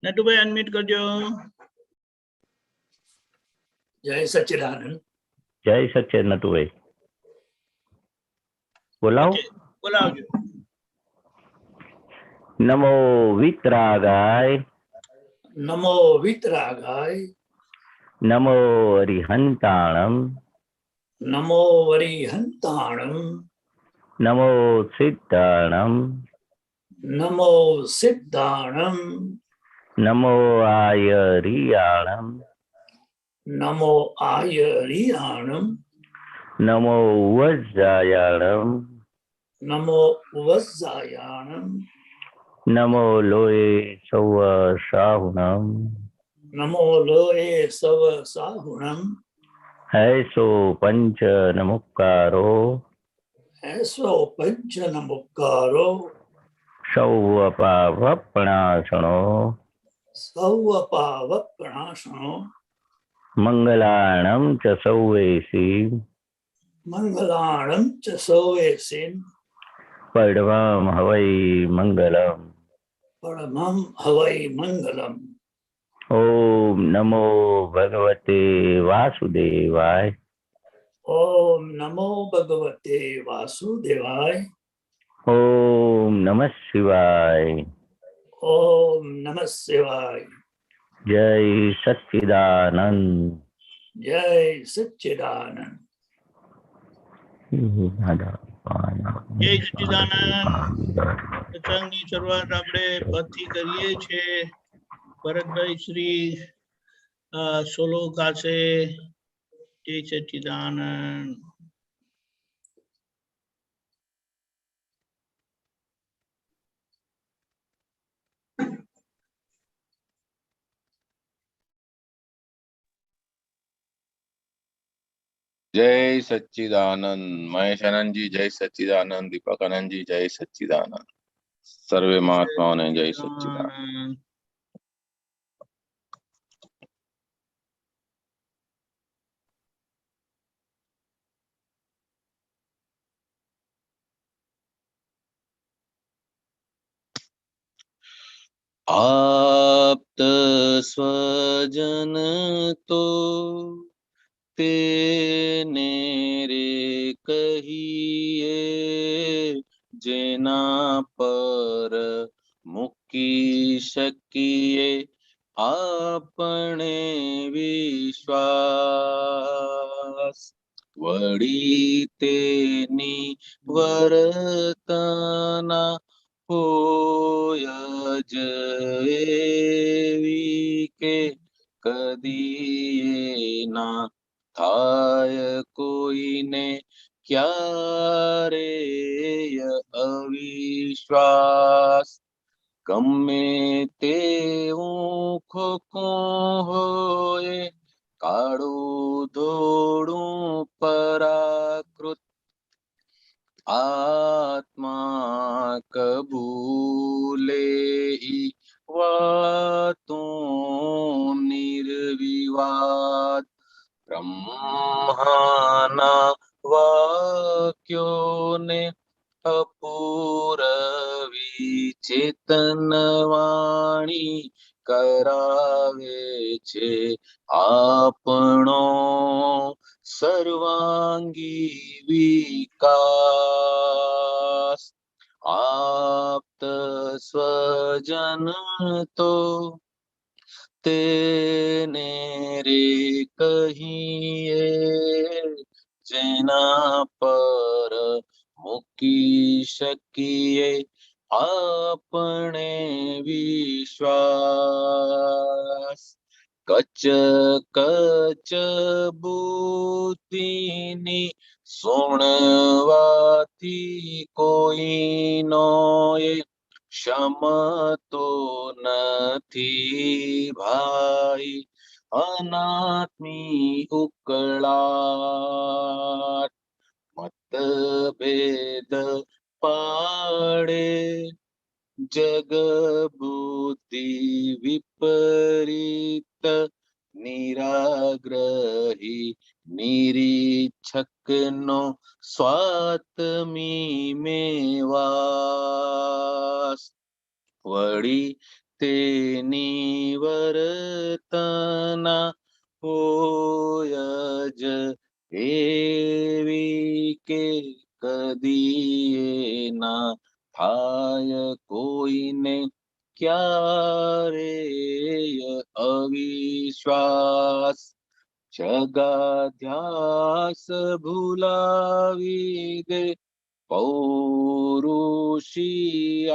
Natubhai unmute કરજો. જય સચ્ચિદાનંદ. જય સચ્ચે નટુભાઈ બોલાવો. બોલાવજો. નમો વિતરાગાય નમો વિતરાગાય નમો હરિહંતાણમ નમો વરિહંતાણમ નમો સિદ્ધાણમ નમો સિદ્ધાણમ નમો આયરિયાણમ નમો આયરિયાણમ નમો વજ્જાયાણમ નમો વજ્જાયાણમ નમો લોય સૌ સાહુણમ નમો લોએ સવ સાહુણમ હૈસો પંચ નમુકારો એસો પંચ નમુકારો સૌ અપાવપણાસણો સૌ પાવપણાસણો મંગલાણમ ચ સૌવેસી મંગલાણમ ચ સૌવેસીન પડવમ હવૈ મંગલમ પરમં હવૈ મંગલમ. ઓમ નમો ભગવતે વાસુદેવાય ઓમ નમો ભગવતે વાસુદેવાય ઓમ નમઃ શિવાય ઓમ નમઃ શિવાય. જય સચ્ચિદાનંદ જય સચ્ચિદાનંદ. જય સચ્ચિદાનંદ. સત્સંગની શરૂઆત આપણે પદથી કરીએ છીએ. ભરતભાઈ શ્રી સોલો કાશે. જય સચ્ચિદાનંદ. जय सच्चिदानंद. महेश आनंद जी जय सच्चिदानंद. दीपक आनंद जी जय सच्चिदानंद. सर्वे महात्माओं ने जय सच्चिदानंद. आप्त स्वजन तो तेने रे कहिए जेना पर મૂકી શકીએ આપણે વિશ્વાસ. વળી તેની વર્તના હોય જ એવી કે કદી ના થાય કોઈને ક્યારેય અવિશ્વાસ. ગમે તેવું ખોખું હોય કાળું ધોળું પરાકૃત આત્મા કબૂલે ઈ વાતું નિર્વિવાદ. બ્રહ્માના વાક્યોને અપૂરવી ચેતનવાણી કરાવે છે આપણો સર્વાંગી વિકાસ. આપ્ત સ્વજન તો તેને રે કહીએ જેના પર મૂકી શકીએ આપણે વિશ્વાસ. કચ કચ બુદ્ધિની સુણવાથી કોઈનો એ શમતો નથી ભાઈ અનાત્મી ઉકળાટ. મતભેદ પાડે જગ બુદ્ધિ વિપરીત નિરાગ્રહી નિરીક્ષકનો સ્વાત્મી મેવાસ. વળી તેની વર્તના હોય જ એવી કે કદી ના થાય કોઈને ક્યારેય અવિશ્વાસ. જગાધ્યાસ ભૂલાવી દે પૌરુષી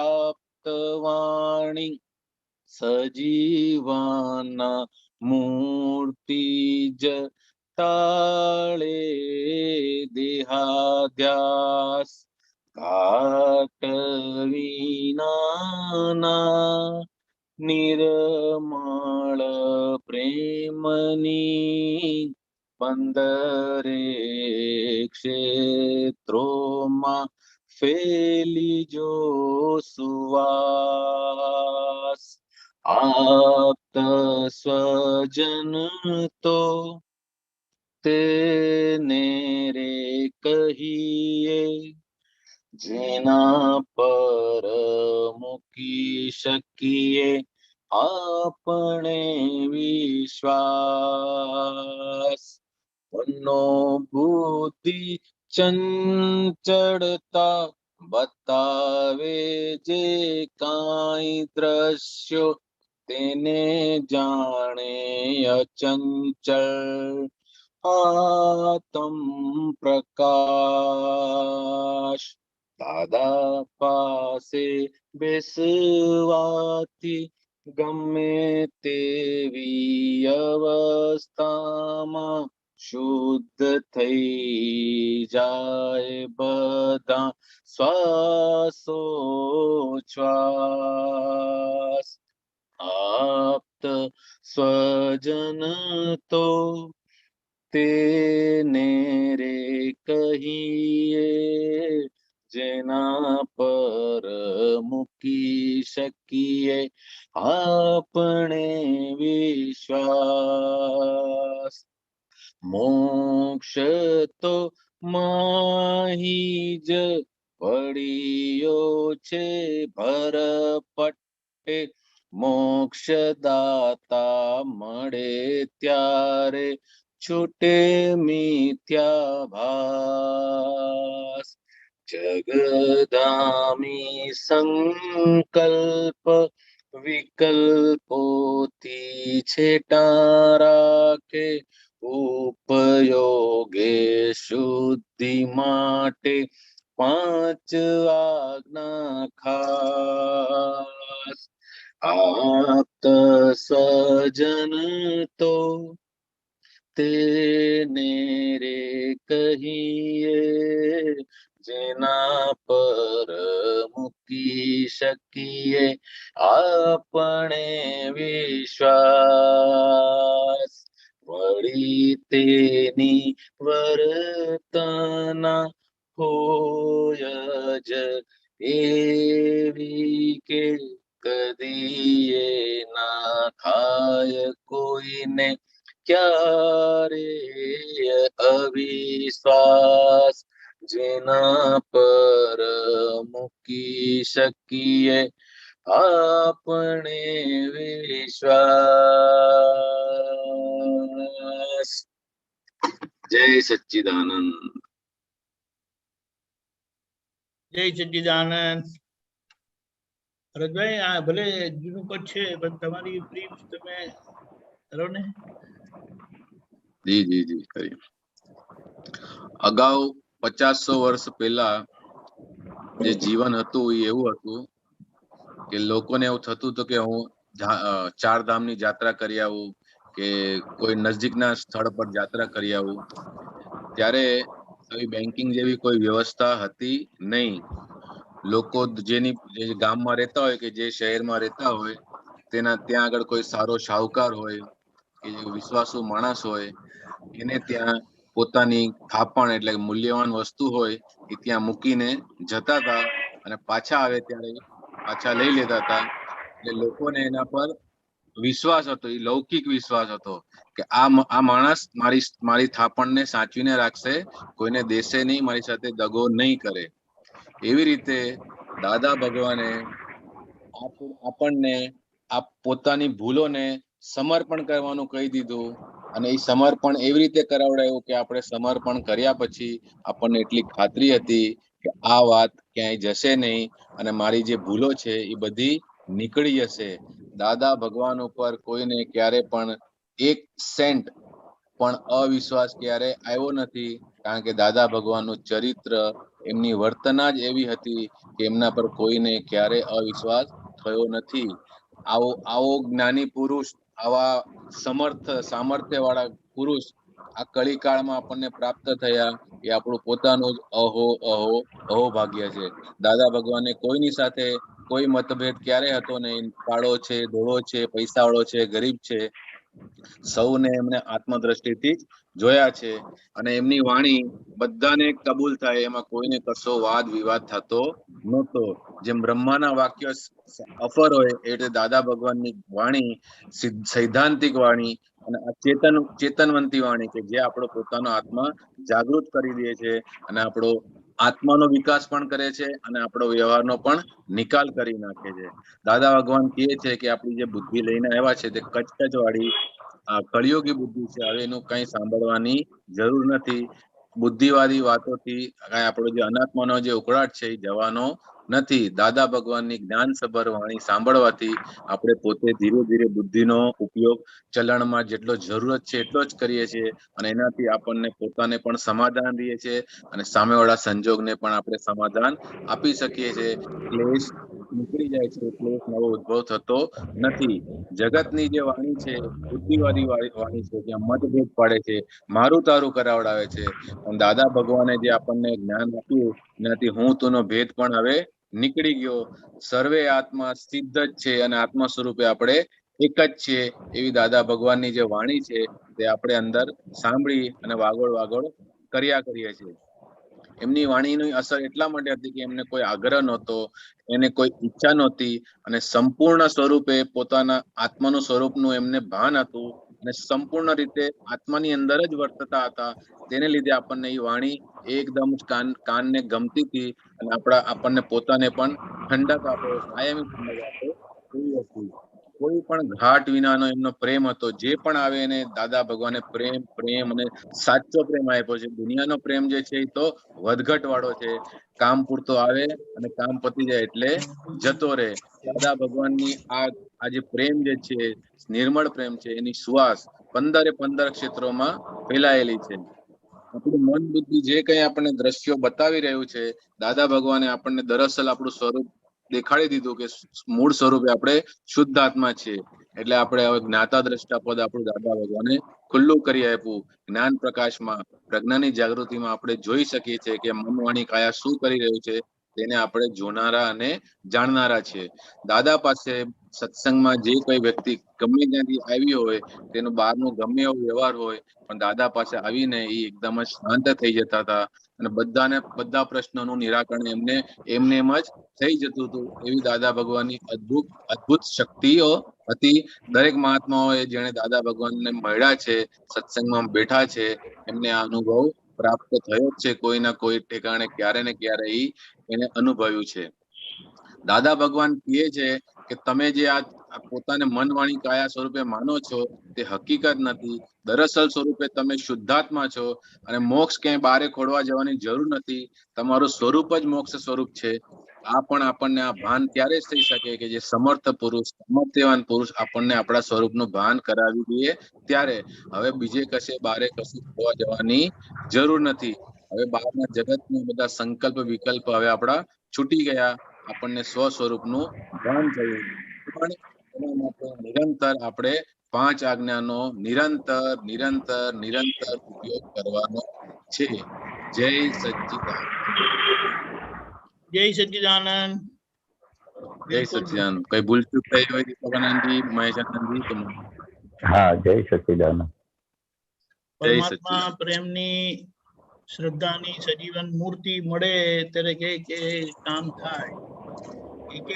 આપતવાણી. સજીવાના મૂર્તિ જ ટાળે દેહાધ્યાસ. ઘાટ વિનાના નિર્મળ પ્રેમની પંદરે ક્ષેત્રોમાં ફેલી જો સુવાસ. આપ્ત સ્વજન તો તેને રે કહીએ જેના પર મૂકી શકીએ આપણે વિશ્વાસ. મનોબુદ્ધિ ચંચળતા બતાવે જે કાંઈ દ્રશ્યો તેને જાણે અચંચળ આતમ પ્રકાશ. દાદા પાસે બેસવાથી ગમે તેવી અવસ્થામાં શુદ્ધ થઈ જાય બધા શ્વાસોચ્છ્વાસ. આપ્ત સ્વજન તો તેને રે કહીએ જેના પર મૂકી શકીએ આપણે વિશ્વાસ. મોક્ષ તો માહી જ પડ્યો છે ભરપટ્ટે. મોક્ષદાતા મળે ત્યારે છૂટે મિથ્યાભાસ. જગદામી સંકલ્પ વિકલ્પોથી છેટા રાખે ઉપયોગે શુદ્ધિ માટે પાંચ આજ્ઞા ખાસ. આપ્ત સ્વજન તો તેને રે કહીએ જેના પર મૂકી શકીએ આપણે વિશ્વાસ. વળી તેની વર્તના હોય જ એવી કે કદી ના થાય કોઈને ક્યારે અવિશ્વાસ. જેના પર મૂકી શકીએ આપણે વિશ્વાસ. જય સચ્ચિદાનંદ. જય સચ્ચિદાનંદ. ભરતભાઈ, આ ભલે જૂનું પદ છે પણ તમારી brief તમે કરો ને. જી જી જી કરી. અગાઉ 50-100 વર્ષ પહેલા જે જીવન હતું એ એવું હતું કે લોકોને એવું થતું હતું કે હું ચાર ધામની યાત્રા કરી આવું કે કોઈ નજીકના સ્થળ પર યાત્રા કરી આવું. ત્યારે આવી બેન્કિંગ જેવી કોઈ વ્યવસ્થા હતી નહીં. લોકો જે ગામમાં રહેતા હોય કે જે શહેરમાં રહેતા હોય તેના ત્યાં આગળ કોઈ સારો શાહુકાર હોય કે વિશ્વાસુ માણસ હોય એને ત્યાં પોતાની થાપણ એટલે મૂલ્યવાન વસ્તુ હોય એ ત્યાં મૂકીને જતા હતા અને પાછા આવે ત્યારે પાછા લઈ લેતા હતા. એટલે લોકોને એના પર વિશ્વાસ હતો, એ લૌકિક વિશ્વાસ હતો કે આ માણસ મારી થાપણને સાચવીને રાખશે, કોઈને દેશે નહીં, મારી સાથે દગો નહીં કરે. એવી રીતે દાદા ભગવાને આપણને આ પોતાની ભૂલોને સમર્પણ કરવાનું કહી દીધું, અને એ સમર્પણ એવી રીતે કરાવડાયું કે આપણે સમર્પણ કર્યા પછી આપણને એટલી ખાતરી હતી કે આ વાત ક્યાંય જશે નહીં અને મારી જે ભૂલો છે એ બધી નીકળી જશે. દાદા ભગવાન ઉપર કોઈને ક્યારે પણ 1% પણ અવિશ્વાસ ક્યારે આવ્યો નથી, કારણ કે દાદા ભગવાનનું ચરિત્ર, એમની વર્તના જ એવી હતી કે એમના પર કોઈને ક્યારે અવિશ્વાસ થયો નથી. આવો જ્ઞાની પુરુષ, આવા સામર્થ્ય વાળા પુરુષ આ કળીકાળમાં આપણને પ્રાપ્ત થયા એ આપણું પોતાનું જ અહો ભાગ્ય છે. દાદા ભગવાને કોઈની સાથે કોઈ મતભેદ ક્યારે હતો નહીં. કાળો છે, ધોળો છે, પૈસા વાળો છે, ગરીબ છે, સૌને એમને આત્મદ્રષ્ટિથી જોયા છે. અને એમની વાણી બધાને કબૂલ થાય, એમાં કોઈને કશો વાદ વિવાદ થતો નહોતો. જેમ બ્રહ્માના વાક્ય અફર હોય એટલે દાદા ભગવાનની વાણી સૈદ્ધાંતિક વાણી અને ચેતનવંતી વાણી કે જે આપણો પોતાનો આત્મા જાગૃત કરી દે છે અને આપણો આત્માનો વિકાસ પણ કરે છે અને આપણો વ્યવહારનો પણ નિકાલ કરી નાખે છે. દાદા ભગવાન કહે છે કે આપણી જે બુદ્ધિ લઈને આવ્યા છે તે કચકચ વાળી આ કળિયુગી બુદ્ધિ છે. હવે એનું કઈ સાંભળવાની જરૂર નથી. બુદ્ધિવાદી વાતોથી આપણો જે અનાત્માનો જે ઉકળાટ છે એ જવાનો નથી. દાદા ભગવાનની જ્ઞાનસભર વાણી સાંભળવાથી આપણે પોતે ધીરે ધીરે બુદ્ધિનો ઉપયોગ ચલણમાં જેટલો જરૂરત છે એટલો જ કરીએ છીએ અને એનાથી આપણને પોતાને પણ સમાધાન રહીએ છીએ અને સામેવાળા સંજોગને પણ આપણે સમાધાન આપી શકીએ છીએ. ક્લેશ નીકળી જાય છે, ક્લેશ નવો ઉદ્ભવ થતો નથી. જગતની જે વાણી છે બુદ્ધિવાદી વાણી છે, જ્યાં મતભેદ પાડે છે, મારું તારું કરાવડાવે છે. પણ દાદા ભગવાને જે આપણને જ્ઞાન આપ્યું એનાથી હું તુંનો ભેદ પણ હવે નીકળી ગયો. સર્વે આત્મા સિદ્ધ જ છે અને આત્મા સ્વરૂપે આપણે એક જ છીએ. એવી દાદા ભગવાનની જે વાણી છે તે આપણે અંદર સાંભળી અને વાગોળ કર્યા કરીએ છીએ. એમની વાણીની અસર એટલા માટે હતી કે એમને કોઈ આગ્રહ નહોતો, એને કોઈ ઈચ્છા નહોતી અને સંપૂર્ણ સ્વરૂપે પોતાના આત્માનું સ્વરૂપનું એમને ભાન હતું અને સંપૂર્ણ રીતે આત્માની અંદર જ વર્તતા હતા. તેને લીધે આપણને એ વાણી એકદમ કાનને ગમતી હતી અને આપણને પોતાને પણ ઠંડક આપે, કાયમી ઠંડક આપે એવી હતી. કોઈ પણ ઘાટ વિનાનો એમનો પ્રેમ હતો. જે પણ આવે એને દાદા ભગવાને પ્રેમ અને સાચો પ્રેમ આપ્યો છે. દુનિયાનો પ્રેમ જે છે એ તો વધઘટ વાળો છે. કામ પૂરતો આવે અને કામ પતી જાય એટલે જતો રહે. દાદા ભગવાનની આ જે પ્રેમ જે છે, નિર્મળ પ્રેમ છે, એની સુવાસ 15 ક્ષેત્રોમાં ફેલાયેલી છે. આપણું મન બુદ્ધિ જે કઈ આપણને દ્રશ્યો બતાવી રહ્યું છે, દાદા ભગવાને આપણને દરઅસલ આપણું સ્વરૂપ દેખાડી દીધું કે મૂળ સ્વરૂપે આપણે શુદ્ધ આત્મા છીએ. એટલે આપણે હવે જ્ઞાતા દ્રષ્ટા પદ આપણું દાદા ભગવાને ખુલ્લું કરી આપ્યું. જ્ઞાન પ્રકાશમાં, પ્રજ્ઞાની જાગૃતિમાં આપણે જોઈ શકીએ છીએ કે મન વાણી કાયા શું કરી રહ્યું છે તેને આપણે જોનારા અને જાણનારા છે. દાદા પાસે સત્સંગમાં જે કોઈ વ્યક્તિ ગમે ત્યાંથી આવી હોય, તેનું બહારનું ગમે એવો વ્યવહાર હોય, પણ દાદા પાસે આવીને એ એકદમ જ શાંત થઈ જતા હતા અને બધા પ્રશ્નોનું નિરાકરણ એમને એમ જ થઈ જતું હતું. એવી દાદા ભગવાનની અદ્ભુત શક્તિઓ હતી. દરેક મહાત્માઓએ જેને દાદા ભગવાનને મળ્યા છે, સત્સંગમાં બેઠા છે, એમને આ અનુભવ પ્રાપ્ત થયો જ છે. કોઈના કોઈ ઠેકાણે ક્યારે ને ક્યારે એને અનુભવ્યું છે. દાદા ભગવાન કહે છે કે તમે જે આ પોતાને મન વાણી કાયા સ્વરૂપે માનો છો તે હકીકત નથી. દરઅસલ સ્વરૂપે તમે શુદ્ધાત્મા છો અને મોક્ષ ક્યાંય બારે ખોડવા જવાની જરૂર નથી. તમારું સ્વરૂપ જ મોક્ષ સ્વરૂપ છે. આ પણ આપણને આ ભાન ત્યારે જ થઈ શકે કે જે સમર્થ પુરુષ, સામર્થ્યવાન પુરુષ આપણને આપણા સ્વરૂપનું ભાન કરાવી દે ત્યારે. હવે બીજે કશે બારે કશું ખોવા જવાની જરૂર નથી. હવે બહારના જગતના બધા સંકલ્પ વિકલ્પ હવે આપણા છૂટી ગયા. આપણને સ્વ સ્વરૂપનું ભાન થયું. પણ એના માટે નિરંતર આપણે 5 આજ્ઞાનો નિરંતર ઉપયોગ કરવાનો છે. જય સચ્ચિદાનંદ. જય સચ્ચિદાનંદ. જય સચ્ચિદાનંદ. કઈ ભૂલ ચૂક થઈ હોય દીપકાનંદજી, મહેશાનંદજી તો હા, જય સચ્ચિદાનંદ. પરમાત્મા પ્રેમની શ્રદ્ધાની સજીવન મૂર્તિ મળે ત્યારે કે કામ થાય. કે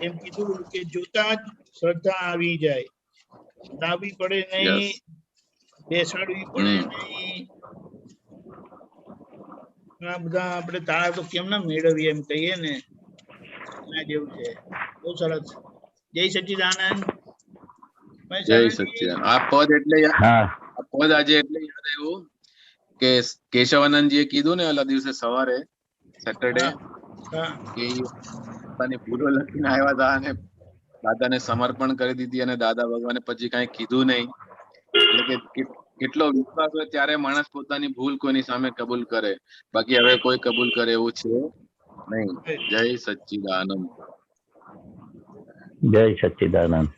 એમ કીધું કે જોતા જ શ્રદ્ધા આવી જાય. લાવવી પડે નહીં, બેસાડવી પડે નહીં. આ બધા આપણે તારા તો કેમ ના મેળવીએ એમ કહીએ ને, એના જેવું છે. બહુ સરસ. જય સચ્ચિદાનંદ. જય સચ્ચિદાનંદ. આ પદ એટલે હા આ પદ આજે એટલે યાદ આવ્યું કે કેશવાનંદજીએ કીધું ને ઓલા દિવસે સવારે સેટરડે હા કે ઈ પોતાની ભૂલો લખીને આવ્યા હતા અને દાદાને સમર્પણ કરી દીધી અને દાદા ભગવાને પછી કાંઈ કીધું નહીં. એટલે કે કેટલો વિશ્વાસ હોય ત્યારે માણસ પોતાની ભૂલ કોઈની સામે કબૂલ કરે, બાકી હવે કોઈ કબૂલ કરે એવું છે નહીં. જય સચ્ચિદાનંદ. જય સચ્ચિદાનંદ.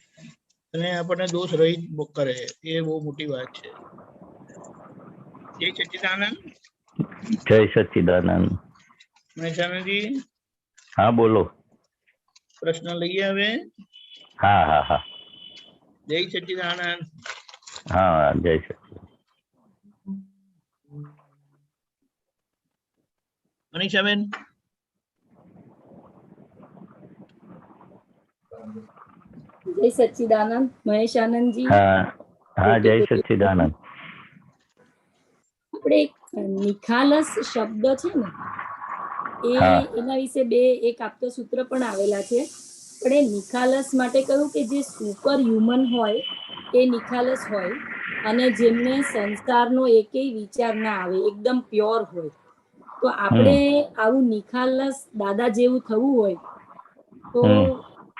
અને આપણને દોષ રહિત કરે એ બહુ મોટી વાત છે. જય સચ્ચિદાનંદ. જય સચ્ચિદાનંદ. મહેશાનંદજી હા બોલો. પ્રશ્ન લઈએ હવે. હા હા હા જય સચ્ચિદાનંદ. હા જય સચ્ચિદાનંદ. મનીષાબેન. જય સચ્ચિદાનંદ. મહેશાનંદજી, હા હા જય સચ્ચિદાનંદ. આપણે એક નિખાલસ શબ્દ છે ને હા. એના વિશે એક આપતો સૂત્ર પણ આવેલા છે. પણ એ નિખાલસ માટે કહ્યું કે જે સુપર હ્યુમન હોય એ નિખાલસ હોય, અને જેમને સંસ્કારનો એકેય વિચાર ના આવે, એકદમ પ્યોર હોય. તો આપણે આવું નિખાલસ દાદા જેવું થવું હોય તો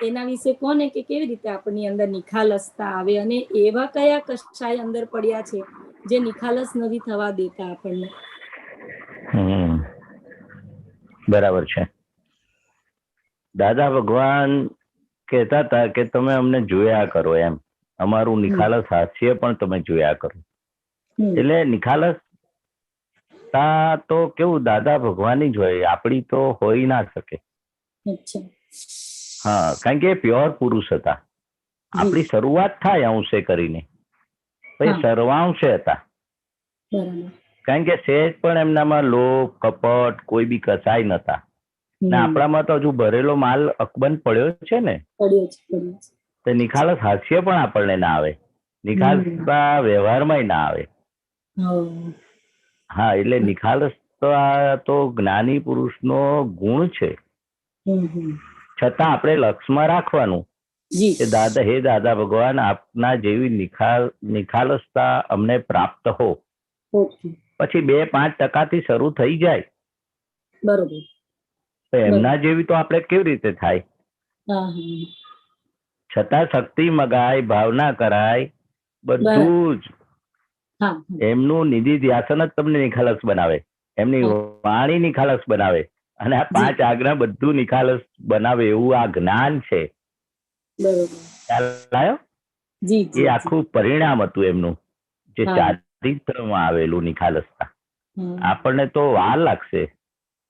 એના વિશે કોને કે કેવી રીતે આપણી અંદર નિખાલસતા આવે, અને એવા કયા કશાય અંદર પડ્યા છે જે નિખાલસ નથી થવા દેતા આપણને. બરાબર છે. દાદા ભગવાન કહેતા હતા કે તમે અમને જોયા કરો, એમ અમારું નિખાલસ હાસ્ય પણ તમે જોયા કરો. એટલે નિખાલસ તો કેવું દાદા ભગવાનની જ હોય, આપણી તો હોઈ ના શકે. હા, કારણ કે એ પ્યોર પુરુષ હતા. આપણી શરૂઆત થાય અંશે કરીને, પછી સર્વાંશે હતા. કારણ કે સહેજ પણ એમનામાં લોભ કપટ કોઈ બી કસાય નતા. ને આપણામાં તો હજુ ભરેલો માલ અકબંધ પડ્યો છે ને, તો નિખાલસ હાસ્ય પણ આપણને ના આવે, નિખાલસતા વ્યવહારમાં ના આવે. હા, એટલે નિખાલસ તો જ્ઞાની પુરુષનો ગુણ છે. છતાં આપણે લક્ષમાં રાખવાનું કે દાદા, હે દાદા ભગવાન, આપના જેવી નિખાલસતા અમને પ્રાપ્ત હો. પછી 2-5% શરૂ થઈ જાય, બરોબર, તો એમના જેવી તો આપણે કેવી રીતે થાય? છતાં શક્તિ મગાય, ભાવના કરાય, બધું જ એમનું નિધિ ધ્યાસન જ તમને નિખાલસ બનાવે, એમની વાણી નિખાલસ બનાવે, અને આ 5 આજ્ઞા બધું નિખાલસ બનાવે એવું આ જ્ઞાન છે. એ આખું પરિણામ હતું એમનું, જે ચારિત્રમાં આવેલું નિખાલસતા. આપણને તો વાર લાગશે,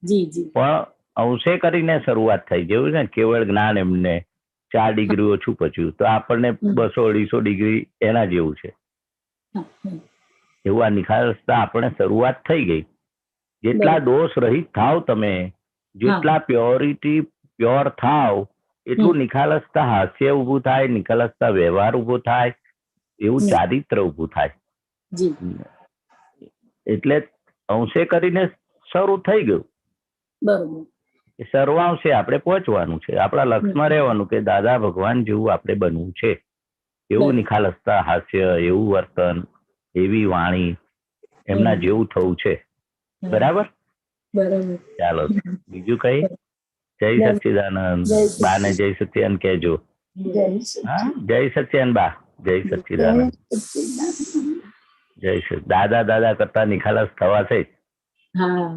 પણ અંશે કરીને શરૂઆત થઈ. જેવું છે ને કેવળ જ્ઞાન એમને 4 ડિગ્રી ઓછું પચ્યું, તો આપણને 200-250 ડિગ્રી એના જેવું છે. એવું આ નિખાલસતા આપણે શરૂઆત થઈ ગઈ. જેટલા દોષ રહિત થાવ તમે, જેટલા પ્યોર થાવ, એટલું નિખાલસતા હાસ્ય ઉભું થાય, નિખાલસતા વ્યવહાર ઉભો થાય, એવું ચારિત્ર ઉભું થાય. એટલે અંશે કરીને શરૂ થઈ ગયું. સર્વાંશે આપણે પહોંચવાનું છે, આપણા લક્ષમાં રહેવાનું કે દાદા ભગવાન જેવું આપણે બનવું છે. એવું નિખાલસતા હાસ્ય, એવું વર્તન, એવી વાણી, એમના જેવું થવું છે. બરાબર? ચાલો, બીજું કઈ? જય સચ્ચિદાનંદ. બાને જય સચ્ચિદાનંદ કહેજો. જય સચ્ચિદાનંદ બા. જય સચ્ચિદાનંદ. જય દાદા દાદા કરતા નિખાલસ થવાશે. હા,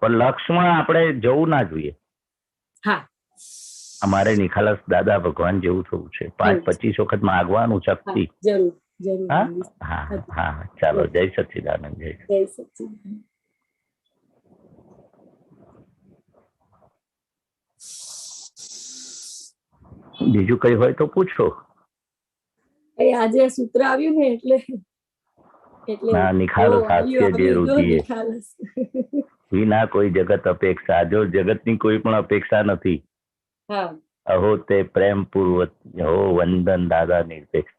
પણ લક્ષમાં આપણે જવું ના જોઈએ. અમારે નિખાલસ દાદા ભગવાન જેવું થવું છે. 5-25 વખત માગવાનું શક્તિ. હા હા હા, ચાલો, જય સચ્ચિદાનંદ. જય સચ્ચિદાનંદ. બીજું કઈ હોય તો પૂછો. આજે સૂત્ર આવ્યું ને એટલે નિખાલસ હાસ્ય જે રુધિએ વિના કોઈ જગત અપેક્ષા. જો જગતની કોઈ પણ અપેક્ષા નથી, અહો તે પ્રેમ પૂર્વક હો વંદન દાદા નિરપેક્ષ.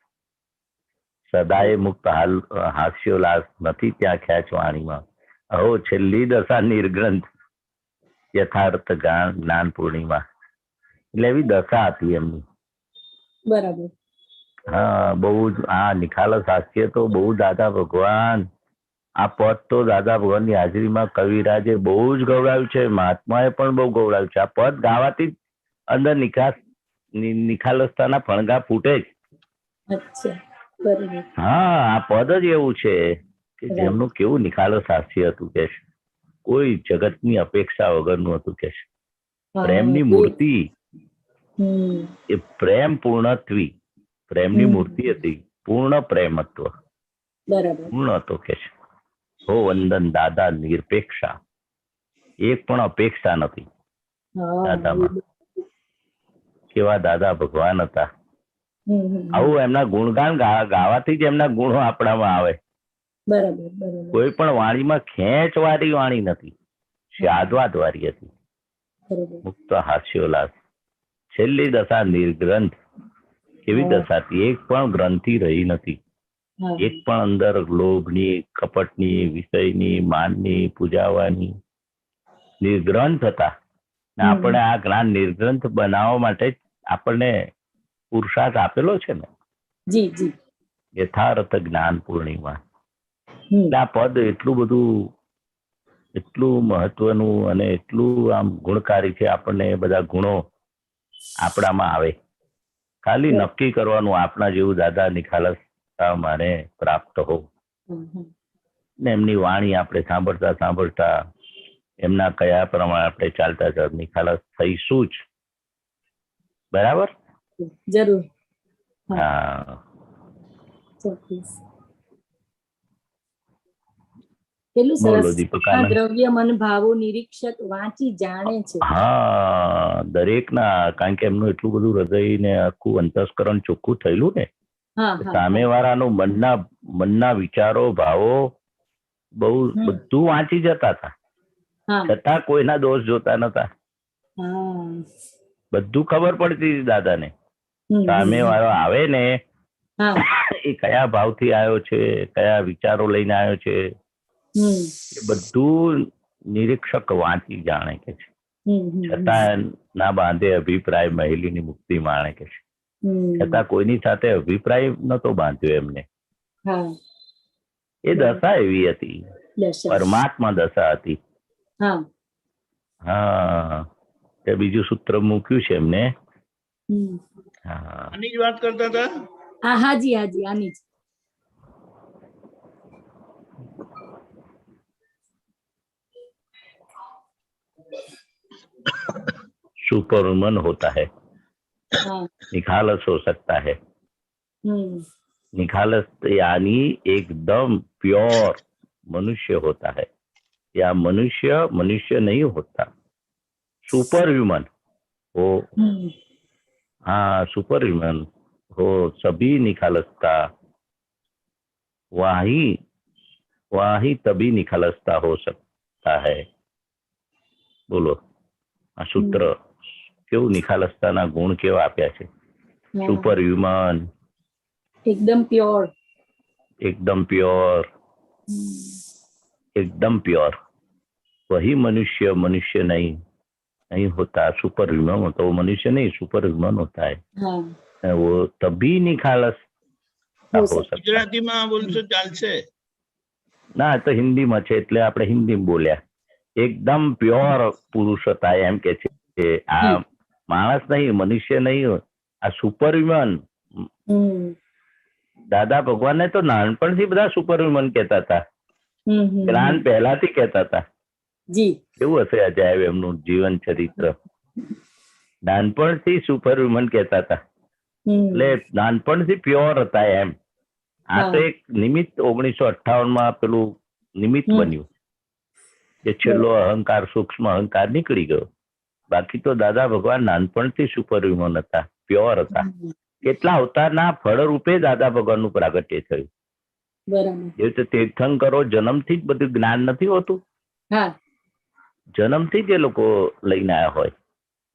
સદાય મુક્ત હાસ્યોલ્લાસ નથી ત્યાં ખેંચવાણીમાં. અહો છેલ્લી દશા નિર્ગ્રંથ યથાર્થ જ્ઞાન પૂર્ણિમા. એટલે એવી દશા હતી એમની. બરાબર. હા, બહુ જ આ નિખાલસ હાસ્ય તો બહુ દાદા ભગવાન, આ પદ તો દાદા ભગવાનની હાજરીમાં કવિરાજે બહુ જ ગૌરાવ્યું છે, મહાત્માએ પણ બહુ ગૌરાવ્યું છે. આ પદ ગાવાથી જ અંદર નિખાલસતાના ફણગા ફૂટે જ. અચ્છા, બરાબર. હા, આ પદ જ એવું છે કે જેમનું કેવું નિખાલસ હાસ્ય હતું કે છે. કોઈ જગતની અપેક્ષા વગરનું હતું કે છે. પ્રેમની મૂર્તિ, એ પ્રેમ પૂર્ણત્વી, પ્રેમની મૂર્તિ હતી, પૂર્ણ પ્રેમત્વ, બરાબર. પૂર્ણ હતો કે છે. હો વંદન દાદા નિરપેક્ષા, એક પણ અપેક્ષા નથી દાદામાં. કેવા દાદા ભગવાન હતા. આવું એમના ગુણગાન ગાવાથી જ એમના ગુણો આપણામાં આવે. બરાબર, બરાબર. કોઈ પણ વાણીમાં ખેંચવાળી વાણી નથી, સ્વાદવાદ વાળી હતી. મુક્ત હાસ્યોલ્લાસ. છેલ્લી દશા નિર્ગ્રંથ. કેવી દશા હતી? એક પણ ગ્રંથિ રહી નથી. એક પણ અંદર લોભની, કપટની, વિષયની, માનની, પૂજાવાની, નિર્ગ્રંથ હતા. આપણે આ જ્ઞાન નિર્ગ્રંથ બનાવવા માટે આપણને પુરુષાર્થ આપેલો છે ને. જી જી. યથાર્થ જ્ઞાન પૂર્ણિમા. એટલે આ પદ એટલું બધું, એટલું મહત્વનું અને એટલું આમ ગુણકારી છે. આપણને બધા ગુણો આપણામાં આવે. ખાલી નક્કી કરવાનું આપણા જેવું દાદા નિખાલસતા મારે પ્રાપ્ત હો. ને એમની વાણી આપણે સાંભળતા સાંભળતા એમના કયા પ્રમાણે આપણે ચાલતા નિખાલસ થઈશું જ. બરાબર? જરૂર. હા, ચોક્કસ. કેટલું બોલો સરસ. દીપકાનંદ. દ્રવ્ય મન ભાવો નિરીક્ષક વાંચી જાણે છે. હા, દરેકના, કારણ કે એમનું એટલું બધું હૃદય ને આખું અંતસ્કરણ ચોખ્ખું થયેલું ને, સામે વાળાનું મનના વિચારો, ભાવો બહુ બધું વાંચી જતા હતા, છતાં કોઈના દોષ જોતા નતા. બધું ખબર પડતી હતી દાદાને. સામે વાળો આવે ને એ કયા ભાવથી આવ્યો છે, કયા વિચારો લઈને આવ્યો છે, એ બધું નિરીક્ષક વાંચી જાણે કે છે. છતાં ના બાંધે અભિપ્રાય મહેલીની મુક્તિ માણે કે છે. છતાં કોઈની સાથે અભિપ્રાય નતો બાંધ્યો એમને. એ દશા એવી હતી, પરમાત્મા દશા હતી. હા, તે બીજું સૂત્ર મૂક્યું છે એમને. આની જ વાત કરતા હતા. હાજી હાજી, આની જ. सुपर वुमन होता है, निखालस हो सकता है. निखालस यानी एकदम प्योर मनुष्य होता है, या मनुष्य मनुष्य नहीं होता, सुपर ह्यूमन हो. हाँ, सुपर ह्यूमन हो, सभी निखालसता वही तभी निखालसता हो सकता है. बोलो, આ સૂત્ર કેવું નિખાલસતાના ગુણ કેવા આપ્યા છે. સુપર હ્યુમન, એકદમ પ્યોર, एकदम प्योर, एकदम प्योर. वही मनुष्य मनुष्य नहीं होता, सुपर ह्यूमन होता. वो मनुष्य नहीं, सुपर ह्यूमन होता है. वो तभी निखालस हो सकता. ગુજરાતીમાં બોલશો ચાલશે? ના, તો હિન્દીમાં છે એટલે આપણે હિન્દીમાં બોલ્યા. એકદમ પ્યોર પુરુષ હતા એમ કે છે. આ માણસ નહીં, મનુષ્ય નહીં, આ સુપર હ્યુમન. દાદા ભગવાનને તો નાનપણથી બધા સુપર હ્યુમન કહેતા હતા. જ્ઞાન પહેલાથી કહેતા હતા. કેવું હશે અજાયબ એમનું જીવન ચરિત્ર. નાનપણથી સુપર હ્યુમન કહેતા હતા, એટલે નાનપણથી પ્યોર હતા એમ. આ તો એક નિમિત્ત 1958 પેલું નિમિત્ત બન્યું કે છેલ્લો અહંકાર, સૂક્ષ્મ અહંકાર નીકળી ગયો. બાકી તો દાદા ભગવાન નાનપણથી સુપર હ્યુમન હતા, પ્યોર હતા. કેટલા અવતારના ફળ રૂપે દાદા ભગવાનનું પ્રાગટ્ય થયું. જે રીતે તીર્થંકરો જન્મથી જ બધું જ્ઞાન નથી હોતું, જન્મથી જ એ લોકો લઈને આવ્યા હોય.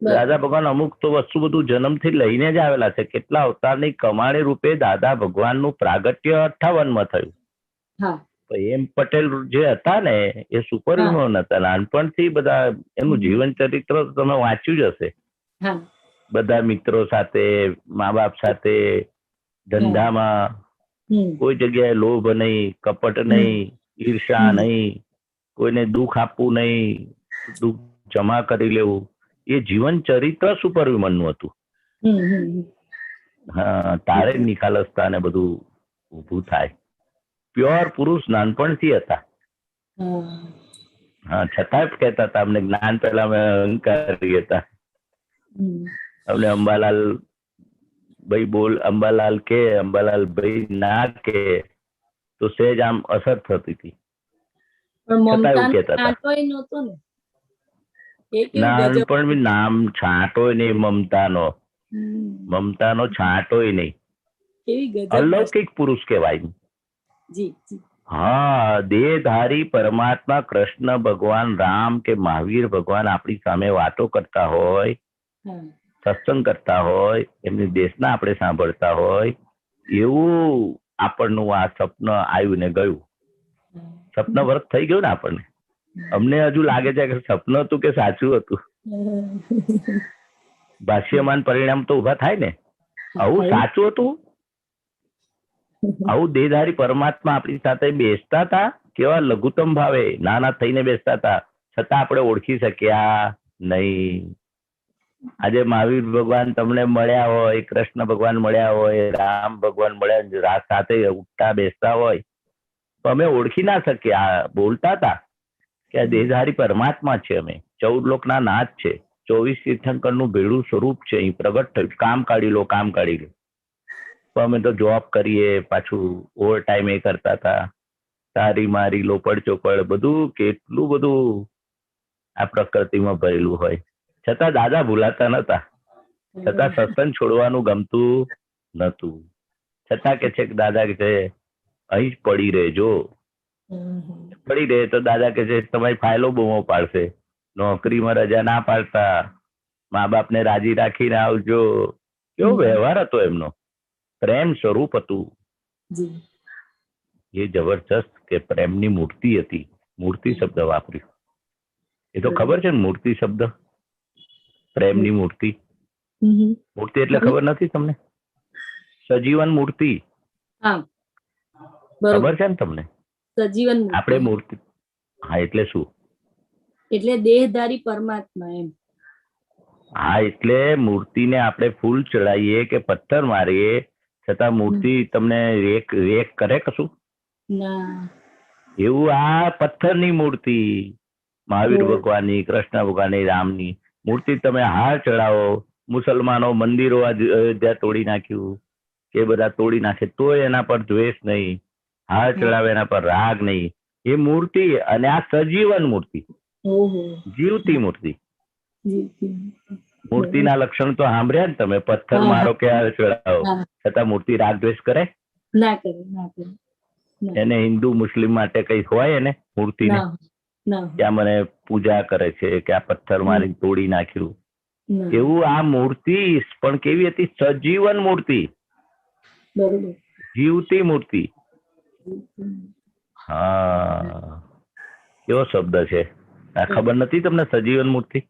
દાદા ભગવાન અમુક તો વસ્તુ બધું જન્મથી લઈને જ આવેલા છે. કેટલા અવતારની કમાણી રૂપે દાદા ભગવાનનું પ્રાગટ્ય 58માં થયું. એમ પટેલ જે હતા ને એ સુપર હ્યુમન હતા. નાનપણથી બધા એમનું જીવન ચરિત્ર તમે વાંચ્યું જ હશે. બધા મિત્રો સાથે, મા બાપ સાથે, ધંધામાં કોઈ જગ્યાએ લોભ નહીં, કપટ નહીં, ઈર્ષા નહીં, કોઈને દુઃખ આપવું નહીં, દુઃખ જમા કરી લેવું, એ જીવન ચરિત્ર સુપર હ્યુમન નું હતું. હા, તારે નિખાલસતા ને બધું ઊભું થાય. પ્યોર પુરુષ નાનપણથી હતા. હા, છતાં જ કહેતા હતા અમને જ્ઞાન પહેલા અમે અહંકારી હતા. અમને અંબાલાલ ભાઈ બોલ, અંબાલાલ કે અંબાલાલ ભાઈ ના કે તો સહેજ આમ અસર થતી હતી. છતાં એવું કહેતા હતા. નાનપણ બી નામ છાંટોય નહીં મમતાનો, મમતાનો છાંટોય નહીં. અલૌકિક પુરુષ કહેવાય. હા, દેહધારી પરમાત્મા કૃષ્ણ ભગવાન, રામ કે મહાવીર ભગવાન આપણી સામે વાતો કરતા હોય, સત્સંગ કરતા હોય, એમની દેશના આપણે સાંભળતા હોય, એવું આપણનું આ સપન આવ્યું ને ગયું. સપન વર્ત થઈ ગયું ને આપણને. અમને હજુ લાગે છે કે સપનું હતું કે સાચું હતું. ભાષ્યમાન પરિણામ તો ઉભા થાય ને. આવું સાચું હતું, આવું દેહધારી પરમાત્મા આપણી સાથે બેસતા હતા. કેવા લઘુત્તમ ભાવે નાના થઈને બેસતા હતા, છતાં આપણે ઓળખી શક્યા નહીં. આજે મહાવીર ભગવાન તમને મળ્યા હોય, કૃષ્ણ ભગવાન મળ્યા હોય, રામ ભગવાન મળ્યા, રાત સાથે ઉઠતા બેસતા હોય, તો અમે ઓળખી ના શક્યા. બોલતા હતા કે આ દેહધારી પરમાત્મા છે, અમે 14 લોકના નાથ છે, 24 તીર્થંકર નું ભેળું સ્વરૂપ છે, અહીં પ્રગટ થયું. કામ કાઢી લો, કામ કાઢી લો. તો અમે તો જોબ કરીએ, પાછું ઓવર ટાઈમ એ કરતા હતા. તારી મારી લોપડ ચોપડ બધું કેટલું બધું આ પ્રકૃતિમાં ભરેલું હોય, છતાં દાદા ભૂલાતા નતા. છતાં સત્સંગ છોડવાનું ગમતું નતું. છતાં કે છે કે દાદા કે છે અહીં જ પડી રહેજો. પડી રહે તો દાદા કે છે તમારી ફાઇલો બૂમો પાડશે. નોકરીમાં રજા ના પાડતા, મા બાપ ને રાજી રાખીને આવજો. કેવો વ્યવહાર હતો એમનો, પ્રેમ સ્વરૂપ હતું. એ જબરજસ્ત કે પ્રેમની મૂર્તિ હતી. મૂર્તિ શબ્દ વાપર્યું એ તો ખબર છે ને, મૂર્તિ શબ્દ, પ્રેમની મૂર્તિ. મૂર્તિ એટલે ખબર નથી તમને? સજીવન મૂર્તિ ખબર છે ને તમને? સજીવન આપણે મૂર્તિ. હા, એટલે શું? એટલે દેહધારી પરમાત્મા એમ. હા, એટલે મૂર્તિને આપણે ફૂલ ચડાવીએ કે પથ્થર મારીએ, છતાં મૂર્તિ તમને રેક કરે કશું? ના. એવું આ પથ્થરની મૂર્તિ, મહાવીર ભગવાનની, કૃષ્ણ ભગવાનની, રામની મૂર્તિ તમે હાર ચડાવો. મુસલમાનો મંદિરો અયોધ્યા તોડી નાખ્યું કે બધા તોડી નાખે તોય એના પર દ્વેષ નહીં, હાર ચડાવે એના પર રાગ નહીં. એ મૂર્તિ, અને આ સજીવન મૂર્તિ, જીવતી મૂર્તિ. મૂર્તિના લક્ષણ તો સાંભળ્યા ને તમે? પથ્થર મારો કે હાર ચડાવો, છતાં મૂર્તિ રાગ દ્વેષ કરે ના કરે, ના કરે. એને હિન્દુ મુસ્લિમ માટે કઈ હોય એને મૂર્તિને ત્યાં મને પૂજા કરે છે કે આ પથ્થર મારી તોડી નાખ્યું, એવું આ મૂર્તિ પણ કેવી હતી? સજીવન મૂર્તિ, જીવતી મૂર્તિ. હા, કેવો શબ્દ છે આ, ખબર નથી તમને? સજીવન મૂર્તિ.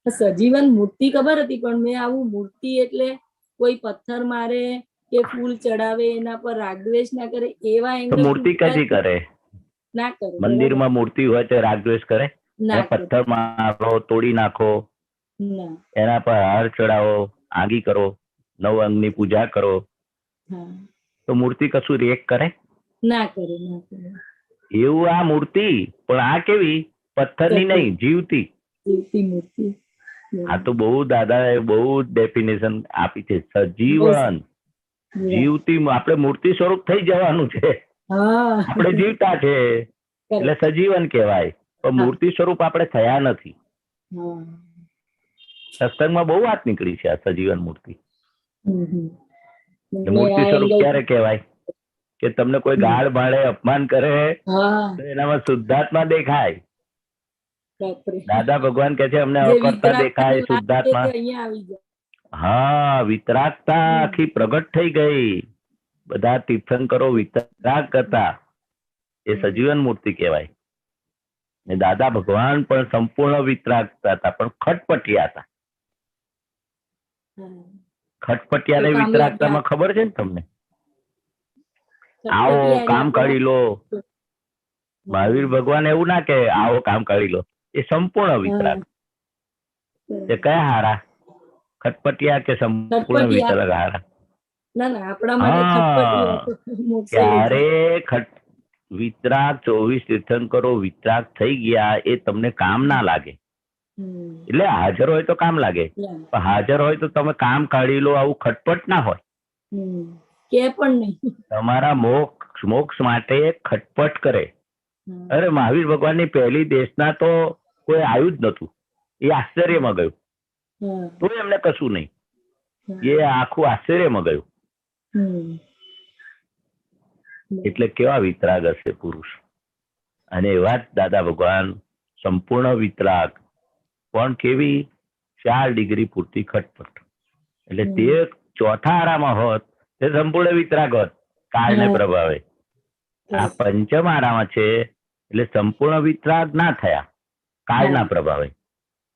સજીવન મૂર્તિ ખબર હતી, પણ મેં આવું મૂર્તિ એટલે કોઈ પથ્થર મારે કે ફૂલ ચડાવે, એના પર રાગદ્વેષ ના કરે એવા એંગલ. મૂર્તિ કદી કરે? ના કરે. મંદિરમાં મૂર્તિ હોય તો રાગદ્વેષ કરે? પથ્થર મારો, તોડી નાખો, એના પર હાર ચડાવો, આંગી કરો, નવ અંગની પૂજા કરો, તો મૂર્તિ કશું રેક કરે? ના કરે, ના કરે. એવું આ મૂર્તિ, પણ આ કેવી? પથ્થરની નહીં, જીવતી. જીવતી મૂર્તિ. આ તો બહુ દાદાએ બહુ ડેફિનેશન આપી છે. સજીવન, જીવતી. આપણે મૂર્તિ સ્વરૂપ થઈ જવાનું છે. આપણે જીવતા છે એટલે સજીવન કહેવાય, પણ મૂર્તિ સ્વરૂપ આપણે થયા નથી. સત્સંગમાં બહુ વાત નીકળી છે આ સજીવન મૂર્તિ. મૂર્તિ સ્વરૂપ ક્યારે કહેવાય? કે તમને કોઈ ગાળ ભાડે અપમાન કરે તો એનામાં શુદ્ધાત્મા દેખાય. દાદા ભગવાન કે છે અમને અકર્તા દેખાય, શુદ્ધાત્મા. હા, વિતરાગતા આખી પ્રગટ થઈ ગઈ. બધા તીર્થંકરો વિતરાગ હતા, એ સજીવન મૂર્તિ કહેવાય. ને દાદા ભગવાન પણ સંપૂર્ણ વિતરાગતા હતા, પણ ખટપટિયા હતા. હા. ખટપટિયા ને તો કામ વિતરાગતામાં લાગ્યા. ખબર છે ને તમને? આવો ખટપટિયા એટલે કામ કાઢી લો. હા. મહાવીર ભગવાન એવું ના કે આવો કામ કાઢી લો, એ સંપૂર્ણ વિતરાગ. એ કયા હારા, ખટપટિયા કે સંપૂર્ણ ખટપટિયા. વિતરાગ હારા? ના ના, આપણા માટે હા, ખટપટિયા તો મોક્ષે લઈ ત્યારે જાય. વિતરાગ 24 તીર્થંકરો વિતરાગ થઈ ગયા, એ તમને કામ ના લાગે. એટલે હાજર હોય તો કામ લાગે, પણ હાજર હોય તો તમે કામ કાઢી લો આવું ખટપટ ના હોય. કે પણ નહીં. તમારા મોક્ષ માટે ખટપટ કરે. અરે મહાવીર ભગવાનની પહેલી દેશના તો કોઈ આવ્યું જ નતું, એ આશ્ચર્યમાં ગયું. તો એમને કશું નહીં, એ આખું આશ્ચર્યમાં ગયું. એટલે કેવા વિતરાગ હશે પુરુષ. અને એવા જ દાદા ભગવાન સંપૂર્ણ વિતરાગ, પણ કેવી 4 ડિગ્રી પૂરતી ખટપટ. એટલે તે ચોથા આરામાં હોત તે સંપૂર્ણ વિતરાગ હોત કાળને પ્રભાવે. આ પંચમ આરામાં છે એટલે સંપૂર્ણ વિતરાગ ના થયા કાળના પ્રભાવે.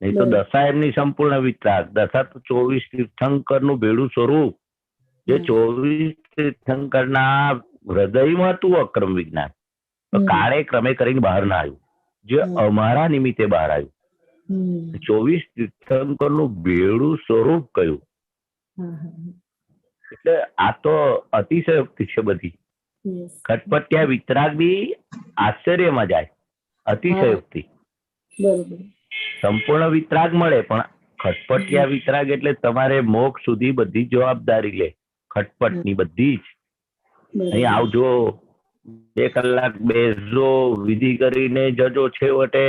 નહીં તો દશા એમની સંપૂર્ણ વિતરાગ. દશા તો 24 તીર્થંકર નું ભેડું સ્વરૂપ, જે 24 તીર્થંકર ના હૃદયમાં હતું અક્રમ વિજ્ઞાન, કાળે ક્રમે કરીને બહાર ના આવ્યું, જે અમારા નિમિત્તે બહાર આવ્યું. 24 તીર્થંકર નું ભેડું સ્વરૂપ કયું. એટલે આ તો અતિશયોક્તિ છે બધી. ખટપટિયા વિતરાગ બી આશ્ચર્યમાં જાય, અતિશયોક્તિ. સંપૂર્ણ વિતરાગ મળે, પણ ખટપટિયા વિતરાગ એટલે તમારે મોક્ષ સુધી બધી જવાબદારી લે, ખટપટ ની બધી જ. અહીં આવજો, 2 કલાક બેસજો, વિધિ કરીને જજો, છેવટે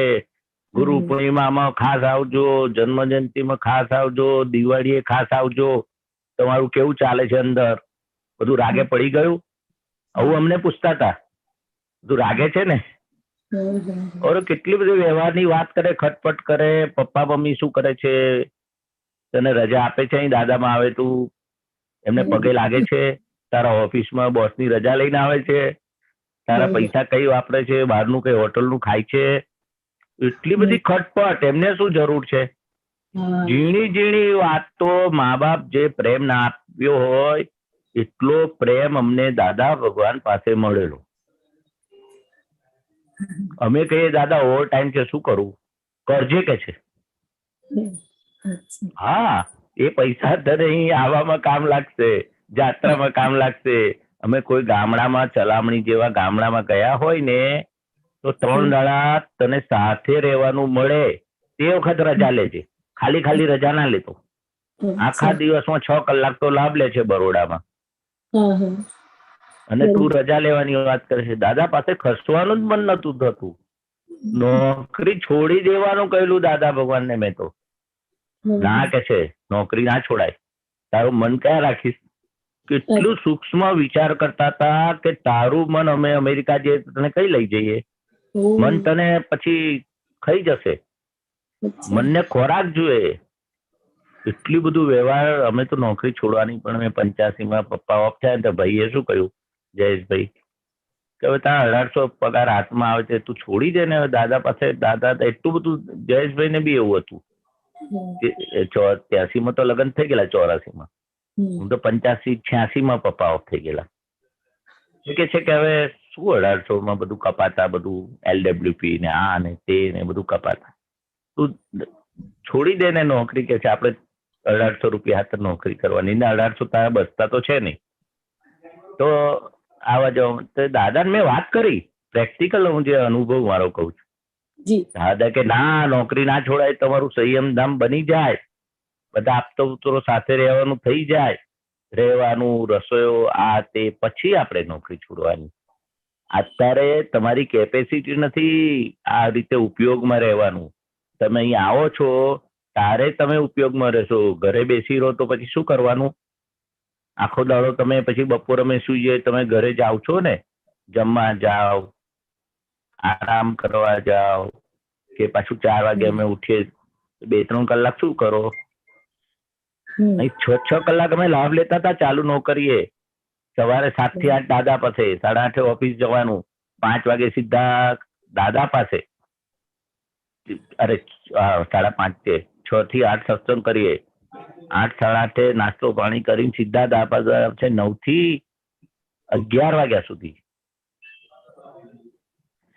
ગુરુ પૂર્ણિમામાં ખાસ આવજો, જન્મ જયંતિમાં ખાસ આવજો, દિવાળીએ ખાસ આવજો. તમારું કેવું ચાલે છે અંદર, બધું રાગે પડી ગયું? આવું અમને પૂછતા હતા, બધું રાગે છે ને? ઓર કેટલી બધી વ્યવહારની વાત કરે, ખટપટ કરે. પપ્પા મમ્મી શું કરે છે, તને રજા આપે છે અહીં દાદામાં આવે, તું એમને પગે લાગે છે, તારા ઓફિસમાં બોસની રજા લઈને આવે છે, તારા પૈસા કઈ વાપરે છે, બહારનું કઈ હોટલનું ખાય છે. એટલી બધી ખટપટ, એમને શું જરૂર છે? ઝીણી ઝીણી વાતો મા બાપ જે પ્રેમ ના આપ્યો હોય એટલો પ્રેમ અમને દાદા ભગવાન પાસે મળેલો. અમે કહીએ દાદા ઓવર ટાઈમ છે, શું કરું? કરજે કે છે. હા, એ પૈસા તને અહીં આવવામાં કામ લાગશે, જાત્રામાં કામ લાગશે. અમે કોઈ ગામડામાં ચલામણી જેવા ગામડામાં ગયા હોય ને તો 3 દાડા તને સાથે રહેવાનું મળે, તે વખત રજા લેજે. ખાલી રજા ના લેતો. આખા દિવસમાં 6 કલાક તો લાભ લે છે બરોડામાં, અને તું રજા લેવાની વાત કરે છે. દાદા પાસે ખસવાનું જ મન નતું થતું, નોકરી છોડી દેવાનું કહેલું દાદા ભગવાન ને મેં તો. ના કે છે નોકરી ના છોડાય, તારું મન ક્યાં રાખીશ? કેટલું સૂક્ષ્મ વિચાર કરતા હતા કે તારું મન અમે અમેરિકા જઈએ તને કઈ લઈ જઈએ, મન તને પછી ખાઈ જશે, મનને ખોરાક જોઈએ. એટલું બધું વ્યવહાર. અમે તો નોકરી છોડવાની, પણ મેં 85માં પપ્પા ઓફ થયા ને તો ભાઈએ શું કહ્યું, જયેશભાઈ, કે હવે તારા 1800 પગાર હાથમાં આવે છે, તું છોડી દે ને દાદા પાસે. દાદા એટલું બધું, જયેશભાઈ ને બી એવું હતું. 83માં તો લગ્ન થઈ ગયેલા, 84માં. હું તો 85-86માં પપ્પા ઓફ થઈ ગયેલા. એ કે છે કે હવે શું 1800માં બધું કપાતા, બધું LWP ને આ ને તે ને બધું કપાતા, તું છોડી દે ને નોકરી. કે છે આપણે 1800 રૂપિયા હાથે નોકરી કરવાની ને 1800 તારા બસતા તો છે નહીં, તો આવા જવા. તો દાદાને મેં વાત કરી, પ્રેક્ટિકલ હું જે અનુભવ મારો કહું છું. દાદા કે ના, નોકરી ના છોડાય, તમારું સંયમ ધામ બની જાય, બધા આપતો ઉતરો સાથે રહેવાનું થઈ જાય, રહેવાનું, રસોઈઓ આ તે, પછી આપણે નોકરી છોડવાની. અત્યારે તમારી કેપેસિટી નથી આ રીતે ઉપયોગમાં રહેવાનું. તમે અહીં આવો છો તારે તમે ઉપયોગમાં રહેશો. ઘરે બેસી રહો તો પછી શું કરવાનું? આખો દાડો તમે પછી બપોરે અમે સુઈ જાય, તમે ઘરે જાઓ છો ને, જમવા જાઓ, આરામ કરવા જાઓ, કે પાછું 4 વાગે અમે ઉઠીએ, 2-3 કલાક શું કરો? અહીં 6 કલાક અમે લાભ લેતા હતા ચાલુ નોકરીએ. સવારે 7 થી 8 દાદા પાસે, 8:30 ઓફિસ જવાનું, 5 વાગે સીધા દાદા પાસે. અરે 5:30 6 થી 8 સત્સંગ કરીએ, 8 સાડા 8 નાસ્તો પાણી કરીને સીધા દાપા છે 9 થી 11 વાગ્યા સુધી.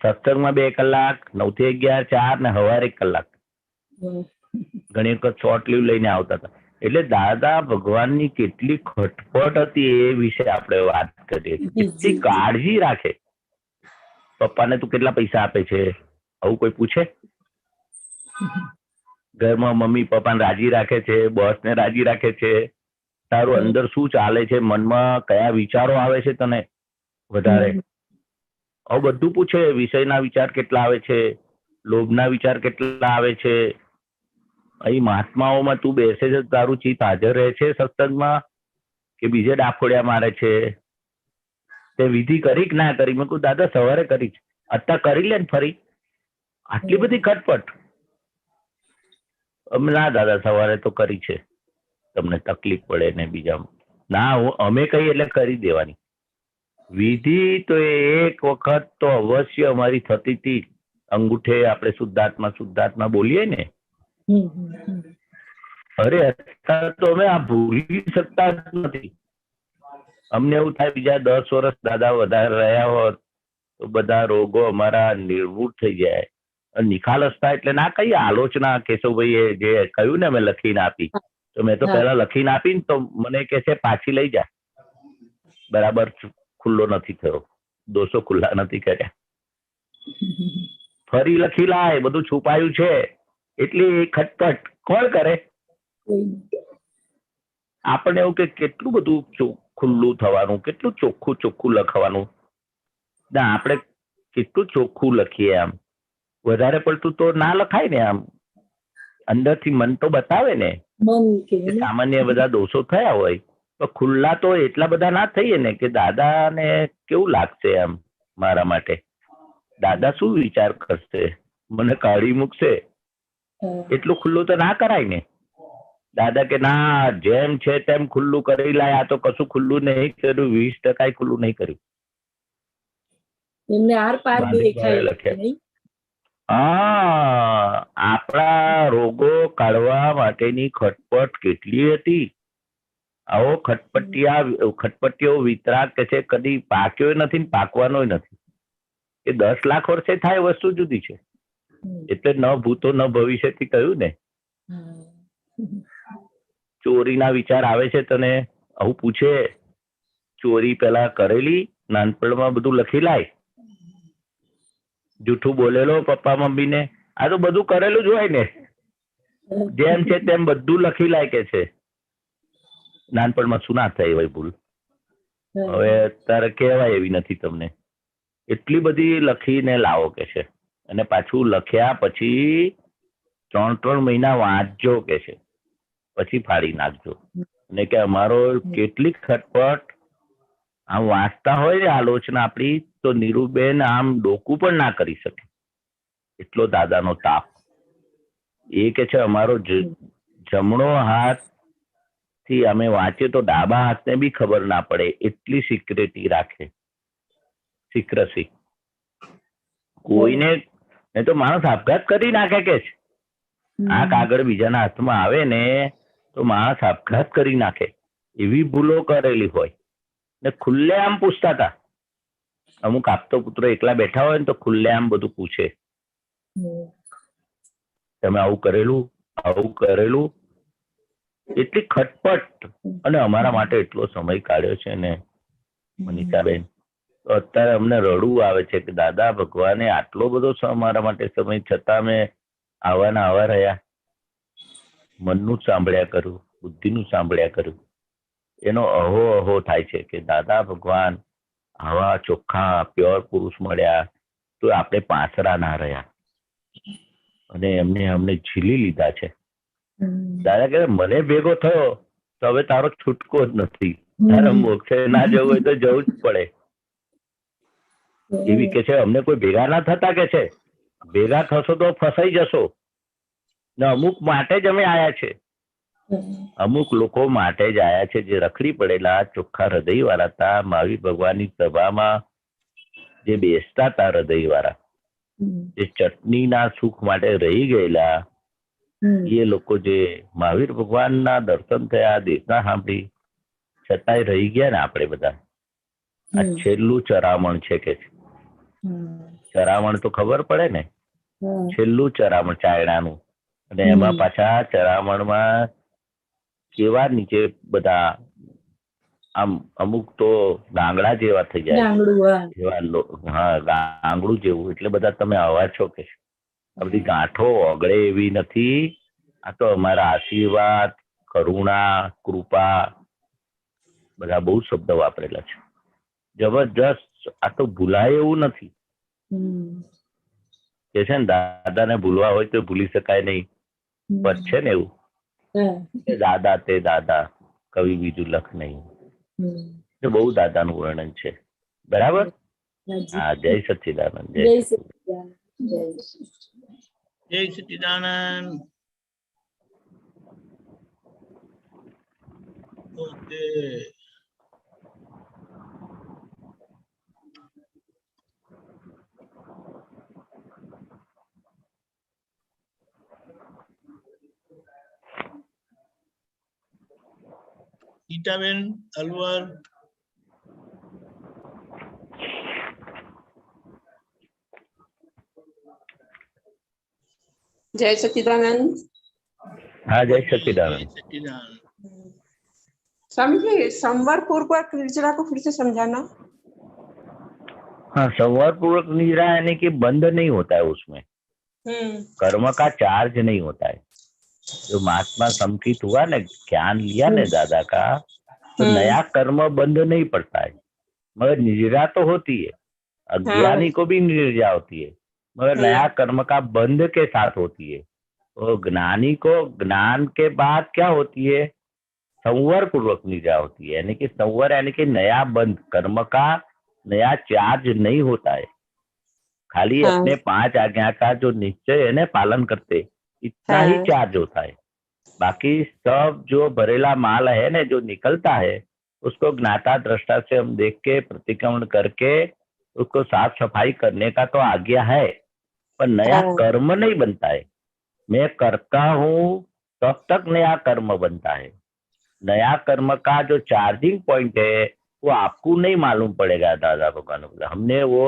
સત્સંગમાં 2 કલાક, 9 થી 11, 4 ને સવારે 1 કલાક. ઘણી વખત શોર્ટ લીવ લઈને આવતા હતા. એટલે દાદા ભગવાનની કેટલી ખટપટ હતી એ વિશે આપણે વાત કરીએ. કેટલી કાળજી રાખે. પપ્પાને તું કેટલા પૈસા આપે છે આવું કોઈ પૂછે? ઘરમાં મમ્મી પપ્પાને રાજી રાખે છે, બોસને રાજી રાખે છે? તારું અંદર શું ચાલે છે, મનમાં કયા વિચારો આવે છે તને વધારે, આવું બધું પૂછે. વિષયના વિચાર કેટલા આવે છે, લોભના વિચાર કેટલા આવે છે. અહીં મહાત્માઓમાં તું બેસે છે, તારું ચિત્ત હાજર રહે છે સત્સંગમાં કે બીજે ડાફોડિયા મારે છે? તે વિધિ કરી કે ના કરી? મેં કહું દાદા સવારે કરી છે. અત્યારે કરી લે ને ફરી, આટલી બધી ખટપટ? ના દાદા સવારે તો કરી છે, તમને તકલીફ પડે ને બીજા. ના, અમે કહીએ એટલે કરી દેવાની વિધિ. તો એક વખત તો અવશ્ય અમારી થતી હતી. અંગૂઠે આપણે શુદ્ધાત્મા બોલીએ ને, અરે અત્યારે તો અમે આ ભૂલી શકતા જ નથી. અમને એવું થાય બીજા 10 વર્ષ દાદા વધારે રહ્યા હોત તો બધા રોગો અમારા નિર્મૂળ થઈ જાય. નિખાલસતા એટલે ના કહીએ આલોચના. કેશવભાઈએ જે કહ્યું ને મેં લખીને આપી, તો મેં તો પહેલા લખીને આપી ને તો મને કે છે પાછી લઈ જા, બરાબર ખુલ્લો નથી થયો, દોષો ખુલ્લા નથી કર્યા, ફરી લખી લાય, બધું છુપાયું છે. એટલી ખટપટ કોણ કરે? આપણને એવું કે કેટલું બધું ખુલ્લું થવાનું, કેટલું ચોખ્ખું લખવાનું. ના, આપણે કેટલું ચોખ્ખું લખીએ. આમ વધારે પડતું તો ના લખાય ને. આમ અંદરથી મન તો બતાવે ને. સામાન્ય બધા દોષો થયા હોય તો ખુલ્લા તો એટલા બધા ના થઈએ ને કે દાદાને કેવું લાગશે આમ મારા માટે, દાદા શું વિચાર કરશે, મને કાઢી મૂકશે. એટલું ખુલ્લું તો ના કરાય ને. દાદા કે ના, જેમ છે તેમ ખુલ્લું કરી લાય. આ તો કશું ખુલ્લું નહીં કર્યું, 20% ખુલ્લું નહીં કર્યું. એમને આર પાર દેખાય. હા, આપણા રોગો કાઢવા માટેની ખટપટ કેટલી હતી. આવો ખટપટીઓ વિતરાગ કે છે કદી પાક્યો નથી ને પાકવાનો નથી. એ 10 લાખ વર્ષે થાય વસ્તુ જુદી છે. એટલે ન ભૂતો ન ભવિષ્યથી કહ્યું ને. ચોરીના વિચાર આવે છે તને, આવું પૂછે? ચોરી પેલા કરેલી નાનપણમાં બધું લખી લાય. જૂઠું બોલેલો પપ્પા મમ્મીને, આ તો બધું કરેલું જ હોય ને. જેમ છે તેમ બધું લખી લાય કે છે. નાનપણમાં શું ના થાય હોય ભૂલ? હવે તારે કહેવાય એવી નથી તમને. એટલી બધી લખીને લાવો કે છે. અને પાછું લખ્યા પછી 3 મહિના વાંચજો કે છે, પછી ફાડી નાખજો. અને કે અમારો કેટલીક ખટપટ આમ વાંચતા હોય ને આલોચના આપણી, તો નીરુબેન આમ ડોકું પણ ના કરી શકે, એટલો દાદાનો તાપ. એ કે છે અમારો જમણો હાથ થી અમે વાંચીએ તો ડાબા હાથને બી ખબર ના પડે, એટલી સિક્રેટી રાખે, સિક્રસી. કોઈને નહીં તો માણસ આપઘાત કરી નાખે કે છે. આ કાગળ બીજાના હાથમાં આવે ને તો માણસ આપઘાત કરી નાખે, એવી ભૂલો કરેલી હોય. ને ખુલ્લે આમ પૂછતા હતા. અમુક આપતો પુત્રો એકલા બેઠા હોય ને તો ખુલ્લે આમ બધું પૂછે, તમે આવું કરેલું. એટલી ખટપટ. અને અમારા માટે એટલો સમય કાઢ્યો છે ને મનીષાબેન, તો અત્યારે અમને રડવું આવે છે કે દાદા ભગવાને આટલો બધો અમારા માટે સમય, છતાં અમે આવા રહ્યા. મનનું જ સાંભળ્યા કરું, બુદ્ધિનું સાંભળ્યા કરું. એનો અહો થાય છે કે દાદા ભગવાન આવા ચોખ્ખા પ્યોર પુરુષ મળ્યા તો આપણે પાસરા ના રહ્યા, અને એમને અમને ઝીલી લીધા છે. દાદા કે મને ભેગો થયો તો હવે તારો છૂટકો જ નથી, તારે મોક્ષે ના જવું હોય તો જવું જ પડે. એવી કે છે અમને કોઈ ભેગા ના થતા કે છે. ભેગા થશો તો ફસાઈ જશો ને. અમુક માટે જ અમે આયા છે, અમુક લોકો માટે જ આયા છે જે રખડી પડેલા ચોખ્ખા હૃદય વાળા હતા. મહાવીર ભગવાનની સભામાં જે બેસતા હતા હૃદય વાળા, જે ચટણીના સુખ માટે રહી ગયેલા, એ લોકો જે મહાવીર ભગવાનના દર્શન થયા, દેશના સાંભળી, છતાંય રહી ગયા ને આપણે બધા. આ છેલ્લું ચરામણ છે કે છે. ચરામણ તો ખબર પડે ને, છેલ્લું ચરામણ ચાયણાનું. અને એમાં પાછા ચરામણમાં કેવા નીચે બધા આમ અમુક તો ગાંગડા જેવા થઈ જાય, હા ગાંગડું જેવું. એટલે બધા તમે આવા છો કે આ બધી ગાંઠો ઓગળે એવી નથી. આ તો અમારા આશીર્વાદ, કરુણા, કૃપા, બધા બહુ શબ્દ વાપરેલા છે. જબરજસ્ત. આ તો ભૂલાય એવું નથી કે છે ને, દાદાને ભૂલવા હોય તો ભૂલી શકાય નહીં. બસ છે ને એવું, દાદા તે દાદા, કવિ બીજું લખ નહીં. બહુ દાદાનું વર્ણન છે. બરાબર. હા, જય સચ્ચિદાનંદ. જય સચ્ચિદાનંદ. જય સચ્ચિદાનંદ. ઓકે, ગીતાબેન અલવર. जय सच्चिदानंद। हाँ, जय सच्चिदानंद। सच्चिदानंद। स्वामी जी, संवर पूर्वक निर्जरा को फिर से समझाना। हाँ, संवर पूर्वक निर्जरा यानी कि बंद नहीं होता है उसमें, कर्म का चार्ज नहीं होता है। जो महात्मा संकित हुआ ने, ज्ञान लिया ने दादा का, तो नया कर्म बंद नहीं पड़ता है, मगर निर्जरा तो होती है। अज्ञानी को भी निर्जरा होती है, मगर नया कर्म का बंध के साथ होती है। और ज्ञानी को ज्ञान के बाद क्या होती है, संवर पूर्वक निर्जरा होती है। यानी कि संवर यानी कि नया बंध, कर्म का नया चार्ज नहीं होता है। खाली अपने 5 आज्ञा का जो निश्चय है ना पालन करते, इतना ही चार्ज होता है। बाकी सब जो भरेला माल है ना, जो निकलता है, उसको ज्ञाता दृष्टा से हम देख के प्रतिक्रमण करके उसको साफ सफाई करने का तो आज्ञा है, पर नया कर्म नहीं बनता है। मैं करता हूँ तब तक नया कर्म बनता है। नया कर्म का जो चार्जिंग पॉइंट है वो आपको नहीं मालूम पड़ेगा। दादा भगवान बोला हमने वो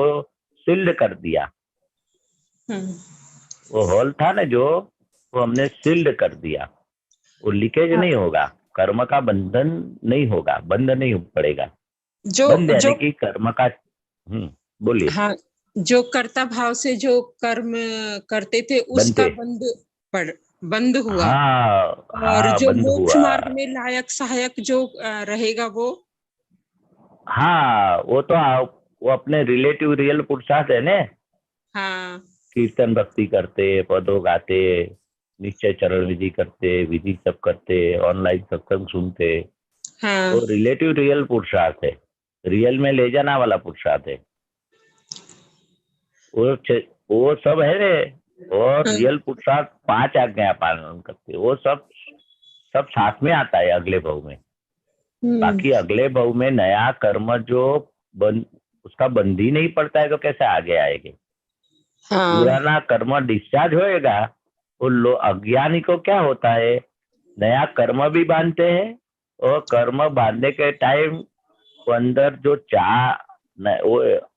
सील्ड कर दिया, वो होल था ना जो, वो हमने सील्ड कर दिया। वो लीकेज नहीं होगा, कर्म का बंधन नहीं होगा, बंद नहीं पड़ेगा। बंद यानी कि कर्म का बोलिए। हाँ, जो कर्ता भाव से जो कर्म करते थे उसका बंद हुआ। हाँ, और जो मोक्ष मार्ग में लायक सहायक जो रहेगा वो, हाँ वो तो वो अपने रिलेटिव रियल पुरुषार्थ है ने। हाँ, कीर्तन भक्ति करते, पदों गाते, निश्चय चरण विधि करते, विधि सब करते, ऑनलाइन सत्संग सुनते, हाँ, वो रिलेटिव रियल पुरुषार्थ है, रियल में ले जाना वाला पुरुषार्थ है वो सब है रे। और रियल पुरुषार्थ 5 आज्ञा पालन करते, वो सब साथ में आता है अगले भाव में। बाकी अगले भाव में नया कर्म जो उसका बंद ही नहीं पड़ता है तो कैसे आगे आएंगे। पुराना कर्म डिस्चार्ज होएगा। वो अज्ञानी को क्या होता है, नया कर्म भी बांधते हैं और कर्म बांधने के टाइम अंदर जो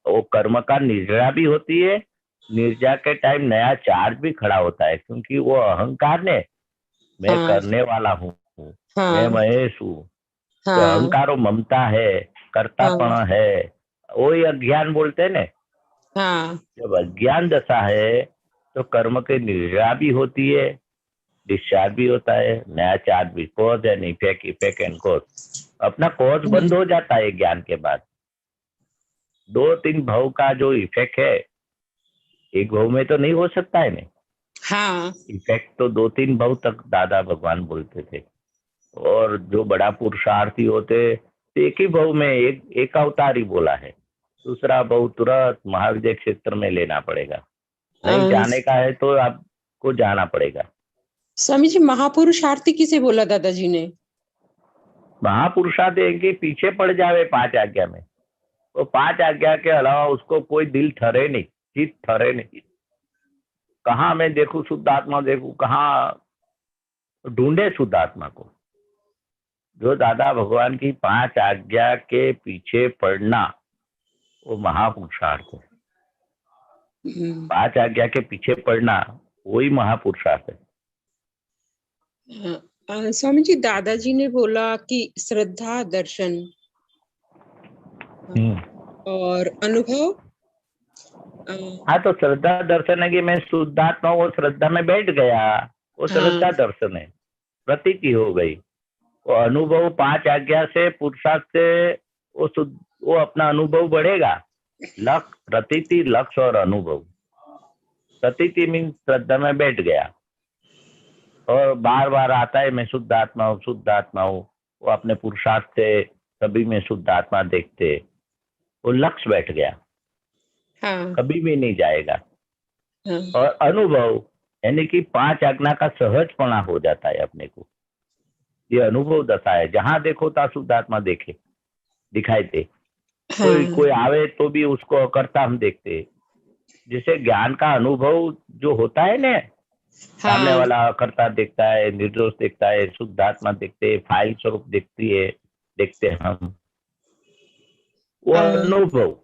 वो कर्म का निर्जरा भी होती है। निर्जरा के टाइम नया चार्ज भी खड़ा होता है, क्योंकि वो अहंकार ने मैं करने वाला हूँ, मैं महेश हूँ, तो अहंकारो ममता है, कर्तापण है, वो ही अज्ञान बोलते हैं ने। जब अज्ञान दशा है तो कर्म की निर्जरा भी होती है, डिस्चार्ज भी होता है, नया चार्ज भी। Cause and effect, effect and cause. अपना कॉज बंद हो जाता है ज्ञान के बाद। 2-3 भाव का जो इफेक्ट है, एक भाव में तो नहीं हो सकता है ने। हाँ, इफेक्ट तो 2-3 भाव तक दादा भगवान बोलते थे। और जो बड़ा पुरुषार्थी होते एक ही भाव में एक अवतार ही बोला है। दूसरा भाव तुरंत महाविद्या क्षेत्र में लेना पड़ेगा। नहीं जाने का है तो आपको जाना पड़ेगा। स्वामी जी, महापुरुषार्थी किसे बोला दादाजी ने? महापुरुषार्थी के पीछे पड़ जावे 5 आज्ञा में, तो 5 आज्ञा के अलावा उसको कोई दिल ठहरे नहीं, चित्त ठहरे नहीं। कहाँ मैं देखूं शुद्ध आत्मा देखूं, कहाँ ढूंढे शुद्ध आत्मा को। जो दादा भगवान की 5 आज्ञा के पीछे पड़ना वो महापुरुषार्थ है। 5 आज्ञा के पीछे पड़ना वही महापुरुषार्थ है। स्वामी जी, दादाजी ने बोला कि श्रद्धा, दर्शन और अनुभव। हाँ, तो श्रद्धा दर्शन है कि मैं शुद्धात्मा, वो श्रद्धा में बैठ गया, वो श्रद्धा दर्शन है, प्रतीति हो गई। वो अनुभव 5 आज्ञा से, पुरुषार्थ से वो अपना अनुभव बढ़ेगा। लक्ष्य, प्रतीति, लक्ष्य और अनुभव। प्रतीति मीन्स श्रद्धा में बैठ गया और बार बार आता है मैं शुद्ध आत्मा हूँ, शुद्ध आत्मा हूँ। वो अपने पुरुषार्थ से सभी में शुद्ध आत्मा देखते, वो लक्ष्य बैठ गया। हाँ। कभी भी नहीं जाएगा। और अनुभव यानी कि 5 आज्ञा का सहजपना हो जाता है अपने को। ये अनुभव दशा है, जहां देखो ता शुद्ध आत्मा देखे दिखाई दे। कोई आवे तो भी उसको अकर्ता हम देखते। जैसे ज्ञान का अनुभव जो होता है ना, सामने वाला अकर्ता देखता है, निर्दोष देखता है, शुद्ध आत्मा देखते, फाइल स्वरूप देखते हम, वो अनुभव।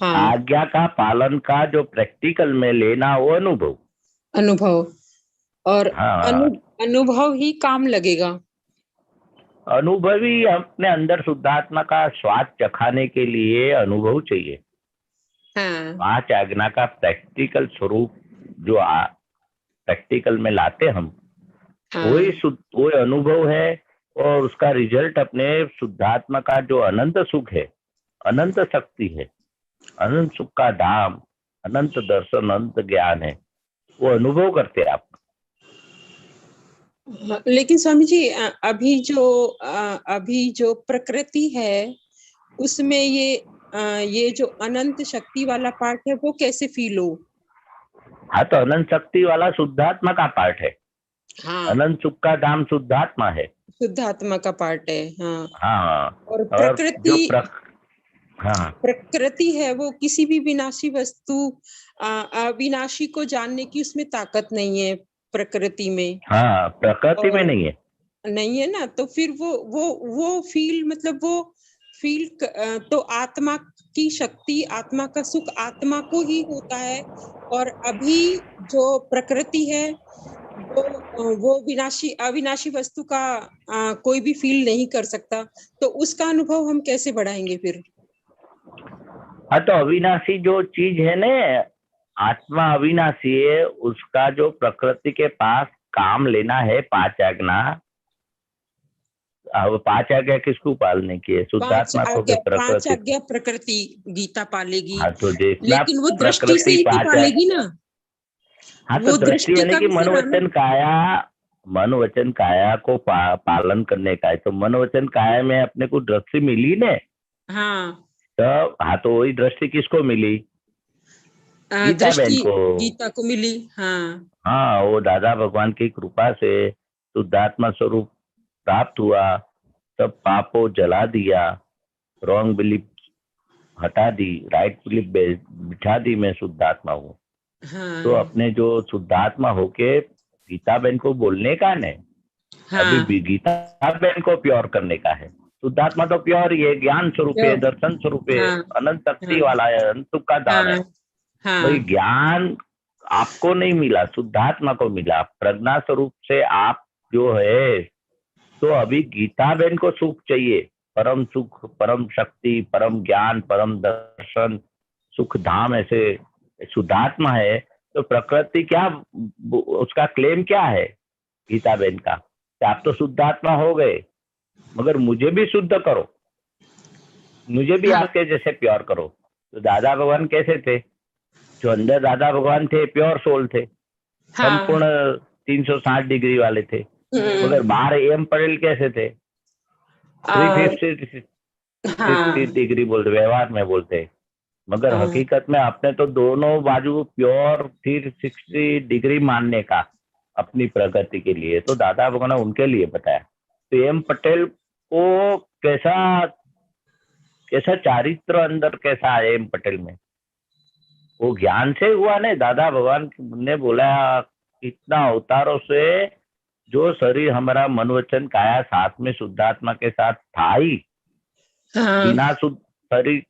आज्ञा का पालन का जो प्रैक्टिकल में लेना, वो अनुभव। और अनुभव ही काम लगेगा। अनुभव ही अपने अंदर शुद्धात्मा का स्वाद चखाने के लिए अनुभव चाहिए। 5 आज्ञा का प्रैक्टिकल स्वरूप जो प्रैक्टिकल में लाते हम, वही अनुभव है। और उसका रिजल्ट अपने शुद्धात्मा का जो अनंत सुख है, अनंत शक्ति है, अनंत सुख का धाम, अनंत दर्शन, अनंत ज्ञान है, वो अनुभव करते आप। लेकिन स्वामी जी, अभी जो प्रकृति है उसमें ये जो अनंत शक्ति वाला पार्ट है वो कैसे फील हो? हाँ, तो अनंत शक्ति वाला शुद्धात्मा का पार्ट है। अनंत सुख का धाम शुद्धात्मा है, शुद्धात्मा का पार्ट है। हाँ। और प्रकृति है वो किसी भी विनाशी वस्तु, अविनाशी को जानने की उसमें ताकत नहीं है प्रकृति में। हाँ, प्रकृति में नहीं है ना। तो फिर वो फील, मतलब वो फील तो आत्मा की शक्ति, आत्मा का सुख आत्मा को ही होता है। और अभी जो प्रकृति है वो अविनाशी वस्तु का कोई भी फील नहीं कर सकता। तो उसका अनुभव हम कैसे बढ़ाएंगे फिर? हाँ, तो अविनाशी जो चीज है ना, आत्मा अविनाशी है, उसका जो प्रकृति के पास काम लेना है 5 आज्ञा। अब 5 आज्ञा किसको पालने की है? शुद्धात्मा को। 5 आज्ञा प्रकृति गीता पालेगी। हाँ, तो लेकिन वो दृष्टि से ही तो पालेगी ना। हाँ, तो दृष्टि यानी कि मन वचन काया को पालन करने का है। तो मन वचन काया में अपने को दृष्टि मिली ने। तो वही दृष्टि किसको मिली? गीता को मिली। हाँ, वो दादा भगवान की कृपा से शुद्धात्मा स्वरूप प्राप्त हुआ। सब पापों जला दिया, रॉन्ग बिलीफ हटा दी, राइट बिलीफ बिठा दी, मैं शुद्धात्मा हूँ। तो अपने जो शुद्धात्मा होके गीता बहन को बोलने का नहीं, अभी गीता बहन को प्योर करने का है। शुद्धात्मा तो प्योर ही है, ज्ञान स्वरूप है, दर्शन स्वरूप है, अनंत शक्ति वाला है, अनंत सुख का धाम है। वही ज्ञान आपको नहीं मिला, शुद्धात्मा को मिला। प्रज्ञा स्वरूप से आप जो है, तो अभी गीता बहन को सुख चाहिए, परम सुख, परम शक्ति, परम ज्ञान, परम दर्शन, सुख धाम। ऐसे शुद्धात्मा है तो प्रकृति क्या, उसका क्लेम क्या है गीता बहन का? आप तो शुद्धात्मा हो गए, मगर मुझे भी शुद्ध करो, मुझे भी आपके जैसे प्योर करो। तो दादा भगवान कैसे थे? जो अंदर दादा भगवान थे प्योर सोल थे, संपूर्ण 360 डिग्री वाले थे, मगर बाहर एम पटेल कैसे थे? 350 डिग्री बोलते, व्यवहार में बोलते, मगर हकीकत में आपने तो दोनों बाजू प्योर 360 डिग्री मानने का अपनी प्रगति के लिए। तो दादा भगवान ने उनके लिए बताया। तो एम पटेल को कैसा चारित्र अंदर कैसा है एम पटेल में? वो ज्ञान से हुआ नहीं। दादा भगवान ने बोला इतना अवतारों से जो शरीर हमारा मन वचन काया साथ में शुद्धात्मा के साथ था ही, हाँ बिना शुद्ध शरीर,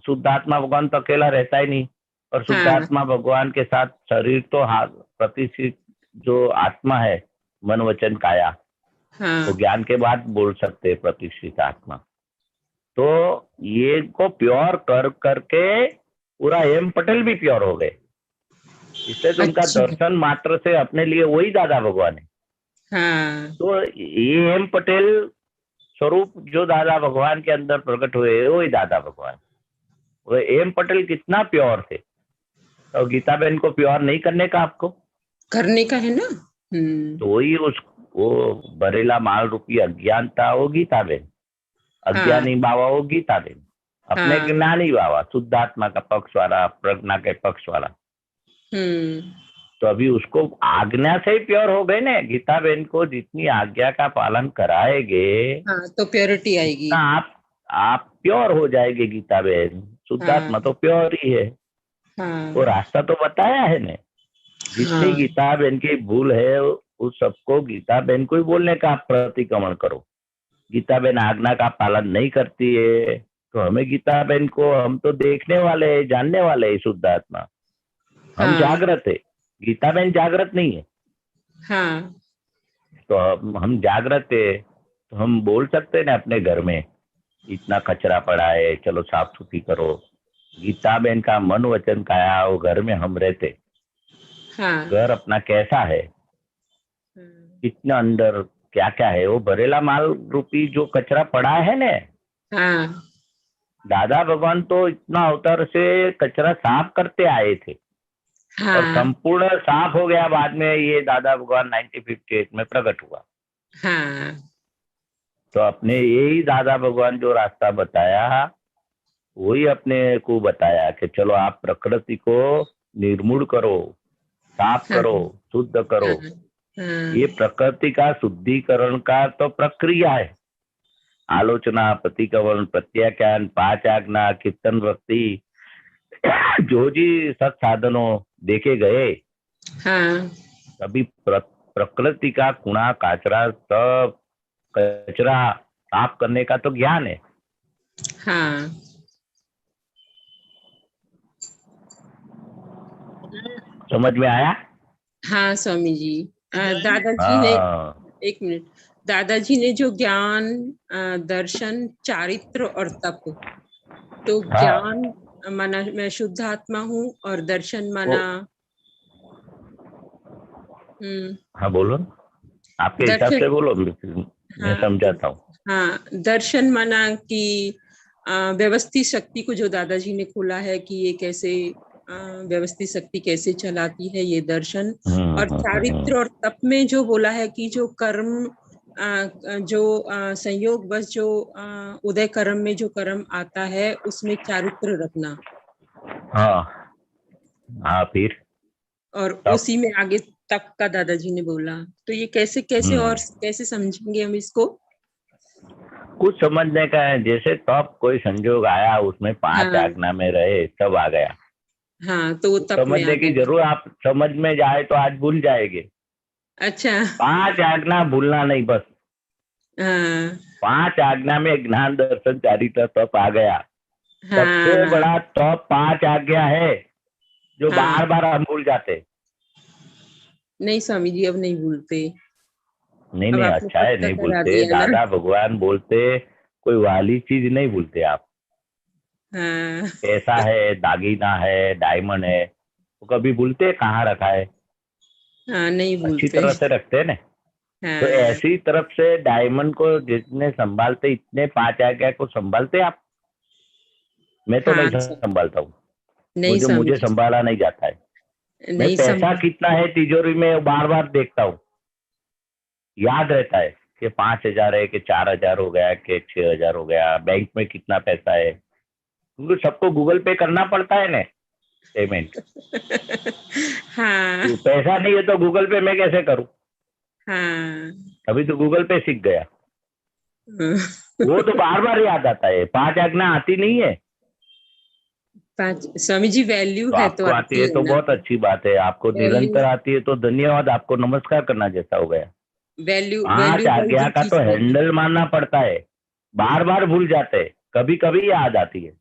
शुद्धात्मा भगवान तो अकेला रहता ही नहीं, और शुद्धात्मा भगवान के साथ शरीर तो प्रतिष्ठित जो आत्मा है मन वचन काया, हाँ वो ज्ञान के बाद बोल सकते हैं प्रतिष्ठित आत्मा। तो ये को प्योर कर करके पूरा एम पटेल भी प्योर हो गए, इसलिए तो उनका अच्छा। दर्शन मात्र से अपने लिए वही दादा भगवान है। हाँ तो ये एम पटेल स्वरूप जो दादा भगवान के अंदर प्रकट हुए वही दादा भगवान। वो एम पटेल कितना प्योर थे, तो गीता बहन को प्योर नहीं करने का आपको करने का है ना। तो वही उस वो बरेला माल रूपी अज्ञानता हो गीता बहन, अज्ञानी बाबा हो गीता बहन, अपने हाँ। ज्ञानी बाबा शुद्धात्मा का पक्ष वाला, प्रज्ञा के पक्ष वाला। तो अभी उसको आज्ञा से ही प्योर हो गए ना। गीता बहन को जितनी आज्ञा का पालन कराएंगे हाँ तो प्योरिटी आएगी। आप प्योर हो जाएंगे गीता बहन। शुद्धात्मा तो प्योर ही है। हाँ वो रास्ता तो बताया है ने। जितनी हाँ। गीता बहन की भूल है उस सबको गीता बहन को ही बोलने का आप प्रतिक्रमण करो। गीता बहन आज्ञा का पालन नहीं करती है तो हमें गीता बहन को, हम तो देखने वाले है, जानने वाले है शुद्धात्मा। हम हाँ। जागृत है, गीता बहन जागृत नहीं है। हाँ तो हम जागृत है तो हम बोल सकते हैं ना अपने घर में इतना कचरा पड़ा है, चलो साफ सुथरी करो। गीता बहन का मन वचन काया वो घर में हम रहते। हाँ। घर अपना कैसा है, इतना अंदर क्या क्या है, वो भरेला माल रूपी जो कचरा पड़ा है ने। हाँ दादा भगवान तो इतना अवतार से कचरा साफ करते आए थे। और हाँ संपूर्ण साफ हो गया बाद में। ये दादा भगवान 1958 में प्रकट हुआ। हाँ। तो अपने यही दादा भगवान जो रास्ता बताया वही अपने को बताया कि चलो आप प्रकृति को निर्मूल करो, साफ करो, शुद्ध करो। ये प्रकृति का शुद्धिकरण का तो प्रक्रिया है। आलोचना, प्रतिक्रमण, प्रत्याख्यान, 5 आज्ञा, कीर्तन, भक्ति, जो जी सत साधनों देखे गए। हाँ अभी प्रकृति का कूड़ा काचरा सब कचरा साफ करने का तो ज्ञान है। हाँ। समझ में आया? हाँ स्वामी जी। दादाजी ने, एक मिनट, दादाजी ने जो ज्ञान, दर्शन, चारित्र और तप, तो ज्ञान माना मैं शुद्ध आत्मा हूँ और दर्शन माना हाँ बोलो, आपके हिसाब से बोलो, मैं समझाता हूँ। हाँ, दर्शन माना कि व्यवस्थित शक्ति को जो दादाजी ने खोला है कि ये कैसे व्यवस्थित शक्ति कैसे चलाती है, ये दर्शन। और चारित्र और तप में जो बोला है कि जो कर्म, जो संयोग बस जो उदय कर्म में जो कर्म आता है उसमें चारित्र रखना। हाँ फिर और उसी में आगे तप का दादाजी ने बोला। तो ये कैसे कैसे और कैसे समझेंगे हम इसको? कुछ समझने का है, जैसे तब कोई संयोग आया उसमें 5 आज्ञा में रहे, सब आ गया। हाँ, तो वो तप में समझने की जरूर, आप समझ में जाए तो आज भूल जाएंगे। अच्छा, 5 आज्ञा भूलना नहीं, बस 5 आज्ञा में ज्ञान, दर्शन, चारित्र, तप आ गया। सबसे बड़ा तप 5 आज्ञा है जो बार बार हम भूल जाते। नहीं स्वामी जी, अब नहीं भूलते। नहीं नहीं, अच्छा है, नहीं भूलते। दादा भगवान बोलते कोई वाली चीज नहीं भूलते आप। पैसा है, दागीना है, डायमंड है, वो कभी भूलते कहाँ रखा है? नहीं भूलते। अच्छी तरह से रखते हैं ना। तो ऐसी तरफ से डायमंड को जितने संभालते इतने 5 आज्ञा को संभालते आप। मैं तो नहीं संभालता हूँ, मुझे संभाला नहीं जाता है। मैं पैसा कितना है तिजोरी में बार बार देखता हूँ, याद रहता है कि 5,000 है कि 4,000 हो गया कि 6,000 हो गया, बैंक में कितना पैसा है, क्योंकि सबको गूगल पे करना पड़ता है ना पेमेंट। हाँ। तो पैसा नहीं है तो गूगल पे मैं कैसे करूँ? अभी तो गूगल पे सीख गया। वो तो बार बार याद आता है, 5 आज्ञा आती नहीं है। स्वामी जी वैल्यू तो है आपको आती है तो बहुत अच्छी बात है। आपको निरंतर आती है तो धन्यवाद, आपको नमस्कार करना जैसा हो गया। वैल्यू 5 आज्ञा का तो हैंडल मारना पड़ता है, बार बार भूल जाते हैं, कभी कभी याद आती है।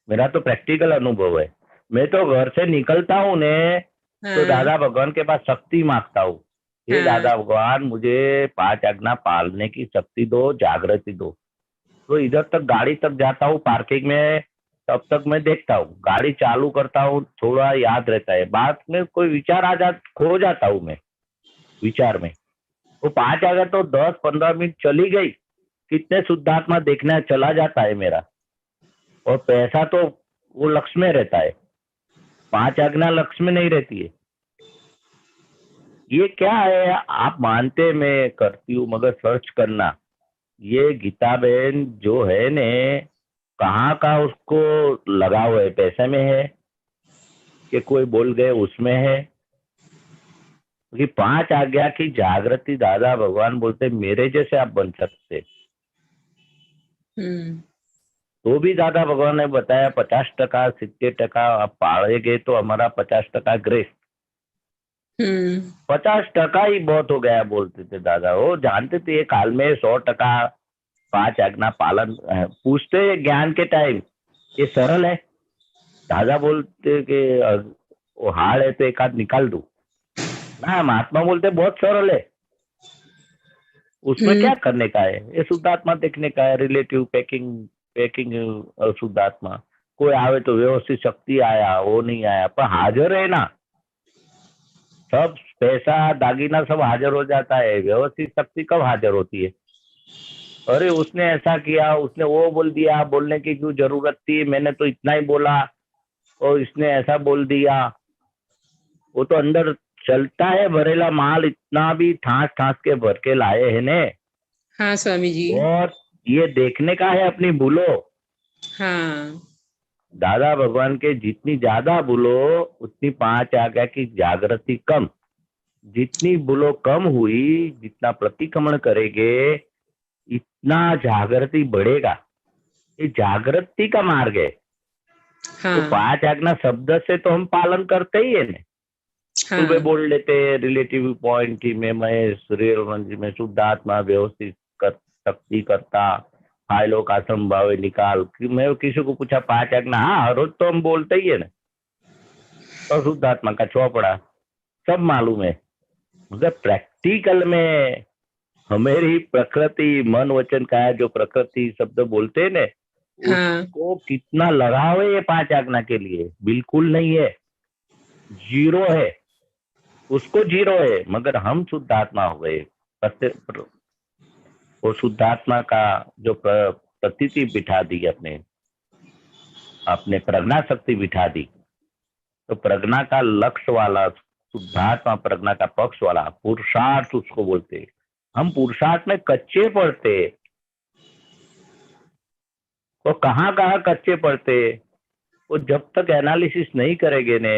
मेरा तो प्रैक्टिकल अनुभव है। मैं तो घर से निकलता हूँ ने तो दादा भगवान के पास शक्ति मांगता हूँ, हे दादा भगवान मुझे 5 आज्ञा पालने की शक्ति दो, जागृति दो। तो इधर तक गाड़ी तक जाता हूँ पार्किंग में, तब तक मैं देखता हूँ, गाड़ी चालू करता हूँ, थोड़ा याद रहता है, बाद में कोई विचार आ जा, खो जाता हूँ मैं विचार में। वो 5 आज्ञा तो 10-15 मिनट चली गई, कितने शुद्धात्मा देखने चला जाता है मेरा, और पैसा तो वो लक्ष्य में रहता है, 5 आज्ञा लक्ष्य में नहीं रहती है। ये क्या है आप मानते, मैं करती हूँ, मगर सर्च करना, ये गीता बहन जो है ने कहाँ का उसको लगा हुआ है, पैसे में है कि कोई बोल गए उसमें है? क्योंकि 5 आज्ञा की जागृति दादा भगवान बोलते मेरे जैसे आप बन सकते, तो भी दादा भगवान ने बताया 50%, 70% आप पालेंगे तो हमारा 50% ग्रेस, 50% ही बहुत हो गया बोलते थे दादा। वो जानते थे ये काल में 100% 5 आज्ञा पालन पूछते ज्ञान के टाइम, ये सरल है? दादा बोलते कि वो हार्ड है तो एक आध निकाल दू ना, महात्मा बोलते बहुत सरल है, उसमें क्या करने का है, ये शुद्धात्मा देखने का है, रिलेटिव पैकिंग शुद्धात्मा, कोई आवे तो व्यवस्थित शक्ति आया, वो नहीं आया, पर हाजिर है ना, सब पैसा दागीना सब हाजिर हो जाता है, व्यवस्थित शक्ति कब हाजिर होती है? अरे उसने ऐसा किया, उसने वो बोल दिया, बोलने की क्यों जरूरत थी, मैंने तो इतना ही बोला और इसने ऐसा बोल दिया। वो तो अंदर चलता है भरेला माल, इतना भी ठास ठास के भर के लाए है ने। हाँ स्वामी जी। और ये देखने का है अपनी भूलो। हाँ दादा भगवान के जितनी ज्यादा भूलो उतनी 5 आज्ञा की जागृति कम, जितनी भूलो कम हुई, जितना प्रतिक्रमण करेंगे इतना जागृति बढ़ेगा। ये जागृति का मार्ग है। तो 5 आज्ञा शब्द से तो हम पालन करते ही है ना, सुबह बोल लेते रिलेटिव पॉइंट ही में मैं शरीर में शुद्धात्मा व्यवस्थित शक्ति करता, फाइलों का संभाव निकाल। मैं किसी को पूछा 5 आज्ञा, हाँ हर रोज तो हम बोलते ही है ना, और शुद्धात्मा का चौपड़ा सब मालूम है, मगर प्रैक्टिकल में हमारी प्रकृति मन वचन का है, जो प्रकृति शब्द बोलते हैं ना, उसको कितना लगाव है ये 5 आज्ञा के लिए? बिल्कुल नहीं है, जीरो है, उसको जीरो है। मगर हम शुद्धात्मा हो गए, वो शुद्धात्मा का जो प्रतीति बिठा दी, अपने प्रज्ञा शक्ति बिठा दी, तो प्रज्ञा का लक्ष्य वाला शुद्धात्मा, प्रज्ञा का पक्ष वाला पुरुषार्थ उसको बोलते। हम पुरुषार्थ में कच्चे पड़ते, वो कहाँ कहाँ कच्चे पड़ते, वो जब तक एनालिसिस नहीं करेंगे ने,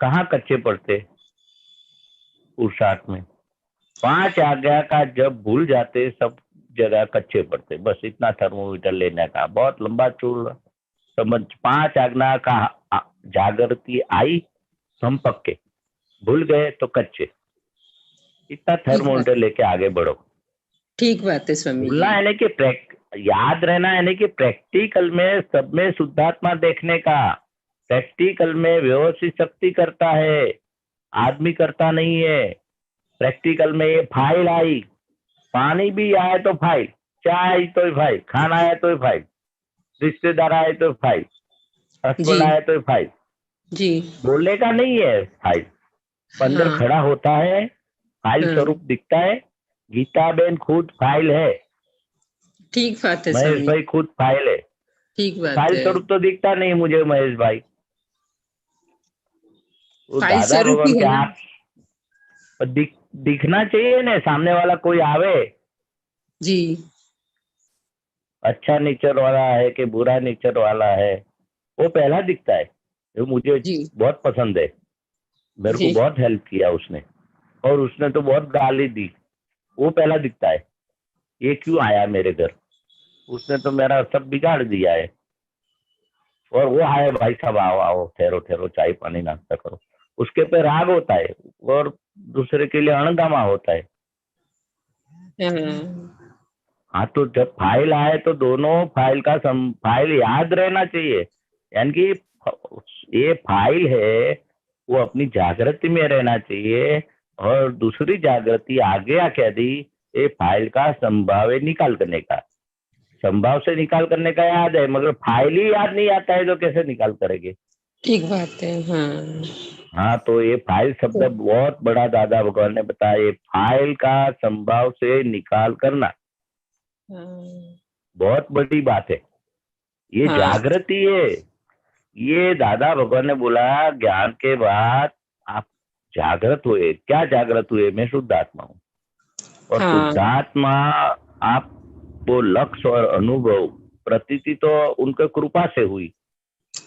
कहाँ कच्चे पड़ते पुरुषार्थ में। 5 आज्ञा का जब भूल जाते सब जगह कच्चे पड़ते, बस इतना थर्मोमीटर लेने का, बहुत लंबा चूल समझ। 5 आज्ञा का जागृति आई हम पक्के, भूल गए तो कच्चे, इतना थर्मोमीटर लेके आगे बढ़ो। ठीक बात है स्वामी। भूलना है कि याद रहना है कि प्रैक्टिकल में सब में शुद्धात्मा देखने का, प्रैक्टिकल में व्यवस्थित शक्ति करता है, आदमी करता नहीं है। प्रैक्टिकल में ये फाइल आई, पानी भी आए तो फाइल, चाय आई तो फाइल, खाना आए तो फाइल, रिश्तेदार आए तो फाइल, हस्बैंड आए तो फाइल जी, बोलने का नहीं है। फाइल अंदर खड़ा होता है, फाइल स्वरूप दिखता है। गीता बहन खुद फाइल है, ठीक बात है। महेश भाई खुद फाइल है, ठीक बात फाइल है। स्वरूप तो दिखता नहीं मुझे महेश भाई, वो फाइल दादा स्वरूप भगवान ही के है ना। आप दिखना चाहिए ना, सामने वाला कोई आवे जी, अच्छा नेचर वाला है कि बुरा नेचर वाला है, वो पहला दिखता है। वो मुझे बहुत पसंद है, मेरे को बहुत हेल्प किया उसने, और उसने तो बहुत गाली दी, वो पहला दिखता है। ये क्यों आया मेरे घर, उसने तो मेरा सब बिगाड़ दिया है। और वो आए भाई साहब आओ आओ, ठहरो ठहरो, चाय पानी नाश्ता करो, उसके पे राग होता है और दूसरे के लिए अणगमा होता है। हाँ हाँ, तो जब फाइल आए तो दोनों फाइल का फाइल याद रहना चाहिए, यानी कि ये फाइल है वो अपनी जागृति में रहना चाहिए, और दूसरी जागृति आगे आके दी ये फाइल का संभाव है निकाल करने का, संभाव से निकाल करने का याद है, मगर फाइल ही याद नहीं आता है तो कैसे निकाल करेंगे। ठीक बात है। हाँ हाँ, तो ये फाइल शब्द बहुत बड़ा दादा भगवान ने बताया, ये फाइल का संभाव से निकाल करना हाँ बहुत बड़ी बात है। ये हाँ जागृति है। ये दादा भगवान ने बोला ज्ञान के बाद आप जागृत हुए। क्या जागृत हुए? मैं शुद्ध आत्मा हूँ, और हाँ शुद्धात्मा आप वो लक्ष्य और अनुभव प्रतीति तो उनके कृपा से हुई,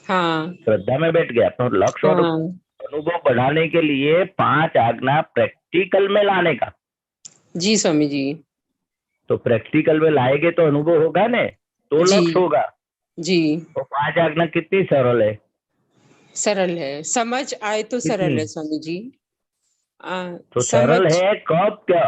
हाँ श्रद्धा में बैठ गया, तो लक्ष्य और हाँ अनुभव बढ़ाने के लिए 5 आज्ञा प्रैक्टिकल में लाने का। जी स्वामी जी। तो प्रैक्टिकल में लाएंगे तो अनुभव होगा ने, तो जी लक्ष्य होगा। जी तो 5 आज्ञा कितनी सरल है, सरल है, समझ आए तो सरल कितनी है स्वामी जी। तो समझ सरल है। कब क्या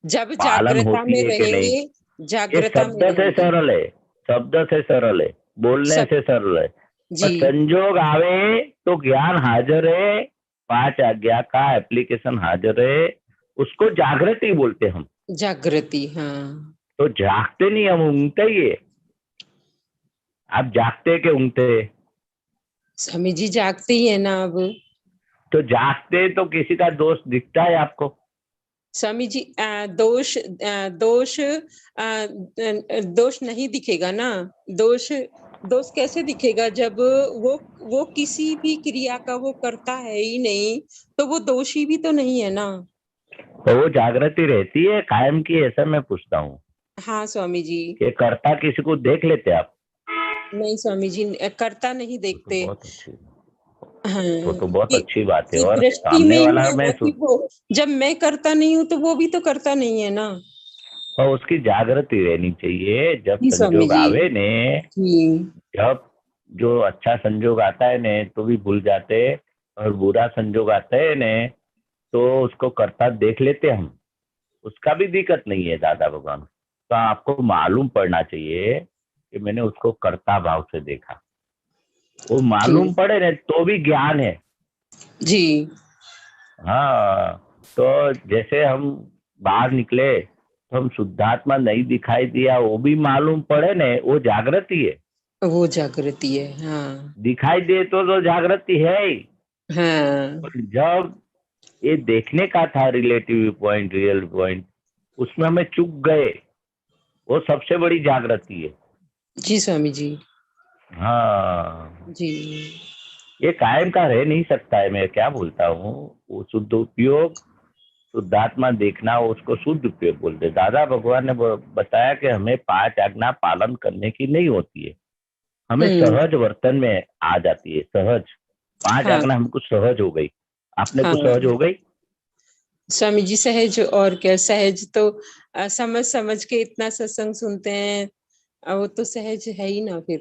जब पालन जागृता होती में है कि नहीं, रहेंगे, ये जागृता में शब्द से रहेंगे। सरल है, शब्द से सरल है, बोलने सब से सरल है, और जी संजोग आवे तो ज्ञान हाजिर है, 5 आज्ञा का एप्लीकेशन हाजिर है, उसको जागृति बोलते हम। जागृति। हाँ तो जागते नहीं हम, ऊँगते ही है। आप जागते के ऊँगते? स्वामी जी जागते ही है ना अब। तो जागते तो किसी का दोष दिखता है आपको? स्वामी जी दोष नहीं दिखेगा ना। दोष दोष कैसे दिखेगा जब वो किसी भी क्रिया का वो करता है ही नहीं, तो वो दोषी भी तो नहीं है ना। तो वो जागृति रहती है कायम की, ऐसा मैं पूछता हूँ हाँ स्वामी जी। कि करता किसी को देख लेते आप? नहीं स्वामी जी, करता नहीं तो देखते। बहुत अच्छी, हाँ तो बहुत अच्छी बात है। कि और दृष्टि में सामने ही वाला है मैं ना कि वो जब मैं करता नहीं हूँ तो वो भी तो करता नहीं है ना। और उसकी जागृति रहनी चाहिए। जब जी स्वामी संजोग जी। आवे ने, जी जब जो अच्छा संजोग आता है ने तो भी भूल जाते, और बुरा संजोग आता है ने तो उसको करता देख लेते हम, उसका भी दिक्कत नहीं है दादा भगवान। तो आपको मालूम पड़ना चाहिए कि मैंने उसको कर्ता भाव से देखा। वो मालूम जी पड़े ना तो भी ज्ञान है। जी हाँ, तो जैसे हम बाहर निकले तो हम शुद्धात्मा नहीं दिखाई दिया, वो भी मालूम पड़े ना, वो जागृति है। वो जागृति है। हाँ दिखाई दे तो जागृति है ही। हाँ पर जब ये देखने का था रिलेटिव पॉइंट, रियल पॉइंट, उसमें हमें चूक गए, वो सबसे बड़ी जागृति है। जी स्वामी जी। हाँ, जी ये कायम का रह नहीं सकता है। मैं क्या बोलता हूँ, वो शुद्ध उपयोग, शुद्धात्मा देखना, उसको शुद्ध उपयोग बोलते। दादा भगवान ने बताया कि हमें 5 आज्ञा पालन करने की नहीं होती है, हमें सहज वर्तन में आ जाती है। सहज 5 हाँ आज्ञा हमको सहज हो गई। आपने हाँ कुछ सहज हो गई? स्वामी जी सहज, और क्या सहज तो समझ समझ के इतना सत्संग सुनते हैं, वो तो सहज है ही ना फिर।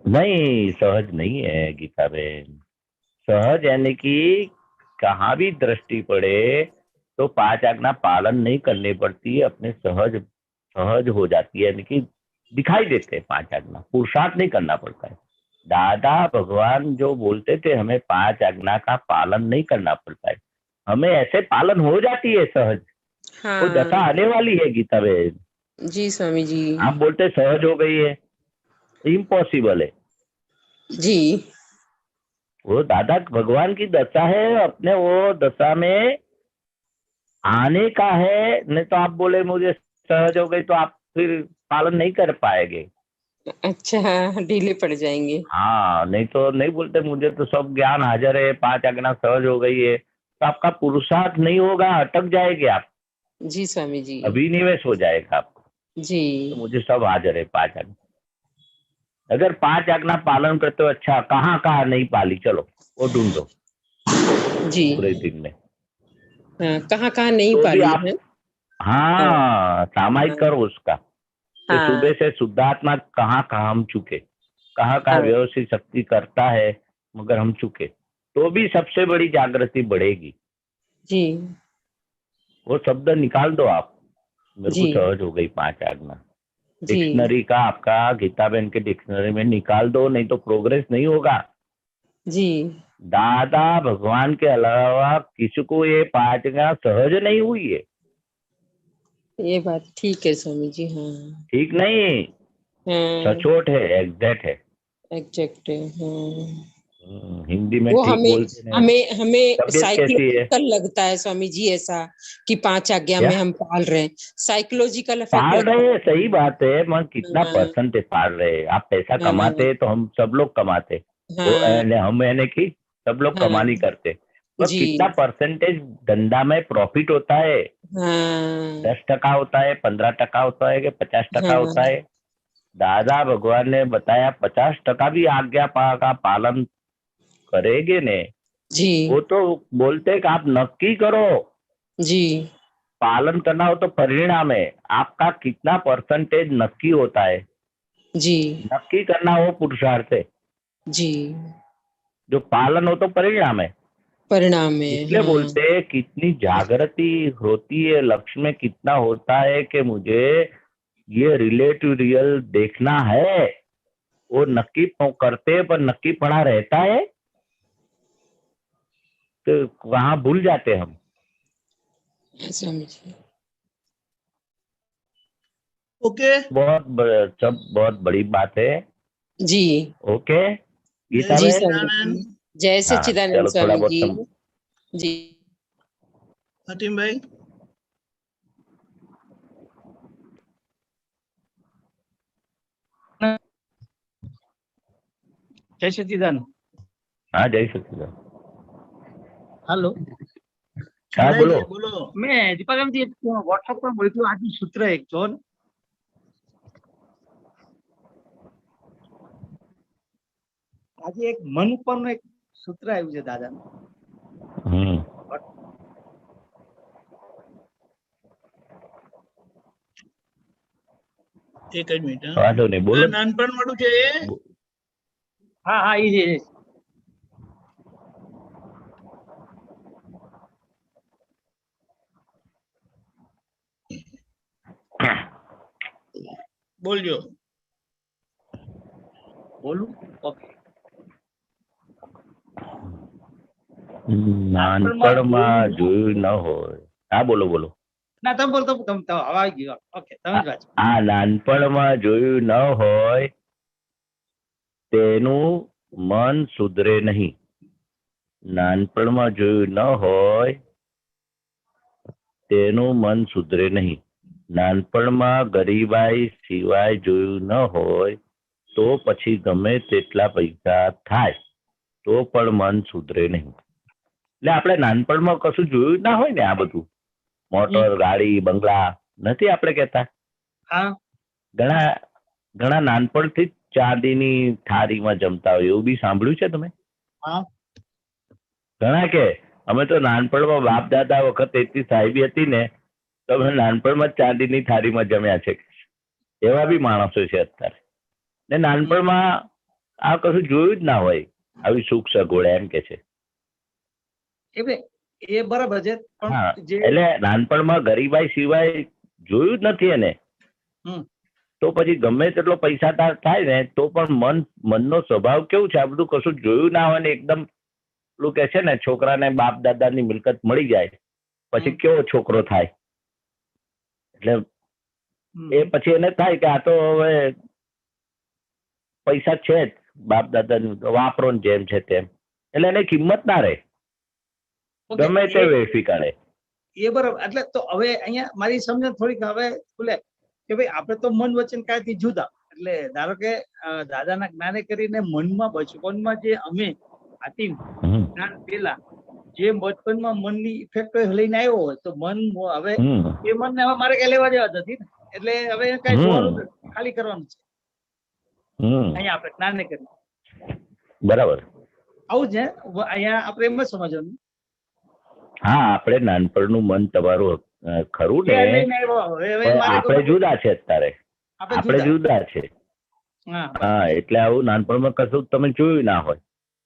नहीं, सहज नहीं है गीता बहन। सहज यानी कि कहाँ भी दृष्टि पड़े तो 5 आज्ञा पालन नहीं करनी पड़ती है, अपने सहज सहज हो जाती है, यानी कि दिखाई देते हैं 5 आज्ञा, पुरुषार्थ नहीं करना पड़ता है। दादा भगवान जो बोलते थे हमें 5 आज्ञा का पालन नहीं करना पड़ता है, हमें ऐसे पालन हो जाती है सहज। वो दशा हाँ आने वाली है गीता बहन। जी स्वामी जी। आप बोलते सहज हो गई है, इम्पॉसिबल है। जी वो दादा भगवान की दशा है, अपने वो दशा में आने का है। नहीं तो आप बोले मुझे सहज हो गई तो आप फिर पालन नहीं कर पाएंगे। अच्छा, ढीले पड़ जाएंगे। हाँ, नहीं तो नहीं बोलते मुझे तो सब ज्ञान हाजिर है, 5 आज्ञा सहज हो गई है, तो आपका पुरुषार्थ नहीं होगा, अटक जाएंगे आप, जी स्वामी जी। अभिनिवेश हो जाएगा आपको। जी तो मुझे सब हाजिर है 5 आज्ञा। अगर 5 आज्ञा पालन करते हो, अच्छा कहाँ कहाँ नहीं पाली, चलो वो ढूंढो जी। पूरे दिन में, हाँ कहाँ कहाँ नहीं तो भी पाली आप है। हाँ हाँ सामायिक हाँ करो उसका कि हाँ सुबह से शुद्धात्मा कहाँ कहाँ हम चुके, कहाँ कहाँ हाँ व्यवस्थित शक्ति करता है, मगर हम चुके। तो भी सबसे बड़ी जागृति बढ़ेगी। जी वो शब्द निकाल दो आप, मेरे को जी सहज हो गई 5 आज्ञा। जी डिक्शनरी का आपका गीताबेन के डिक्शनरी में निकाल दो, नहीं तो प्रोग्रेस नहीं होगा। जी दादा भगवान के अलावा किसी को ये 5 आज्ञा सहज नहीं हुई है। ये बात ठीक है स्वामी जी। हाँ ठीक नहीं, हाँ सचोट है, एग्जैक्ट है। एग्जैक्ट है। हाँ हिंदी में वो ठीक हमें बोलते नहीं। हमें हमें तबीयत कैसी है? साइकोलॉजिकल लगता है स्वामी जी ऐसा कि 5 आज्ञा क्या में हम पाल रहे हैं, साइकोलॉजिकल इफेक्ट पाल लगता रहे हैं? सही बात है, मगर कितना हाँ परसेंटेज पाल रहे हैं? आप पैसा हाँ कमाते हैं तो हम सब लोग कमाते, वो हाँ हम यानी कि सब लोग हाँ कमानी करते, पर जी कितना परसेंटेज धंधा में प्रॉफिट होता है? हाँ 10% होता है, 15% होता है कि 50% होता हाँ है? दादा भगवान ने बताया 50% भी आज्ञा का पालन करेंगे ने, जी वो तो बोलते हैं कि आप नक्की करो, जी पालन करना हो तो परिणाम है। आपका कितना परसेंटेज नक्की होता है? जी नक्की करना हो पुरुषार्थ है, जी जो पालन हो तो परिणाम है। परिणाम में। इसलिए हाँ बोलते हैं कितनी जागृति होती है, लक्ष्य में कितना होता है कि मुझे ये रिलेटिव रियल देखना है। वो नक्की करते हैं, पर नक्की पड़ा रहता है तो वहां भूल जाते हम। स्वामी जी ओके। सब बहुत बड़ी बात है। जी ओके जय गीता जी में। स्वामी सच्चिदानंद। जी, जय हाँ सच्चिदानंद चलो थोड़ा स्वामी बहुत जी। जी हतीम भाई। જય સચિદાન. हाँ जय सच्चिदानंद। હાલો, हाँ बोलो। बोलो। મેં દીપારામજી વોટ્સઅપ પર મોકલ્યું આજનું સૂત્ર એક જો ને. આજે એક મન ઉપરનું એક સૂત્ર આવ્યું છે દાદાનું. એક જ મિનિટ હા. વાંધો નહીં બોલો. નાનપણ વાળું છે એ? હા હા એ છે. બોલજો. બોલું? ઓકે. નાનપણમાં જોયું ન હોય. હા બોલો બોલો. ના તમે બોલો, તમે હવે આવી ગયો. ઓકે તમે જ વાંચો. આ નાનપણમાં જોયું ન હોય તેનું મન સુધરે નહીં. નાનપણમાં જોયું ન હોય તેનું મન સુધરે નહીં. નાનપણમાં ગરીબાઈ સિવાય જોયું ન હોય તો પછી ગમે તેટલા પૈસા થાય તો પણ મન સુધરે નહીં. એટલે આપણે નાનપણમાં કશું જોયું ના હોય ને, આ બધું મોટર ગાડી બંગલા નથી આપણે કહેતા. હા ઘણા ઘણા નાનપણથી જ ચાંદીની થાળીમાં જમતા હોય, એવું બી સાંભળ્યું છે તમે? હા. ઘણા કે અમે તો નાનપણમાં બાપ દાદા વખત એટલી સાહેબી હતી ને તો અમે નાનપણમાં જ ચાંદીની થાળીમાં જમ્યા છે. એવા બી માણસો છે અત્યારે. ને નાનપણમાં આ કશું જોયું જ ના હોય, આવી સુખ સગવડ એમ કે છે. એટલે એ બરાબર છે હા પણ જે એટલે નાનપણમાં ગરીબાઈ સિવાય જોયું જ નથી એને, તો પછી ગમે તેટલો પૈસા થાય ને તો પણ મનનો સ્વભાવ કેવું છે, આ બધું કશું જોયું ના હોય ને એકદમ પેલું કે છે ને છોકરાને બાપ દાદાની મિલકત મળી જાય પછી કેવો છોકરો થાય. એટલે એ પછી એને થાય કે આ તો હવે પૈસા છે જ બાપ દાદાની, વાપરો ને જેમ છે તેમ, એટલે એને કિંમત ના રહે, ગમે તે વેઠવી કાઢે. એ બરાબર. એટલે તો હવે અહીંયા મારી સમજણ થોડીક હવે ખુલે કે ભાઈ આપણે તો મન વચન કાયથી જુદા. એટલે ધારો કે દાદાના જ્ઞાને કરીને મનમાં બચપનમાં જે અમે આથી જ્ઞાન પેલા જે બચપનમાં મનની ઇફેક્ટ લઈને આવ્યો હોય તો મન હવે એ મનને હવે મારે કઈ લેવા દેવા નથી ને, એટલે હવે કઈ જોવાનું ખાલી કરવાનું છે અહીંયા આપણે જ્ઞાને કરી. બરાબર આવું છે અહીંયા આપણે એમ જ સમજવાનું. હા આપણે નાનપણનું મન તમારું ખરું ને, આપણે જુદા છે અત્યારે, આપણે જુદા છે. હા એટલે આવું નાનપણમાં કશું તમે જોયું ના હોય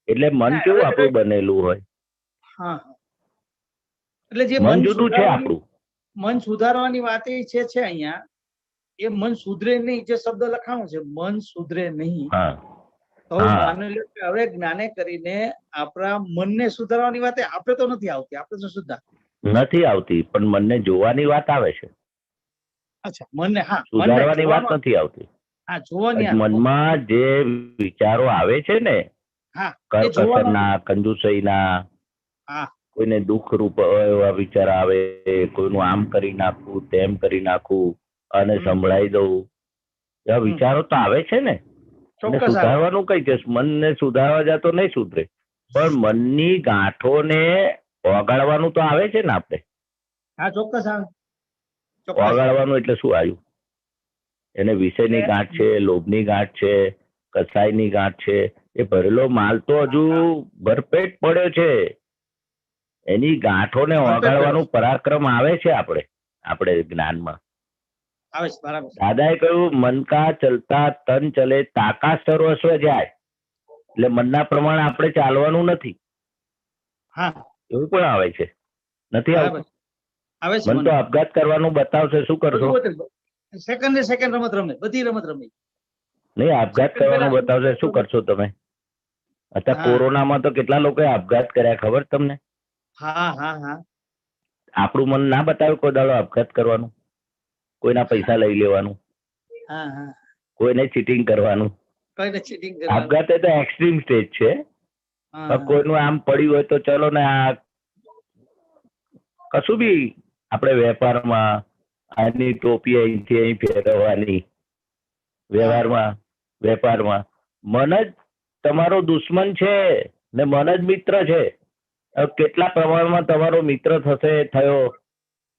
એટલે મન ના, કેવું હવે આપણું બનેલું હોય? હા હા. એટલે જે મન મન જુદું છે સુધારવાની આપણું. મન સુધારવાની વાત એ છે અહીંયા, એ મન સુધરે નહીં જે શબ્દ લખાણો છે, મન સુધરે નહીં. હા તો હા. માની લો કે હવે જ્ઞાને કરીને આપણા મનને સુધારવાની વાત આપણે તો નથી આવતી, આપણે તો સુધાર. નથી આવતી, પણ મનને જોવાની વાત આવે છે, અચ્છા, મનને, હા, મનને સુધારવાની વાત જોવાનો, નથી આવતી. હા, જોવાની વાત. મનમાં જે વિચારો આવે છે ને, હા, એ કરકસરના, જોવાનો. કંજુસાઈના, હા, કોઈને દુઃખ રૂપ એવા વિચાર આવે, કોઈનું આમ કરી નાખવું, તેમ કરી નાખવું, અને હમ, સંભળાઈ દઉં, એવા હમ, વિચારો તો આવે છે ને. અને ચોક્કસ આવે. સુધારવાનું કઈ છે? મનને સુધારવા જાય તો નહીં સુધરે, પણ મનની ગાંઠોને ઓગાળવાનું તો આવે છે ને આપણે. હા, ચોક્કસ આવે. ચોક્કસ. ઓગાળવાનું એટલે શું આવ્યું? એને વિષયની ગાંઠ છે, લોભની ગાંઠ છે, કસાઈની ગાંઠ છે, એ ભરેલો માલ તો હજુ ભરપેટ પડ્યો છે. એની ગાંઠોને ઓગાળવાનું પરાક્રમ આવે છે આપણે જ્ઞાનમાં. આવે છે, બરાબર છે. દાદાએ કહ્યું, મન કા ચલતા તન ચલે તાકા સર્વસ્વ જાય. એટલે મનના પ્રમાણે આપણે ચાલવાનું નથી. હા, એવું પણ આવે છે, નથી બરાબર આવતું? છે. આવે છે. મન તો આપઘાત કરવાનું બતાવશે, શું કરશો? સેકન્ડ ને સેકન્ડ રમત રમે, બધી રમત રમે. નહીં, આપઘાત કરવાનું બતાવશે, શું કરશો તમે? અત્યારે કોરોનામાં તો કેટલા લોકોએ આપઘાત કર્યા, ખબર તમને? હા હા હા. આપણું મન ના બતાવ્યું કોઈ દાડો આપઘાત કરવાનું, કોઈના પૈસા લઈ લેવાનું, હા હા. કોઈને ચીટિંગ કરવાનું. કોઈને ચીટિંગ કરવાનું. આપઘાત એ તો એક્સ્ટ્રીમ સ્ટેજ છે. કોઈનું આમ પડ્યું હોય તો ચલો ને, આ કશું બી આપણે વેપારમાં આની ટોપી અહીંથી અહીં ફેરવવાની, વેપારમાં મન જ તમારો દુશ્મન છે ને મન જ મિત્ર છે. કેટલા પ્રમાણમાં તમારો મિત્ર થયો?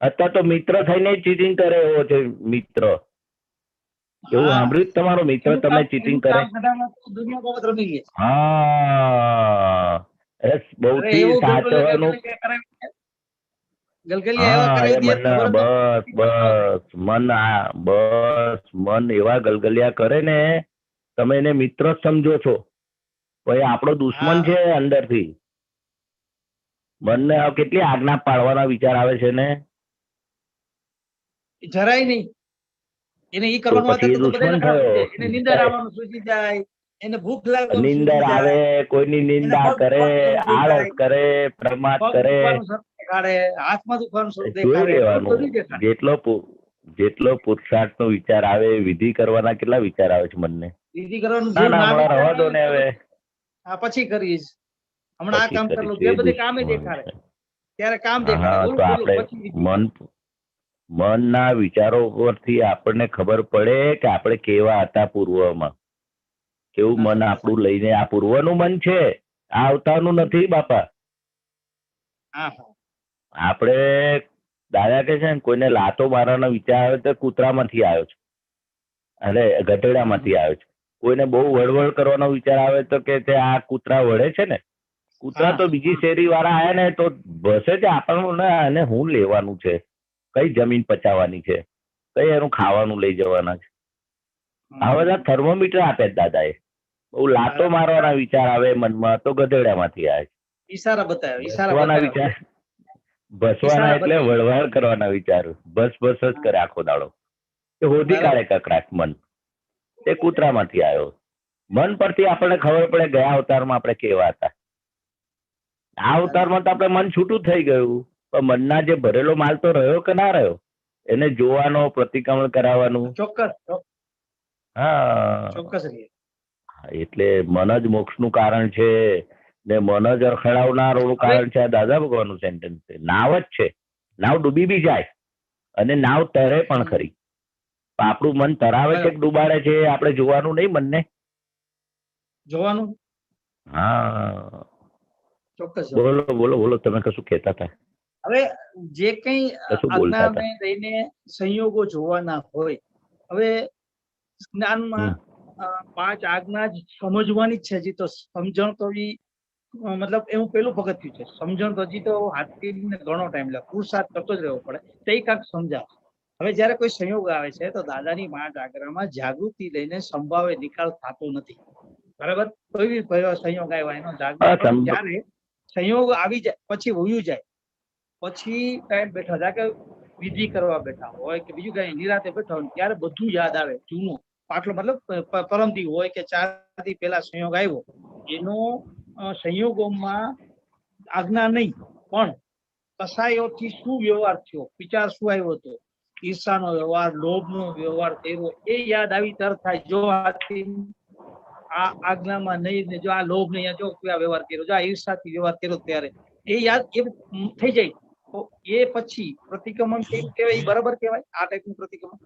અત્યારે તો મિત્ર થઈને ચીટિંગ કરે એવો છે મિત્ર. એવું સાંભળ્યું તમારો મિત્ર તમને ચીટિંગ કરે? હા, બહુથી સાચવાનું. મન એવા ગલગલિયા કરે ને, તમે એને મિત્ર જ સમજો છો, પછી આપણો દુશ્મન છે અંદરથી. મનને કેટલી આજ્ઞા પાડવાના વિચાર આવે છે ને. જરાય નહીં. એને ઈ કરવાનું હતું તો બધાને ખરાબ થઈ જાય. એને નિંદર આવવાનું સૂચી જાય, એને ભૂખ લાગવાનું નિંદર આવે, કોઈની નિંદા કરે, આળસ કરે, પ્રમાદ કરે, હાથમાં દુખવાનું શરૂ જોઈ દેખાડે. લેવાનું. જેટલો પુરુષાર્થ નો વિચાર આવે, વિધિ કરવાના કેટલા વિચાર આવે છે મનને. વિધિ કરવાનું ના ના, હમણાં રવા દો ને હવે, પછી કરીશ, હમણાં આ કામ કરલું, એ બધે કામે દેખાડે. ત્યારે કામ દેખાડે. તો આપણે મનના વિચારો પરથી આપણને ખબર પડે કે આપણે કેવા હતા પૂર્વમાં, કેવું મન આપણું લઈને. આ પૂર્વનું મન છે, આ અવતારનું નથી બાપા. આપણે દાદા કે છે ને, કોઈને લાતો મારવાનો વિચાર આવે તો કૂતરામાંથી આવ્યો છે, અરે ગધેડામાંથી આવ્યો છે. કોઈને બહુ વળવળ કરવાનો વિચાર આવે તો કે આ કૂતરા વળે છે ને. કૂતરા તો બીજી શેરી વાળા આયા ને તો ભસે છે આપણને, અને હું લેવાનું છે, કઈ જમીન પચાવવાની છે, કઈ એનું ખાવાનું લઈ જવાના છે. આ બધા થર્મોમીટર આપ્યા દાદાએ. બહુ લાતો મારવાના વિચાર આવે મનમાં તો ગધેડામાંથી આવે છે. ઈશારા બતાવ્યા વિચાર, ભસવાના એટલે વળવળ કરવાના વિચાર, બસ જ કરે આખો દાડો. એ હોધી કાઢે કકડાટ મન. એ કૂતરામાંથી આવ્યો. મન પરથી આપણને ખબર પડે ગયા અવતારમાં આપણે કેવા હતા. આ અવતારમાં તો આપણે મન છૂટું થઈ ગયું, પણ મનના જે ભરેલો માલ તો રહ્યો કે ના રહ્યો, એને જોવાનો, પ્રતિક્રમણ કરાવવાનું. ચોક્કસ. હા, એટલે મન જ મોક્ષનું કારણ છે ને મન જ અરખડાવનારું કારણ છે. આ દાદા ભગવાનનું સેન્ટેન્સ છે. નાવ જ છે, નાવ ડૂબી બી જાય અને નાવ તરે પણ ખરી. આપણું મન તરાવે છે કે ડૂબાડે છે આપણે જોવાનું નહીં, મનને જોવાનું. હા, ચોક્કસ. બોલો બોલો બોલો, તમે કશું કહેતા હતા. હવે જે કઈ આજ્ઞાને લઈને સંયોગો જોવાના હોય, હવે જ્ઞાનમાં 5 આજ્ઞા જ સમજવાની જ છે. હજી તો સમજણ તો મતલબ એવું પેલું પગથિયું છે. સમજણ તો હજી તો હાથીને ઘણો ટાઈમ લાગે, પુરુષાર્થ કરતો જ રહેવો પડે, તે કાંક સમજાવ. હવે જયારે કોઈ સંયોગ આવે છે તો દાદાની 5 આજ્ઞામાં જાગૃતિ લઈને સંભાવે નિકાલ થતો નથી. બરાબર, કોઈ બી સંયોગ આવ્યો એનો હા, જાગૃત, પણ સંભ- જ્યારે સંયોગ આવી જાય પછી વયું જાય, પછી કાંઈ બેઠા હતા કે વિધિ કરવા બેઠા હોય કે બીજું કઈ નિરાતે બેઠા હોય, ત્યારે બધું યાદ આવે જૂનું પાછલો, મતલબ પરમદી હોય કે 4 દી પહેલા સંયોગ આવ્યો, એનો સંયોગોમાં આજ્ઞા નહીં, પણ કસાયોથી શું વ્યવહાર થયો, વિચાર શું આવ્યો હતો, ઈર્ષાનો વ્યવહાર, લોભનો વ્યવહાર કર્યો, એ યાદ આવી તરત થાય. જો આ આજ્ઞામાં નહીં ને જો આ લોભ નહીં, જો આ વ્યવહાર કર્યો, જો આ ઈર્ષાથી વ્યવહાર કર્યો, ત્યારે એ યાદ એ થઈ જાય. તો એ પછી પ્રતિક્રમણ કેવું કહેવાય, એ બરાબર કહેવાય આ ટાઈપનું પ્રતિક્રમણ?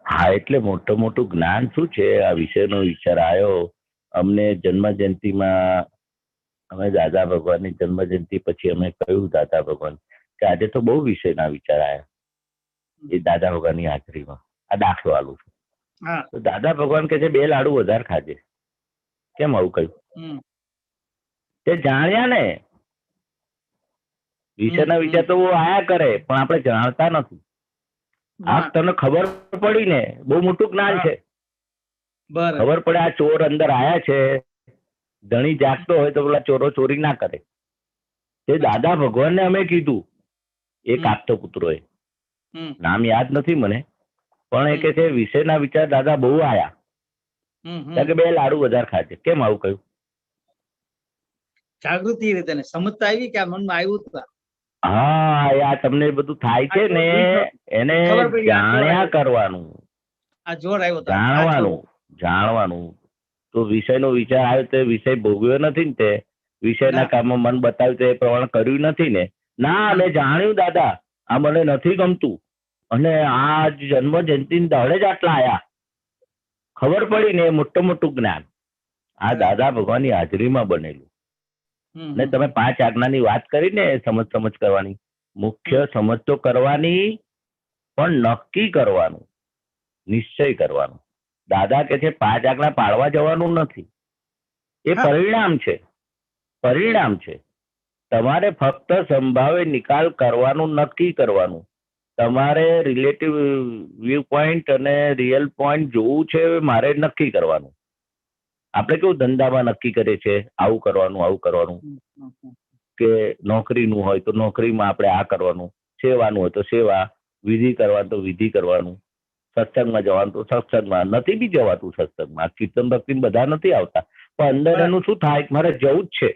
હા, એટલે મોટું જ્ઞાન શું છે, આ વિષયનો વિચાર આવ્યો અમને જન્મ જયંતિમાં. અમે દાદા ભગવાનની જન્મ જયંતિ પછી અમે કહ્યું દાદા ભગવાન કે આજે તો બહુ વિષયના વિચાર આવ્યા એ દાદા ભગવાનની હાજરીમાં. આ દાખલો આલું છું. હા, તો દાદા ભગવાન કે છે 2 લાડુ વધારે ખાજે. કેમ આવું કહ્યું? તે જાણ્યા ને, વિષયના વિચાર તો આયા કરે પણ આપણે જાણતા નથી. આ તને ખબર પડી ને, બહુ મોટું જ્ઞાન છે. બરાબર, ખબર પડે આ ચોર અંદર આયા છે, ધણી જાગતો હોય તો પેલા ચોરો ચોરી ના કરે. તે દાદા ભગવાનને અમે કીધું, એક આપતો પુત્રોએ, નામ યાદ નથી મને, પણ એ કે છે વિષયના વિચાર દાદા બહુ આયા, કે 2 લાડુ વધારે ખાજે. કેમ આવું કહ્યું? જાગૃતિ રીતે ને સમજતા આવી કે આ મનમાં આવ્યું હતું. હા, આ તમને બધું થાય છે ને, એને ખબર પડી, આ જાણ્યા કરવાનું, આ જોર આવ્યો હતો, જાણવાનું. તો વિષયનો વિચાર આવ્યો તે વિષય ભોગવ્યો નથી ને, તે વિષયના કામમાં મન બતાવ્યું તે પ્રમાણે કર્યું નથી ને. ના, અમે જાણ્યું દાદા આ મને નથી ગમતું, અને આ જન્મ જયંતિ દાડે જ આટલા આયા. ખબર પડી ને, મોટું જ્ઞાન આ દાદા ભગવાનની હાજરીમાં બનેલું. ને તમે 5 આજ્ઞાની વાત કરી ને, સમજ કરવાની, મુખ્ય સમજ તો કરવાની, પણ નક્કી કરવાનું, નિશ્ચય કરવાનું. દાદા કે છે 5 આજ્ઞા પાળવા જવાનું નથી, એ પરિણામ છે. તમારે ફક્ત સંભાવે નિકાલ કરવાનું, નક્કી કરવાનું. તમારે રિલેટિવ વ્યૂ પોઈન્ટ અને રિયલ પોઈન્ટ જોવું છે, મારે નક્કી કરવાનું. આપણે કેવું ધંધામાં નક્કી કરીએ છીએ આવું કરવાનું, કે નોકરીનું હોય તો નોકરીમાં આપણે આ કરવાનું, સેવાનું હોય તો સેવા, વિધિ કરવાનું તો વિધિ કરવાનું, સત્સંગમાં જવાનું તો સત્સંગમાં. નથી બી જવાતું સત્સંગમાં, કીર્તન ભક્તિ બધા નથી આવતા, પણ અંદર એનું શું થાય, મારે જવું જ છે.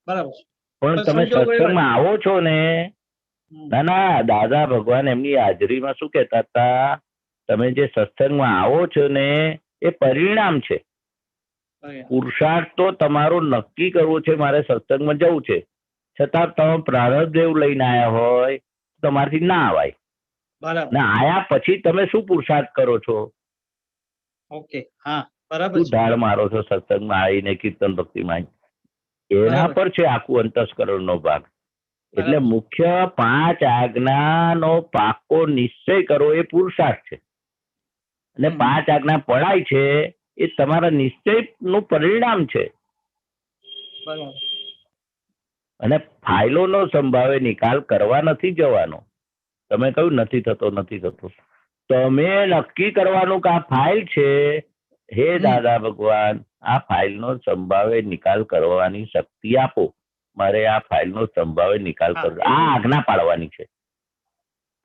બરાબર, પણ તમે સત્સંગમાં આવો છો ને, ના, દાદા ભગવાન એમની હાજરીમાં શું કહેતા હતા, તમે જે સત્સંગમાં આવો છો ને એ પરિણામ છે. પુરુષાર્થ તો તમારો નક્કી કરવો છે, મારે સત્સંગમાં જવું છે, છતાં તમે પ્રારબ્ધ લઈને આવ્યા હોય તમારાથી ના આવાય. ને આયા પછી તમે શું પુરુષાર્થ કરો છો? ઓકે, હા, બરાબર. શું ધાડ મારો છો સત્સંગમાં આવીને, કીર્તન ભક્તિમાં? એના પર છે આખું અંતસ્કરણનો ભાગ. એટલે મુખ્ય 5 આજ્ઞાનો પાકો નિશ્ચય કરો એ પુરુષાર્થ છે, અને 5 આજ્ઞા પડાય છે એ તમારા નિશ્ચય નું પરિણામ છે. અને ફાઇલોનો સંભાવે નિકાલ કરવા નથી જવાનો. તમે કહ્યું નથી થતો, તમે નક્કી કરવાનું કે આ ફાઇલ છે, હે દાદા ભગવાન આ ફાઇલનો સંભાવે નિકાલ કરવાની શક્તિ આપો, મારે આ ફાઇલનો સંભાવે નિકાલ કરવો. આ આજ્ઞા પાડવાની છે.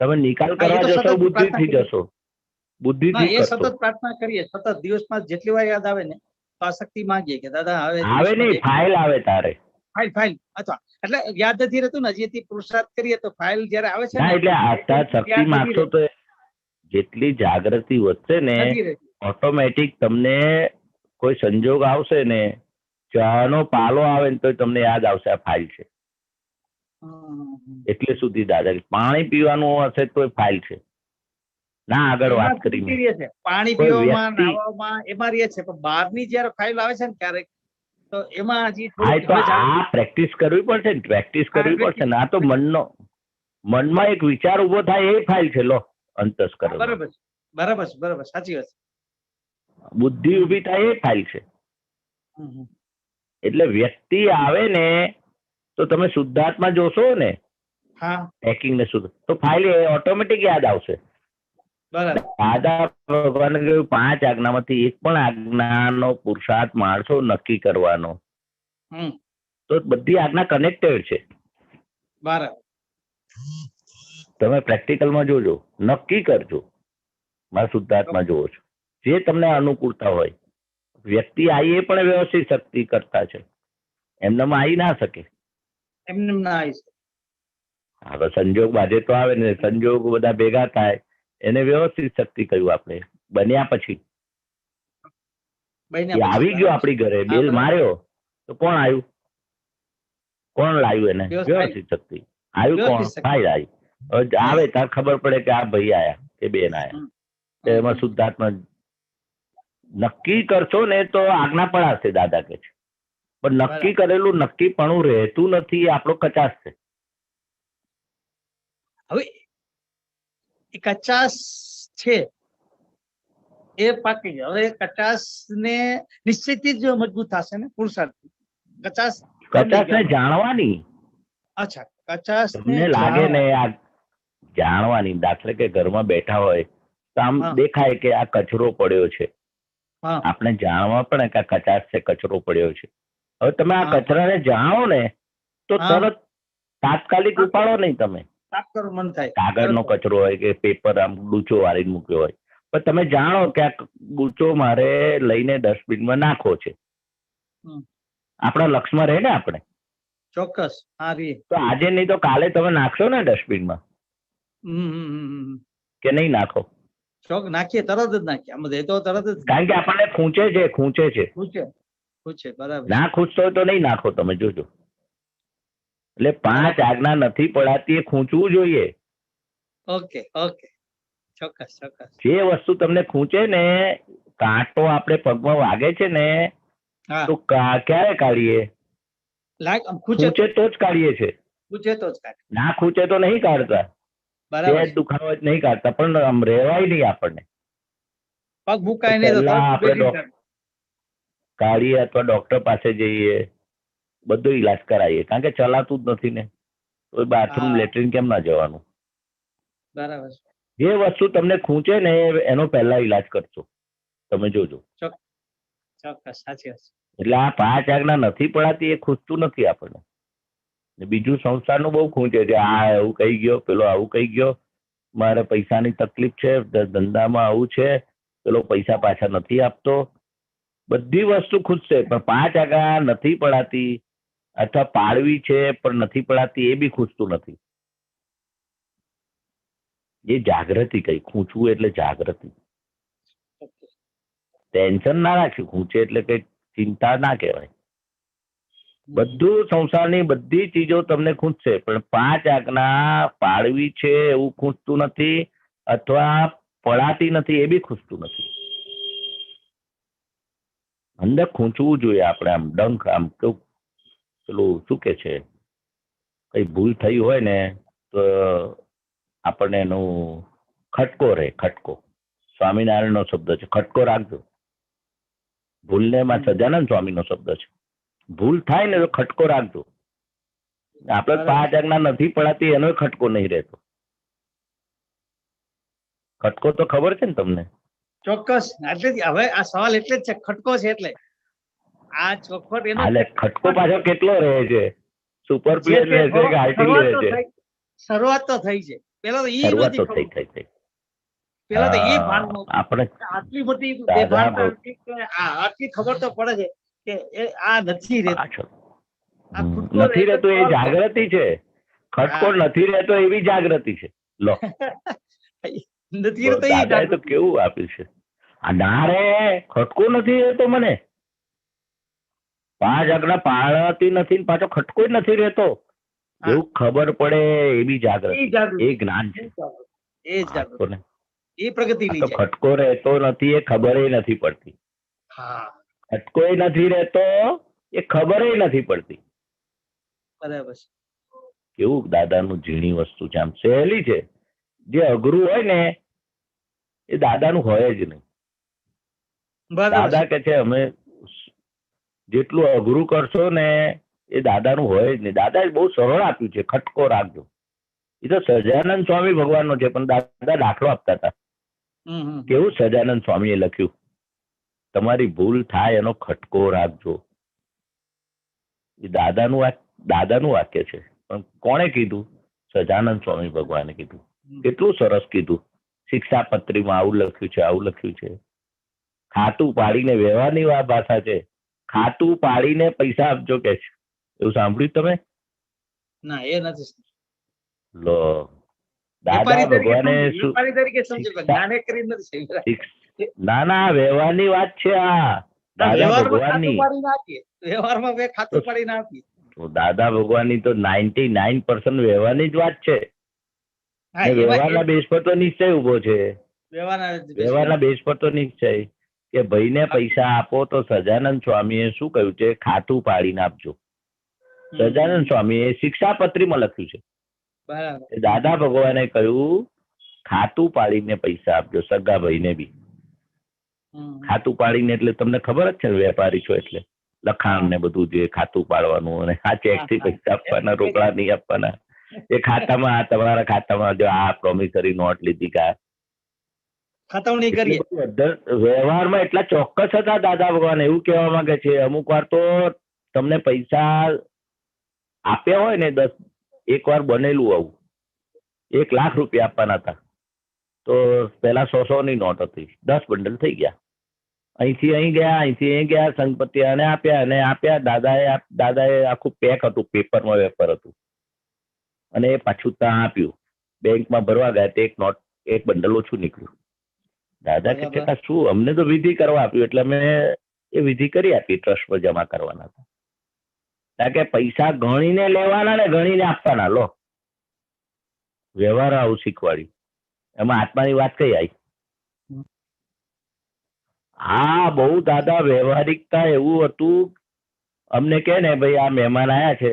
તમે નિકાલ કરવા જશો બુદ્ધિથી જશો, બુદ્ધિથી કરશો. સતત પ્રાર્થના કરીએ, સતત દિવસમાં જેટલી વાર યાદ આવે ને તો આ શક્તિ માંગીએ કે દાદા હવે આવે નહીં, ફાઇલ આવે તારે. ફાઇલ અથવા એટલે યાદ નથી રહેતું ને, હજી પુરુષાર્થ કરીએ તો ફાઇલ જયારે આવે છે ને, એટલે આસ્થા શક્તિ માંગશો તો જેટલી જાગૃતિ વધશે ને, ઓટોમેટિક તમને કોઈ સંજોગ આવશે ને, ચાનો પાલો આવે ને તો તમને યાદ આવશે આ ફાઇલ છે. એટલે સુધી દાદા પાણી પીવાનું હશે તો ફાઇલ છે. ના, આગળ વાત કરી, પાણી પીવામાં, નાવામાં એમાં રહે છે, પણ બહારની જયારે ફાઇલ આવે છે ને ક્યારેક તો એમાં હજી આ પ્રેક્ટિસ કરવી પડશે ને. આ તો મનમાં એક વિચાર ઉભો થાય એ ફાઇલ છે. લો, અંતસ્કરણ. બરાબર, સાચી વાત. બુદ્ધિ ઉભી થાય એ ફાઇલ છે. એટલે વ્યક્તિ આવે ને તો તમે શુદ્ધાત્મા જોશો ને, હેકિંગ ને શુદ્ધ, તો ફાઇલ ઓટોમેટિક યાદ આવશે. બરાબર. દાદા ભગવાને કહ્યું 5 આજ્ઞામાંથી એક પણ આજ્ઞાનો પુરુષાર્થ માણસો નક્કી કરવાનો, હમ. તો બધી આજ્ઞા કનેક્ટેડ છે. બરાબર. તમે પ્રેક્ટિકલમાં જોજો, નક્કી કરજો. મારા શુદ્ધાત્મા જોવો છો, જે તમને અનુકૂળતા હોય. વ્યક્તિ આવી એ પણ વ્યવસ્થિત શક્તિ કરતા છે, એમનામાં આવી ના શકે. એમને ના આવી શકે. હવે સંજોગ બાજે તો આવે ને, સંજોગ બધા ભેગા થાય એને વ્યવસ્થિત શક્તિ કહ્યું આપણે. બન્યા પછી બન્યા એ પછી આવી ગયો આપણી ઘરે, હા, બેલ બરાબર. માર્યો તો કોણ આવ્યું? કોણ લાવ્યું એને? વ્યવસ્થિત. વ્યવસ્થિત શક્તિ આવ્યું. કોણ? વ્યવસ્થિત શક્તિ. ફાઇલ આવી. હવે આવે ત્યારે ખબર પડે કે આ ભાઈ આયા કે બેન આયા. તો એમાં શુદ્ધાત્મા નક્કી કરશો ને તો આજ્ઞા પડાશે, દાદા કે છે. પણ નક્કી કરેલું નક્કીપણું રહેતું નથી, એ આપણો કચાશ છે. હવે એ કચાસ છે એ પાકી ગયો. હવે કચાસ ને નિશ્ચિતથી જ મજબૂત થશે ને પુરુષાર્થ. કચાસ કચાશ ને જાણવાની, અચ્છા, કચાસ તમને લાગે ને આ જાણવાની. દાખલે કે ઘરમાં બેઠા હોય તો આમ હા. દેખાય કે આ કચરો પડ્યો છે, હા. આપણે જાણવા પડે કે આ કચાશ છે, કચરો પડ્યો છે. હવે તમે આ હા. કચરાને જાણો ને તો હા. તરત તાત્કાલિક ઉપાડો નહીં. તમે સાફ કરવું મન થાય. કાગળનો કચરો હોય કે પેપર આમ ડૂચો વાળીને મૂક્યો હોય, પણ તમે જાણો કે આ ડૂચો મારે લઈને ડસ્ટબિનમાં નાખવો છે. હમ. આપણા લક્ષમાં રહે ને આપણે. ચોક્કસ. હા રી. તો આજે નહીં તો કાલે તમે નાખશો ને ડસ્ટબિનમાં, કે નહીં નાખો? ચોક નાખીએ, તરત જ નાખીએ. આમ એ તો તરત જ કારણ કે આપણને ખૂંચે છે. પૂછે પૂછે. બરાબર. ના ખૂંચતો હોય તો નહીં નાખો, તમે જોજો. એટલે 5 આજ્ઞા નથી પડાતી એ ખૂંચવું જોઈએ. Okay okay. ચોક્કસ ચોક્કસ. જે વસ્તુ તમને ખૂંચે ને, કાંટો આપણે પગમાં વાગે છે ને, હા. તો ક્યારે કાઢીએ? લાગ આમ ખૂચે ખૂંચે તો જ કાઢીએ છે. પૂછે તો જ કાઢે. ના ખૂંચે તો નહીં કાઢતા. બરાબર. તે દુખાવો જ નહીં કાઢતા, પણ આમ રહેવાય નહીં આપણને. પગ મુકાય નહીં તો પહેલા તરત આપણે બેઠી જાય. કાઢીએ અથવા ડોક્ટર પાસે જઈએ, બધો ઈલાજ કરાવીએ. કારણ કે ચલાતું જ નથી ને, તો બાથરૂમ હા. લેટ્રિન કેમ ના જવાનું? બરાબર. જે વસ્તુ તમને ખૂંચે ને એનો પહેલા ઈલાજ કરશો, તમે જોજો. ચોક્કસ. સાચી વાત છે. એટલે આ 5 આજ્ઞા નથી પડાતી એ ખૂંચતું નથી આપણને. ને બીજું સંસારનું બહુ ખૂંચે છે. આ એવું કહી ગયો, પેલો આવું કહી ગયો, મારે પૈસાની તકલીફ છે, ધંધામાં આવું છે, પેલો પૈસા પાછા નથી આપતો. બધી વસ્તુ ખૂંચશે, પણ 5 આજ્ઞા નથી પડાતી, અથવા પાડવી છે પણ નથી પડાતી, એ બી ખૂંચતું નથી. એ જાગૃતિ કઈ. ખૂંચવું એટલે જાગૃતિ. ટેન્શન ના રાખ્યું. ખૂંચે એટલે કઈ ચિંતા ના કહેવાય. બધું સંસારની બધી ચીજો તમને ખૂંચશે, પણ 5 આજ્ઞા પાડવી છે એવું ખૂંચતું નથી, અથવા પડાતી નથી એ બી ખૂંચતું નથી. અંદર ખૂંચવું જોઈએ આપણે. આમ ડંખ, આમ કેવું પેલું શું કે છે, કઈ ભૂલ થઈ હોય ને તો આપણને એનું ખટકો રહે. ખટકો સ્વામિનારાયણનો શબ્દ છે. ખટકો રાખજો. ભૂલને માં સજાનંદ સ્વામીનો શબ્દ છે. ભૂલ થાય ને તો ખટકો રાખજો. આપણે 5 આજ્ઞા નથી પડાતી એનો ખટકો નહીં રહેતો. ખટકો તો ખબર છે ને તમને? ચોક્કસ. એટલે જ હવે આ સવાલ એટલે જ છે, ખટકો છે એટલે આ ચોખવટ એનો એટલે ખટકો પાછો કેટલો રહે છે? સુપર પ્લેન રહે છે કે હાઈટિંગ રહે છે? શરૂઆત તો થઈ છે. પેલા તો ઈ શરૂઆત નથી તો ખબર. થઈ. પેલા તો એ ભાન નહોતું. આપણે આટલી બધી દાદા બેભાનતા હતી કે આટલી ખબર તો પડે છે કે આ નથી રહેતું. પાછળ આ ખુદકો નથી રહેતો રહેતો એ તો જાગૃતિ છે. ખટકો નથી રહેતો એવી જાગૃતિ છે. લો, નથી રહેતો એ દાદાએ તો જાગૃતિ. કેવું આપ્યું છે. આ ના રે, ખટકો નથી રહેતો મને. 5 આજ્ઞા પાળતી નથી ને પાછો ખટકો જ નથી રહેતો એવું ખબર પડે એવી એ જાગૃતિ, જાગૃતિ. એ જ્ઞાન છે. એ જ જાગૃતિ. કોને? એ પ્રગતિની તો છે. ખટકો રહેતો નથી એ ખબર નથી પડતી. હા, ખટકો નથી રહેતો એ ખબર નથી પડતી. બરાબર છે. કેવું દાદાનું ઝીણી વસ્તુ છે. આમ સહેલી છે. જે અઘરું હોય ને એ દાદાનું હોય જ નહીં. બરાબર દાદા છે. કે છે અમે જેટલું અઘરું કરશો ને એ દાદાનું હોય જ નહીં. દાદાએ બહુ સરળ આપ્યું છે. ખટકો રાખજો. એ તો સહજાનંદ સ્વામી ભગવાનનો છે, પણ દાદા દાખલો આપતા હતા. કેવું સહજાનંદ સ્વામીએ લખ્યું, તમારી ભૂલ થાય એનો ખટકો રાખજો. એ દાદાનું વાક્ય છે, પણ કોણે કીધું? સહજાનંદ સ્વામી ભગવાને કીધું. કેટલું સરસ કીધું. શિક્ષાપત્રીમાં આવું લખ્યું છે, આવું લખ્યું છે. ખાતું પાડીને, વ્યવહારની ભાષા છે, ખાતું પાડીને પૈસા આપજો કે છે. એવું સાંભળ્યું તમે? ના, એ નથી. લો, દાદા ભગવાને શું? વેપારી તરીકે સમજી લો, જ્ઞાને કરી નથી. ના ના, વ્યવહારની વાત છે આ. દાદા ભગવાનની વ્યવહારમાં બે ખાતું પાડીને આપીએ. તો દાદા ભગવાનની તો 99% વ્યવહારની જ વાત છે. હા, એમાં વ્યવહારના બેઝ પર તો નિશ્ચય ઉભો છે. વ્યવહારના બેઝ પર તો નિશ્ચય કે ભાઈને પૈસા આપો. તો સહજાનંદ સ્વામીએ શું કહ્યું છે? ખાતું પાડીને આપજો. સહજાનંદ સ્વામીએ શિક્ષાપત્રીમાં લખ્યું છે. બરાબર. દાદા ભગવાને કહ્યું ખાતું પાડીને પૈસા આપજો. સગા ભાઈને બી ખાતું પાડીને, એટલે તમને ખબર જ છે વેપારી છો એટલે લખાણ ને બધું જે ખાતું પાડવાનું, અને આ ચેક થી પૈસા આપવાના, રોકડા નહીં આપવાના. એ ખાતામાં, તમારા ખાતામાં જો આ પ્રોમિસરી નોટ લીધી કા ખાતવણી કરીએ. વ્યવહારમાં એટલા ચોક્કસ હતા દાદા ભગવાન. એવું કહેવા માંગે છે અમુક વાર તો તમને પૈસા આપ્યા હોય ને, 10, એક વાર બનેલું આવું, 1 લાખ રૂપિયા આપવાના હતા, તો પેલા 100 ની નોટ હતી, 10 બંડલ થઈ ગયા. અહીંથી અહીં ગયા, અહીંથી અહીં ગયા, સંગપતિ અને આપ્યા. દાદાએ આખું પેક હતું, પેપરમાં વેપાર હતું, અને એ પાછું ત્યાં આપ્યું. બેંકમાં ભરવા ગયા તે એક બંડલ ઓછું નીકળ્યું. દાદા કે છે શું, અમને તો વિધિ કરવા આપ્યું એટલે અમે એ વિધિ કરી આપી, ટ્રસ્ટ પર જમા કરવાના હતા. કારણ કે પૈસા ગણીને લેવાના ને ગણીને આપવાના. લો, વ્યવહાર આવું શીખવાડ્યું. એમાં આત્માની વાત કઈ આવી? હા, બહુ દાદા વ્યવહારિકતા એવું હતું. અમને કે ને ભાઈ આ મહેમાન આયા છે,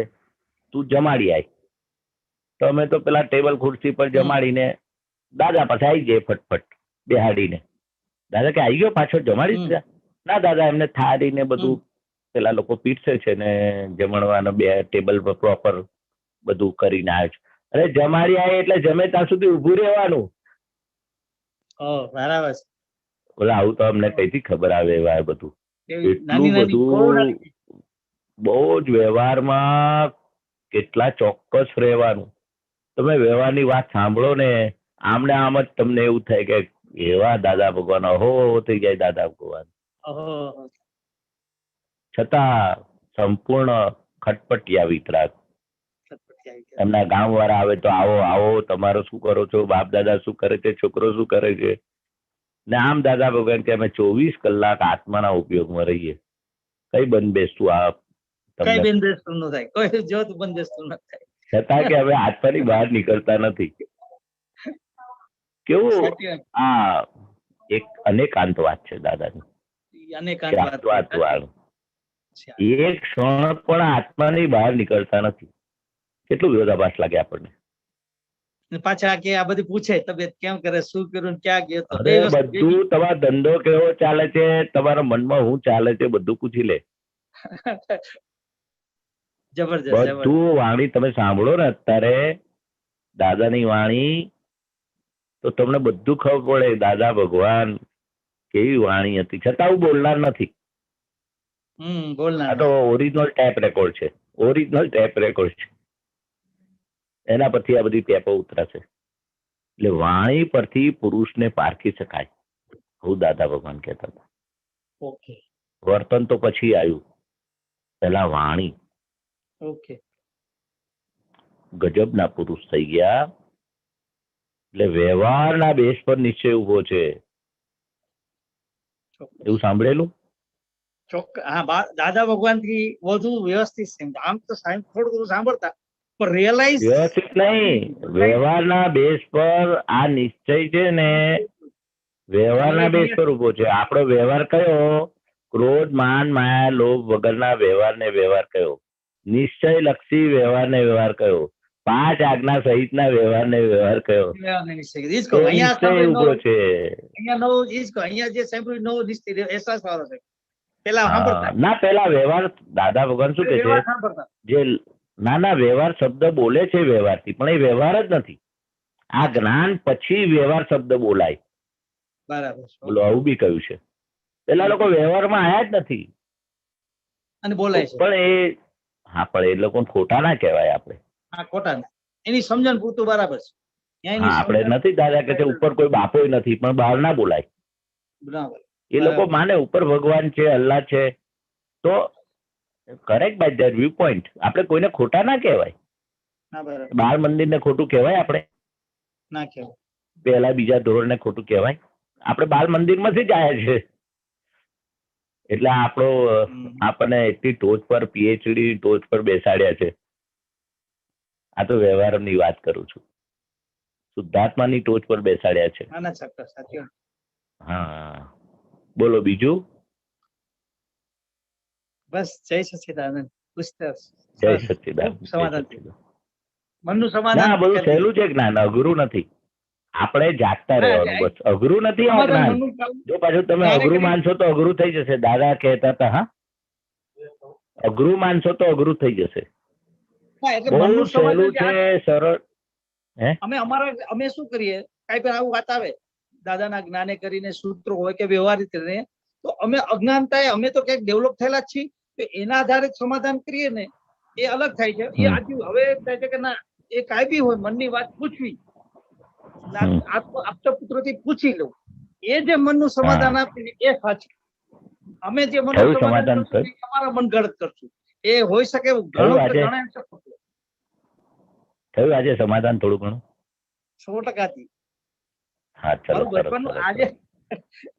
તું જમાડી આય. તો અમે તો પેલા ટેબલ ખુરશી પર જમાડીને દાદા પાસે આવી જાય ફટફટ બેહાડીને. દાદા કે આવી ગયો પાછો, જમાડી દીધા? ના દાદા, એમને થાળી ને બધું પેલા લોકો પીરસે છે ને જમણવાનો, બે ટેબલ પર પ્રોપર બધું કરીને આવે છે. અરે જમાડી આવે એટલે જમે ત્યાં સુધી ઉભું રહેવાનું. બરાબર. બોલે આવું તો અમને કઈથી ખબર આવે? એવા બધું એટલું બધું, બહુ જ વ્યવહારમાં કેટલા ચોક્કસ રહેવાનું. તમે વ્યવહારની વાત સાંભળો ને, આમને આમ જ તમને એવું થાય કે એવા દાદા ભગવાન, અહો થઈ જાય દાદા ભગવાન. છતાં સંપૂર્ણ ખટપટિયા વિતરાગ. એમના ગામ વાળા આવે તો આવો આવો, તમારો શું કરો છો, બાપ દાદા શું કરે છે, છોકરો શું કરે છે. ને આમ દાદા ભગવાન કે અમે 24 કલાક આત્માના ઉપયોગમાં રહીએ. કઈ બંધ બેસતું આ કઈ બંધ ન થાય, કોઈ જોત બંધ બેસતું ન થાય. છતાં કે હવે આત્માની બહાર નીકળતા નથી. કેવું આ એક અનેકાંત વાત છે દાદાની. એક ક્ષણ પણ આત્માની બહાર નીકળતા નથી. કેટલું વિરોધાભાસ લાગે આપણને. પાછા કે આ બધું પૂછે, તબિયત કેમ કરે, શું કર્યું, ક્યાં ગયો, તો બધું, તમારો ધંધો કેવો ચાલે છે, તમારા મનમાં શું ચાલે છે, બધું પૂછી લે. જબરજસ્ત. બધું વાણી તમે સાંભળો ને અત્યારે દાદાની વાણી, તો તમને બધું ખબર પડે દાદા ભગવાન કેવી વાણી હતી. છતાં હું બોલનાર નથી. આ તો ઓરિજિનલ ટેપ રેકોર્ડ છે, ઓરિજિનલ ટેપ રેકોર્ડ છે. એના પરથી આ બધી ટેપો ઉતરાશે. એટલે વાણી પરથી પુરુષને પારખી શકાય, હું દાદા ભગવાન કહેતા હતા. વર્તન તો પછી આવ્યું, પેલા વાણી. ગજબના પુરુષ થઈ ગયા. એટલે વ્યવહારના બેઝ પર નિશ્ચય ઉભો છે. એવું સાંભળેલું? દાદા ભગવાન થી વધુ વ્યવસ્થિત. આમ તો થોડું સાંભળતા, પણ રિયલાઇઝ વ્યવસ્થિત નહીં. વ્યવહારના બેઝ પર આ નિશ્ચય છે ને, વ્યવહારના બેઝ પર ઉભો છે. આપણો વ્યવહાર કયો? ક્રોધ, માન, માયા, લોભ વગરના વ્યવહારને વ્યવહાર કયો? નિશ્ચય લક્ષી વ્યવહારને વ્યવહાર કયો? 5 આજ્ઞા સહિતના વ્યવહારને વ્યવહાર કયો? ઉભો છે. ના, પેલા વ્યવહાર દાદા ભગવાન શું કે છે? જે ના વ્યવહાર શબ્દ બોલે છે વ્યવહારથી, પણ એ વ્યવહાર જ નથી. આ જ્ઞાન પછી વ્યવહાર શબ્દ બોલાય. બરાબર છે. બોલો આવું બી કહ્યું છે. પેલા લોકો વ્યવહારમાં આયા જ નથી. અને બોલાય છે પણ એ હા પણ એ લોકો ખોટા ના કહેવાય આપણે. આ ખોટા ને એની સમજણ પૂરતું બરાબર છે. ત્યાં એની હા આપણે સમજણ નથી દાદા કે છે ઉપર કોઈ બાપોય નથી પણ બહાર ના બોલાય. બરાબર. એ લોકો માને ઉપર ભગવાન છે, અલ્લાહ છે, તો correct by their viewpoint. આપણે કોઈને ખોટા ના કહેવાય. હા બરાબર. બાળ મંદિરને ખોટું કહેવાય આપણે? ના કહેવાય. પહેલા બીજા ધોરણને ખોટું કહેવાય? આપણે બાળ મંદિરમાંથી જ આવ્યા છે. એટલે આપણો આપણને એટલી ટોચ પર પીએચડી ટોચ પર બેસાડ્યા છે. આ તો વ્યવહારની વાત કરું છું. શુદ્ધાત્માની ટોચ પર બેસાડ્યા છે. ના ના ચોક્કસ સાચી વાત. હા બોલો બીજું. બસ જય સચ્ચિદાનંદ. પુસ્તક જય સરસ. સચ્ચિદાનંદ. ખૂબ જય સમાધાન થયું. સચ્ચિદાનંદ. મનનું ના સમાધાન આ બધું કરી સહેલું છે જ્ઞાન, અઘરું નથી. આપણે જાગતા રહેવાનું બસ. અઘરું નથી આ સમાધાન જ્ઞાન. મનનું કામ. જો પાછું તમે જ્ઞાને અઘરું કરી. માનશો તો અઘરું થઈ જશે. દાદા કહેતા હતા હા, અઘરું માનશો તો અઘરું થઈ જશે. હા, એટલે બહુ મનનું સહેલું સમાધાન છે, સરળ. અમે શું કરીએ કઈ પણ આવું વાત આવે દાદાના જ્ઞાને કરીને સૂત્રો હોય કે વ્યવહારિક કરીને તો અમે અજ્ઞાનતાએ અમે તો ક્યાંક ડેવલપ થયેલા જ છીએ તો એના આધારે સમાધાન કરીએ ને એ અલગ થાય છે. એ આજુ હવે થાય છે કે ના એ કાંઈ બી હોય મનની વાત પૂછવી આપતા પુત્રોથી પૂછી લઉં એ જે મનનું સમાધાન આપે એ સાચું. અમે જે મનનું સમાધાન કરશું એ તમારા મન ગળત કરશું. એ હોઈ શકે ઘણું તો ગણાય શકે. થયું આજે સમાધાન થોડું ઘણું? 100%. હા ચલો મારું બચપનનું આજે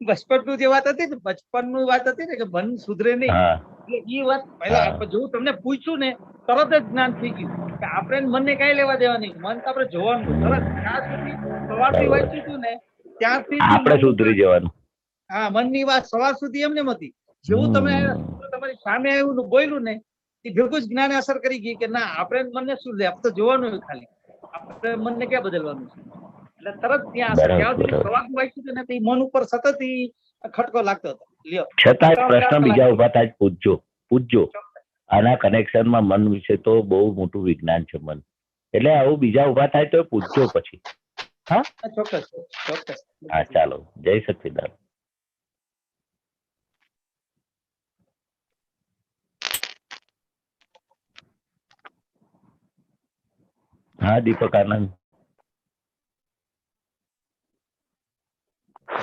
બચપનનું જે વાત હતી ને બચપનનું વાત હતી ને કે મન સુધરે નહીં એટલે એ વાત પહેલા જો તમને પૂછ્યું ને તરત જ જ્ઞાન થઈ ગયું કે આપણે મનને કઈ લેવા દેવા નહીં. મન તો આપણે જોવાનું તરત. ત્યાં સુધી સવારથી વાંચ્યું હતું ને ત્યારથી આપણે સુધરી જવાનું. હા મનની વાત સવાર સુધી એમને હતી. જેવું તમે તમારી સામે આવ્યું ને બોલ્યું ને એ ભેગું જ જ્ઞાને અસર કરી ગઈ કે ના આપણે મનને શું લે આપણે તો જોવાનું ખાલી આપણે મનને ક્યાં બદલવાનું છે. એટલે તરત ત્યાં અસર ત્યાં સુધી સવારનું વાંચ્યું હતું ને તે મન ઉપર સતત ખટકો લાગતો હતો. લ્યો છતાં પ્રશ્ન બીજા ઉભા થાય પૂછજો. આના કનેક્શનમાં મન વિશે તો બહુ મોટું વિજ્ઞાન છે મન. એટલે આવું બીજા ઉભા થાય તો પૂછજો પછી. હા ચોક્કસ ચોક્કસ. હા ચાલો જય સચ્ચિદાનંદ. હા દીપક આનંદ.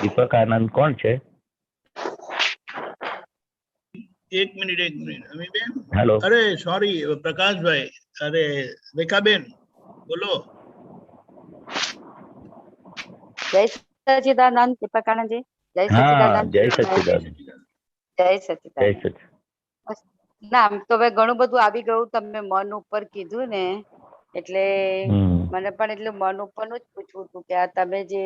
દીપક આનંદ કોણ છે? એક મિનિટ અમીબેન. હેલો. અરે સોરી પ્રકાશભાઈ. અરે રેખાબેન બોલો. જય સચ્ચિદાનંદ. દીપકાનંદજી જય સચ્ચિદાનંદ. જય સચ્ચિદાનંદ. જય સચ્ચિદાનંદ. ના આમ તો હવે ઘણું બધું આવી ગયું. તમે મન ઉપર કીધું ને એટલે મને પણ એટલું મન ઉપરનું જ પૂછવું હતું કે આ તમે જે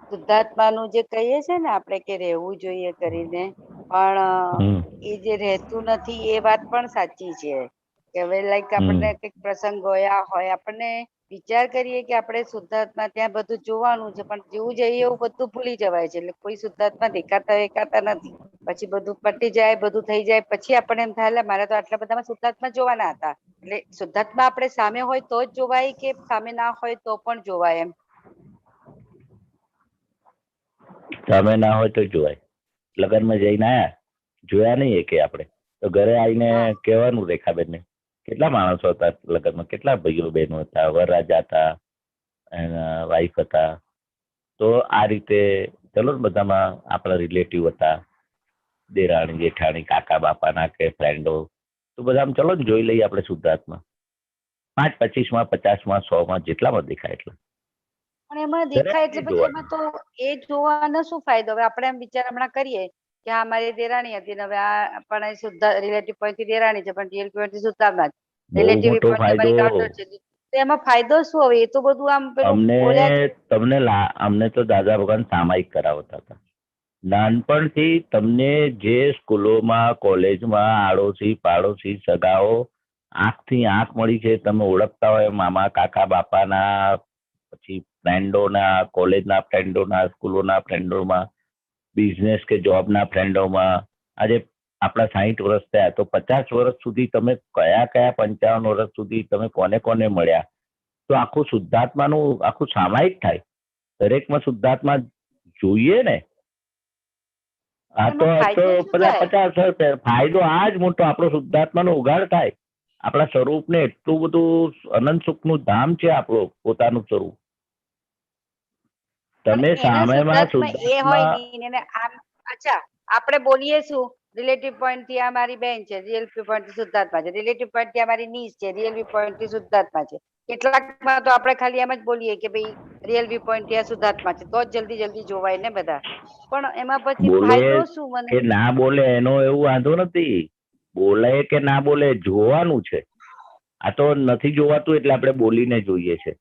શુદ્ધાત્માનું જે કહીએ છે ને આપણે કે રહેવું જોઈએ કરીને પણ એ જે રહેતું નથી એ વાત પણ સાચી છે કે હવે લાઈક આપણને કઈક પ્રસંગ ગયા હોય આપણને વિચાર કરીએ કે આપણે શુદ્ધાત્મા ત્યાં બધું જોવાનું છે પણ જેવું જઈએ એવું બધું ભૂલી જવાય છે. એટલે કોઈ શુદ્ધાત્મા દેખાતા નથી. પછી બધું પટી જાય બધું થઈ જાય પછી આપણને એમ થાય મારે તો આટલા બધામાં શુદ્ધાત્મા જોવાના હતા. એટલે શુદ્ધાત્મા આપણે સામે હોય તો જ જોવાય કે સામે ના હોય તો પણ જોવાય? એમ સામે ના હોય તો જોવાય. લગ્નમાં જઈને આયા જોયા નહીં કે આપણે તો ઘરે આવીને કહેવાનું રેખાબેન ને કેટલા માણસો હતા લગ્નમાં, કેટલા ભાઈઓ બહેનો હતા, વરરાજા હતા, એના વાઈફ હતા. તો આ રીતે ચલો ને બધામાં આપણા રિલેટિવ હતા, દેરાણી જેઠાણી કાકા બાપાના કે ફ્રેન્ડો, તો બધા આમ ચલો ને જોઈ લઈએ આપણે શુદ્ધાત્મા. 5, 25માં 50માં 100માં જેટલામાં દેખાય એટલા. પણ એમાં દેખાય એટલે પછી એમાં તો એ જોવાનો શું ફાયદો? હવે આપણે એમ વિચાર હમણાં કરીએ કે હા મારી દેરાણી હતી ને હવે આ પણ શુદ્ધ રિલેટિવ પોઈન્ટ થી દેરાણી છે પણ રિયલ પોઈન્ટ થી શુદ્ધાત્મા રિલેટિવ પોઈન્ટ થી મારી ડોટર છે. એમાં ફાયદો શું? હવે એ તો બધું આમ પેલું અમને તો દાદા ભગવાન સામાયિક કરાવતા હતા. નાનપણથી તમને જે સ્કૂલોમાં કોલેજમાં આડોશી પાડોશી સગાઓ આંખથી આંખ મળી છે, તમે ઓળખતા હોય મામા કાકા બાપાના, પછી ફ્રેન્ડોના, કોલેજના ફ્રેન્ડોના, સ્કૂલોના ફ્રેન્ડોમાં, બિઝનેસ કે જોબના ફ્રેન્ડોમાં. આજે આપણા 60 વર્ષ થયા તો 50 વર્ષ સુધી તમે કયા 55 વર્ષ સુધી તમે કોને કોને મળ્યા? તો આખું શુદ્ધાત્માનું આખું સામાયિક થાય. દરેકમાં શુદ્ધાત્મા જોઈએ ને આ તો એમાં આ તો ફાયદો શું પેલા થાય? 50 ફાયદો આ જ મોટો આપણો શુદ્ધાત્માનો ઉગાડ થાય. આપણા સ્વરૂપને એટલું બધું અનંત સુખનું ધામ છે આપણું પોતાનું સ્વરૂપ. પણ તમે એના સામેમાં શુદ્ધાત્મા એ હોય શુદ્ધાત્મા નહીં ને આમ અચ્છા આપણે બોલીએ શું રિલેટિવ પોઈન્ટ થી આ મારી બેન છે, રિયલ પોઈન્ટ થી શુદ્ધાત્મા છે, રિલેટિવ પોઈન્ટ થી આ મારી નીસ છે, રિયલ વ્યૂ પોઈન્ટ થી શુદ્ધાત્મા છે. કેટલાકમાં તો આપણે ખાલી એમ જ બોલીએ કે ભાઈ રિયલ વ્યૂ પોઈન્ટ થી આ શુદ્ધાત્મા છે, તો જ જલ્દી જોવાય ને બધા. પણ એમાં પછી બોલે ફાયદો શું મને? કે ના બોલે એનો એવું વાંધો નથી. બોલે કે ના બોલે જોવાનું છે. આ તો નથી જોવાતું એટલે આપણે બોલીને જોઈએ છે.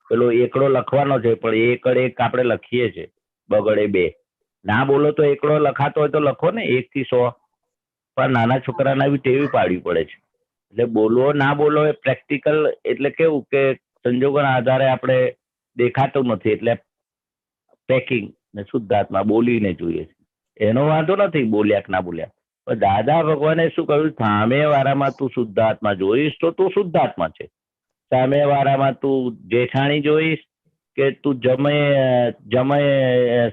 પેલો એકડો લખવાનો છે પણ એકડ એક આપણે લખીએ છે, બગડે બે. ના બોલો તો એકડો લખાતો હોય તો લખો ને 1 થી 100. પણ નાના છોકરાને બી ટેવી પાડવી પડે છે. એટલે બોલવો ના બોલો એ પ્રેક્ટિકલ એટલે કેવું કે સંજોગોના આધારે આપણે દેખાતું નથી એટલે પેકિંગ ને શુદ્ધાત્મા બોલીને જોઈએ છે. એનો વાંધો નથી બોલ્યા કે ના બોલ્યા. પણ દાદા ભગવાને શું કહ્યું, સામે વાળામાં તું શુદ્ધાત્મા જોઈશ તો તું શુદ્ધાત્મા છે. સામે વાળામાં તું જેઠાણી જોઈશ કે તું જમય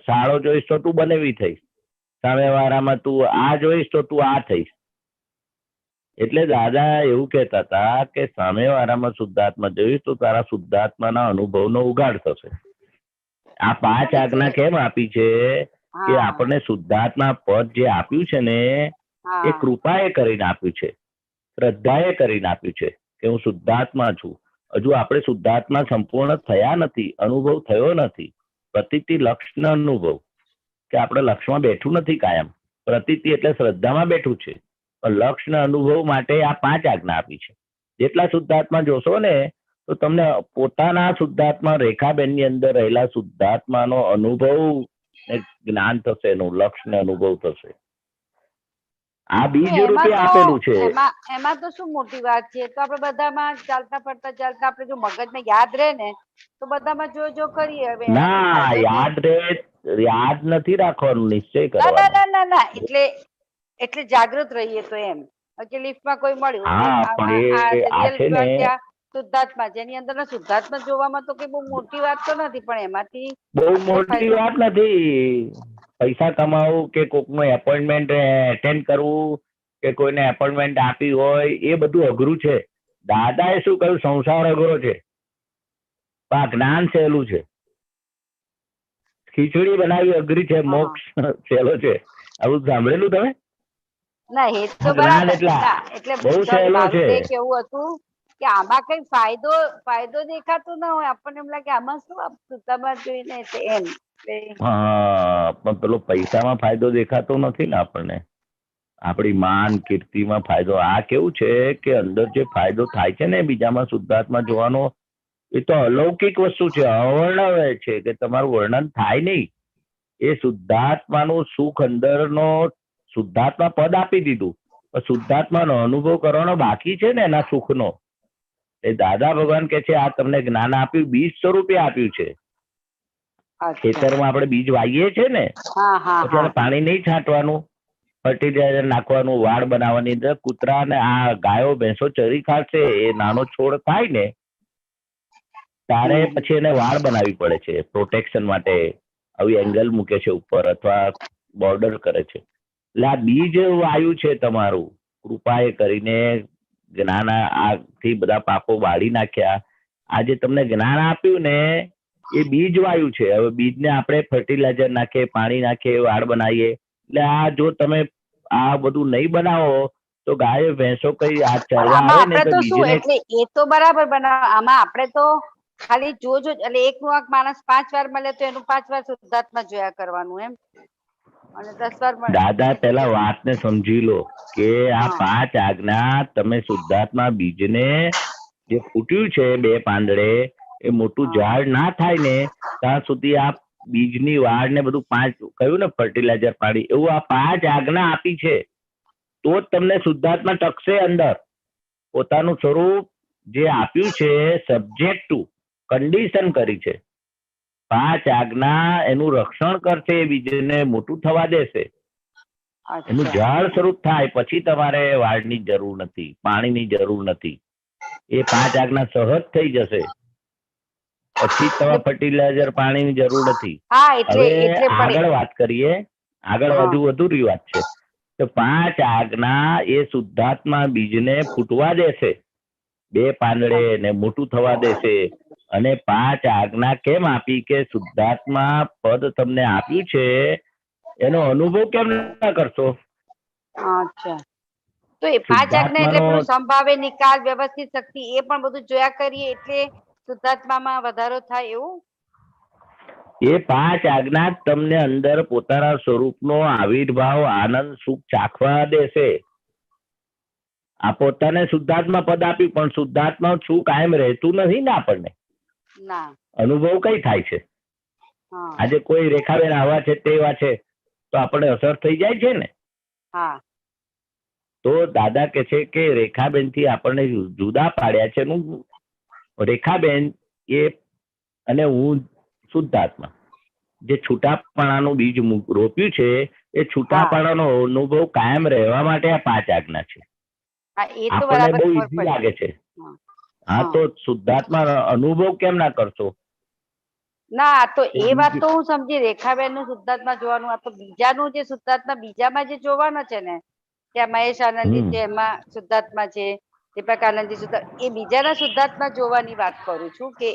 સાળો જોઈશ તો તું બનેવી થઈશ. સામે વાળામાં તું આ જોઈશ તો તું આ થઈશ. એટલે દાદા એવું કહેતા હતા કે સામે વાળામાં શુદ્ધાત્મા જોઈશ તો તારા શુદ્ધાત્માના અનુભવનો ઉગાડ થશે. આ 5 આજ્ઞા કેમ આપી છે કે આપણને શુદ્ધાત્મા પદ જે આપ્યું છે ને એ કૃપાએ કરીને આપ્યું છે, શ્રદ્ધાએ કરીને આપ્યું છે કે હું શુદ્ધાત્મા છું. હજુ આપણે શુદ્ધાત્મા સંપૂર્ણ થયા નથી, અનુભવ થયો નથી. પ્રતીતિ લક્ષનો અનુભવ કે આપણે લક્ષમાં બેઠું નથી કાયમ. પ્રતીતિ એટલે શ્રદ્ધામાં બેઠું છે, પણ લક્ષના અનુભવ માટે આ 5 આજ્ઞા આપી છે. જેટલા શુદ્ધાત્મા જોશો ને તો તમને પોતાના શુદ્ધાત્મા રેખાબેનની અંદર રહેલા શુદ્ધાત્માનો અનુભવ જ્ઞાન થશે, એનું લક્ષને અનુભવ થશે. આ બીજ રૂપે આપેલું છે. એમાં તો શું મોટી વાત છે, તો આપણે બધામાં ચાલતા આપણે જો મગજમાં યાદ રહે ને તો બધામાં જો કરીએ. હવે ના યાદ નથી રાખવાનું, નિશ્ચય કરવાનો. ના એટલે જાગૃત રહીએ તો એમ કે લિફ્ટમાં કોઈ મળ્યું શુદ્ધાત્મા જેની અંદર શુદ્ધાત્મા જોવામાં તો કઈ બહુ મોટી વાત તો નથી, પણ એમાંથી બહુ મોટી વાત નથી. પૈસા કમાવું કે કોકનું એપોઇન્ટમેન્ટ એટેન્ડ કરવું કે કોઈને એપોઇન્ટમેન્ટ આપી હોય એ બધું અઘરું છે. દાદાએ શું કહ્યું, સંસાર અઘરો છે, આ જ્ઞાન સહેલું છે. ખીચડી બનાવી અઘરી છે, મોક્ષ સહેલો છે. આવું સાંભળેલું તમે? ના એ તો બરાબર. એટલે બહુ સહેલો છે. કેવું હતું કે આમાં કઈ ફાયદો દેખાતો ના હોય, આપણને એમ લાગે આમાં શું સુતામાં જોઈને એમ. હા, પણ પેલો પૈસામાં ફાયદો દેખાતો નથી ને આપણને. આપણી માન કીર્તિમાં ફાયદો. આ કેવું છે કે અંદર જે ફાયદો થાય છે ને બીજામાં શુદ્ધાત્મા જોવાનો, એ તો અલૌકિક વસ્તુ છે, અવર્ણવ્ય છે કે તમારું વર્ણન થાય નહીં. એ શુદ્ધાત્માનું સુખ અંદરનો શુદ્ધાત્મા પદ આપી દીધું, પણ શુદ્ધાત્માનો અનુભવ કરવાનો બાકી છે ને એના સુખનો. એ દાદા ભગવાન કે છે આ તમને જ્ઞાન આપ્યું, બીજ સ્વરૂપે આપ્યું છે. ખેતરમાં આપણે બીજ વાવીએ છે ને, પછી પાણી નહીં છાંટવાનું, ફર્ટિલાઇઝર નાખવાનું, વાડ બનાવવાની અંદર કૂતરા ને આ ગાયો ભેંસો ચરી ખાશે. એ નાનો છોડ થાય ને તારે પછી એને વાડ બનાવવી પડે છે પ્રોટેક્શન માટે. આવી એંગલ મૂકે છે ઉપર અથવા બોર્ડર કરે છે. એટલે આ બીજ વાયુ છે તમારું, કૃપાએ કરીને જ્ઞાન આથી બધા પાપો બાળી નાખ્યા. આજે તમને જ્ઞાન આપ્યું ને એ બીજ વાયુ છે. હવે બીજને આપણે ફર્ટિલાઇઝર નાખીએ, પાણી નાખીએ, વાડ બનાવીએ. એટલે આ જો તમે આ બધું નહીં બનાવો તો ગાયો ભેંસો કઈ આ ચરવા આવે ને તો બીજને. એટલે એ તો બરાબર બનાવ. આમાં આપણે તો ખાલી જોજો એટલે એકનું આંખ માણસ 5 વાર મળે તો એનું 5 વાર શુદ્ધાત્મા જોયા કરવાનું એમ, અને 10 વાર મળે. દાદા પેલા વાતને સમજી લો કે આ 5 આજ્ઞા તમે શુદ્ધાત્મા બીજને જે ફૂટ્યું છે 2 પાંદડે એ મોટું ઝાડ ના થાય ને ત્યાં સુધી આ બીજની વાડ ને બધું 5 કહ્યું ને ફર્ટિલાઇઝર પાડી, એવું આ 5 આજ્ઞા આપી છે તો જ તમને શુદ્ધાત્મા ટકશે. અંદર પોતાનું સ્વરૂપ જે આપ્યું છે સબ્જેક્ટ ટુ કન્ડિશન કરી છે. 5 આજ્ઞા એનું રક્ષણ કરશે, બીજને મોટું થવા દેશે, એનું ઝાડ સ્વરૂપ થાય. પછી તમારે વાડની જરૂર નથી, પાણીની જરૂર નથી. એ 5 આજ્ઞા સહજ થઈ જશે. પછી તમારે ફર્ટિલાઇઝર પાણીની જરૂર નથી. હવે આગળ વાત કરીએ. આગળ હા. હજુ અધૂરી વાત છે. તો 5 આજ્ઞા એ શુદ્ધાત્મા બીજને ફૂટવા દેશે, 2 પાંદડે ને મોટું થવા દેશે. અને 5 આજ્ઞા કેમ આપી કે શુદ્ધાત્મા પદ તમને આપ્યું છે એનો અનુભવ કેમ ના કરશો? અચ્છા, તો એ 5 આજ્ઞા એટલે શુદ્ધાત્માનો પેલું સંભાવે, નિકાલ, વ્યવસ્થિત શક્તિ એ પણ બધું જોયા કરીએ એટલે શુદ્ધાત્મામાં વધારો થાય એવું? એ 5 આજ્ઞા તમને અંદર પોતાના સ્વરૂપનો આવિર્ભાવ, આનંદ, સુખ ચાખવા દેશે. આ પોતાને શુદ્ધાત્મા પદ આપ્યું, પણ શુદ્ધાત્મા શું કાયમ રહેતું નથી ને આપણને ના. અનુભવ કઈ થાય છે? હા. આજે કોઈ રેખાબેન આવા છે તેવા છે તો આપણે અસર થઈ જાય છે ને. હા. તો દાદા કે છે કે રેખાબેન થી આપણને જુદા પાડ્યા છે. રેખાબેન એ અને હું શુદ્ધાત્મા જે છૂટાપણાનું બીજ રોપ્યું છે એ છૂટાપણાનો અનુભવ કાયમ રહેવા માટે આ 5 આજ્ઞા છે. હા, એ તો આપણને બરાબર બહુ ખબર ઈઝી પડી. લાગે છે. હા. હા, તો શુદ્ધાત્મા અનુભવ કેમ ના કરશો? ના, તો એ એ વાત બીજ- તો હું સમજી, રેખાબેન નું શુદ્ધાત્મા જોવાનું. આ તો બીજાનું જે શુદ્ધાત્મા બીજામાં જે જોવાનું છે ને, ત્યાં મહેશ આનંદી હમ. છે, એમાં શુદ્ધાત્મા છે, દીપક આનંદી શુદ્ધાત્મા, એ બીજાના શુદ્ધાત્મા જોવાની વાત કરું છું કે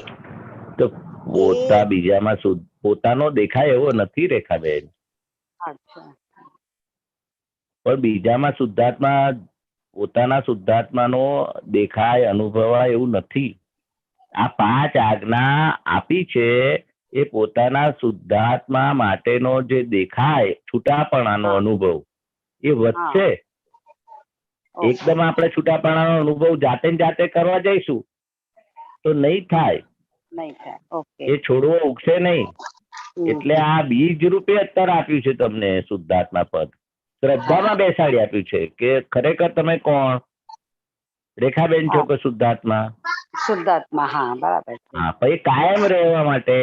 તો પોતા બીજામાં પોતાનો દેખાય એવો નથી રેખાબેન, અચ્છા, પણ બીજામાં શુદ્ધાત્મા પોતાના શુદ્ધાત્માનો દેખાય અનુભવાય એવું નથી. આ 5 આજ્ઞા આપી છે એ પોતાના શુદ્ધાત્મા માટેનો જે દેખાય છૂટાપણાનો અનુભવ એ વધશે. એકદમ આપણે છૂટાપણાનો અનુભવ જાતે ને જાતે કરવા જઈશું તો નહીં થાય, નહીં થાય. ઓકે. એ છોડવો ઉગશે નહીં. એટલે આ બીજ રૂપે અત્યારે આપ્યું છે તમને શુદ્ધાત્મા પદ, શ્રદ્ધામાં બેસાડી આપ્યું છે કે ખરેખર તમે કોણ? રેખાબેન છો કે શુદ્ધાત્મા? શુદ્ધાત્મા. હા, બરાબર છે. હા, પછી કાયમ રહેવા માટે,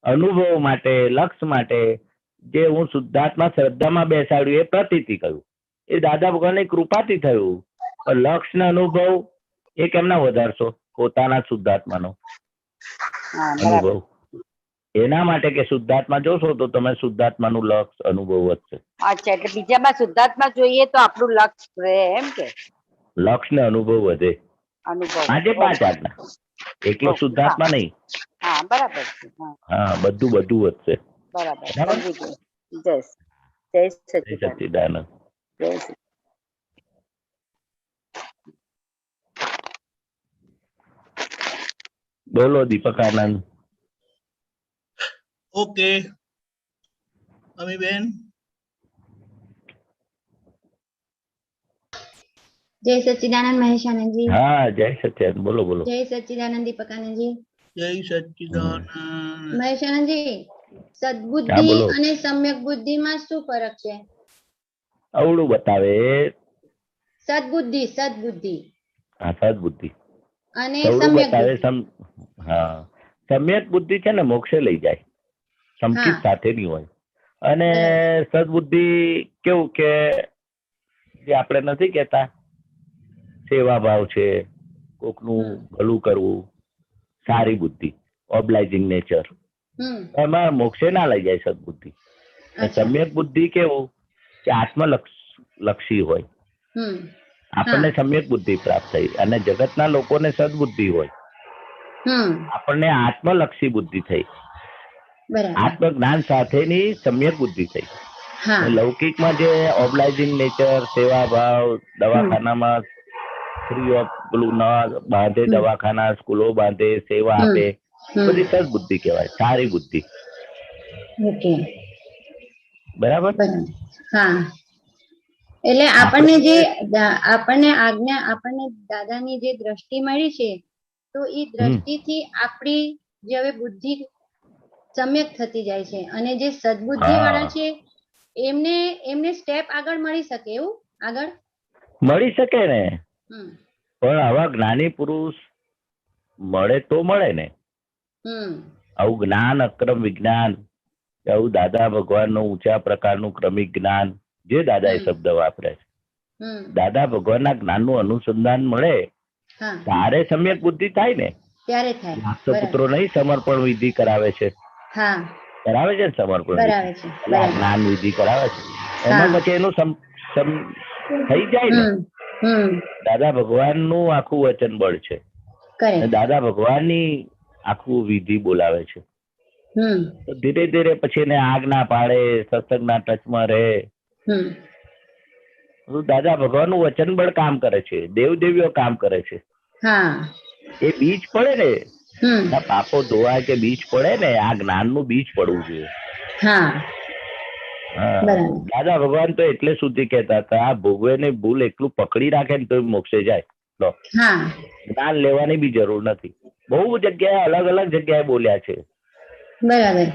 અનુભવ માટે, લક્ષ માટે જે હું શુદ્ધાત્મા શ્રદ્ધામાં બેસાડ્યું એ પ્રતીતિ કહ્યું, એ દાદા ભગવાનની કૃપાથી થયું. પણ લક્ષ ને અનુભવ એ કેમ ના વધારશો પોતાના શુદ્ધાત્માનો હા, બરાબર. અનુભવ? એના માટે કે શુદ્ધાત્મા જોશો તો તમે શુદ્ધાત્માનું લક્ષ અનુભવ વધશે. અચ્છા, એટલે બીજામાં શુદ્ધાત્મા જોઈએ તો આપણું લક્ષ રહે એમ કે લક્ષ ને અનુભવ વધે. અનુભવ. આજે 5 આજ્ઞા, એકલો શુદ્ધાત્મા નહીં. હા, બરાબર છે. હા, હા, બધું વધશે. બરાબર. બરાબર. સમજી ગઈ. જય જય સચ્ચિદાનંદ. સચ્ચિદાનંદ. જય સચ્ચિદાનંદ. બોલો દીપક આનંદ. ઓકે અમીબેન. જય સચ્ચિદાનંદ મહેશ આનંદજી. હા, જય સચ્ચિદાનંદ. બોલો બોલો. જય સચ્ચિદાનંદ દીપક આનંદજી. જય સચ્ચિદાનંદ. મહેશ આનંદજી, હા, સદબુદ્ધિ બોલો. અને સમ્યક બુદ્ધિમાં શું ફરક છે? અવળું બતાવે. સદબુદ્ધિ, સદબુદ્ધિ હા, સદબુદ્ધિ. અને અવળું સમ્યક બતાવે. બુદ્ધિ. હા, સમ્યક બુદ્ધિ છે ને મોક્ષે લઈ જાય, સમકિત હા. સાથેની હોય. અને બરાબર. સદબુદ્ધિ કેવું કે જે આપણે નથી કેતા સેવા ભાવ છે, કોકનું ભલું કરવું, સારી બુદ્ધિ, ઓબ્લાઇઝિંગ નેચર, એમાં મોક્ષે ના લઈ જાય સદબુદ્ધિ. સમ્યક બુદ્ધિ કેવું કે આત્મલક્ષી હોય. આપણને સમ્યક બુદ્ધિ પ્રાપ્ત થઈ અને જગતના લોકોને સદબુદ્ધિ હોય. આપણને આત્મલક્ષી બુદ્ધિ થઈ, આત્મજ્ઞાન સાથેની સમ્યક બુદ્ધિ થઈ. લૌકિકમાં જે ઓબ્લાઇઝિંગ નેચર, સેવા ભાવ, દવાખાનામાં ફ્રી ઓફ પેલું ના બાંધે, દવાખાના સ્કૂલો બાંધે, સેવા આપે, બધી સદબુદ્ધિ કહેવાય, સારી બુદ્ધિ. બરાબર. હા, એટલે આપણને જે આપણને આજ્ઞા, આપણને દાદાની જે દ્રષ્ટિ મળી છે, તો એ દ્રષ્ટિથી આપણી જે હવે બુદ્ધિ સમ્યક થતી જાય છે અને જે સદબુદ્ધિ વાળા છે એમને સ્ટેપ આગળ મળી શકે. એવું આગળ મળી શકે ને, પણ આવા જ્ઞાની પુરુષ મળે તો મળે ને. આવું જ્ઞાન, અક્રમ વિજ્ઞાન, આવું દાદા ભગવાનનું ઊંચા પ્રકારનું ક્રમિક જ્ઞાન, જે દાદા એ શબ્દ વાપરે છે, દાદા ભગવાનના જ્ઞાનનું અનુસંધાન મળે ત્યારે સમ્યક બુદ્ધિ થાય ને. ત્યારે થાય. પુત્રો નહીં સમર્પણ વિધિ કરાવે છે, કરાવે છે ને સમર્પણ કરાવે છે, એટલે આ બરાબર. જ્ઞાન વિધિ કરાવે છે. એમાં હા. પછી એનું થઈ જાય ને. દાદા ભગવાન નું આખું વચન બળ છે, કરે. દાદા ભગવાનની આખું વિધિ બોલાવે છે. તો ધીરે ધીરે પછી એને આગ ના પાડે, સત્સંગના ટચમાં રહે. દાદા ભગવાન નું વચન બળ કામ કરે છે, દેવદેવીઓ કામ કરે છે. હા. એ બીજ પડે ને, પાપો ધોવાય કે બીજ પડે ને, આ જ્ઞાન નું બીજ પડવું જોઈએ. હા. દાદા ભગવાન તો એટલે સુધી કહેતા હતા, આ ભોગવેની ભૂલ એટલું પકડી રાખે ને તો મોક્ષે જાય. લો, જ્ઞાન લેવાની બી જરૂર નથી. બહુ જગ્યાએ અલગ અલગ જગ્યાએ બોલ્યા છે. બરાબર.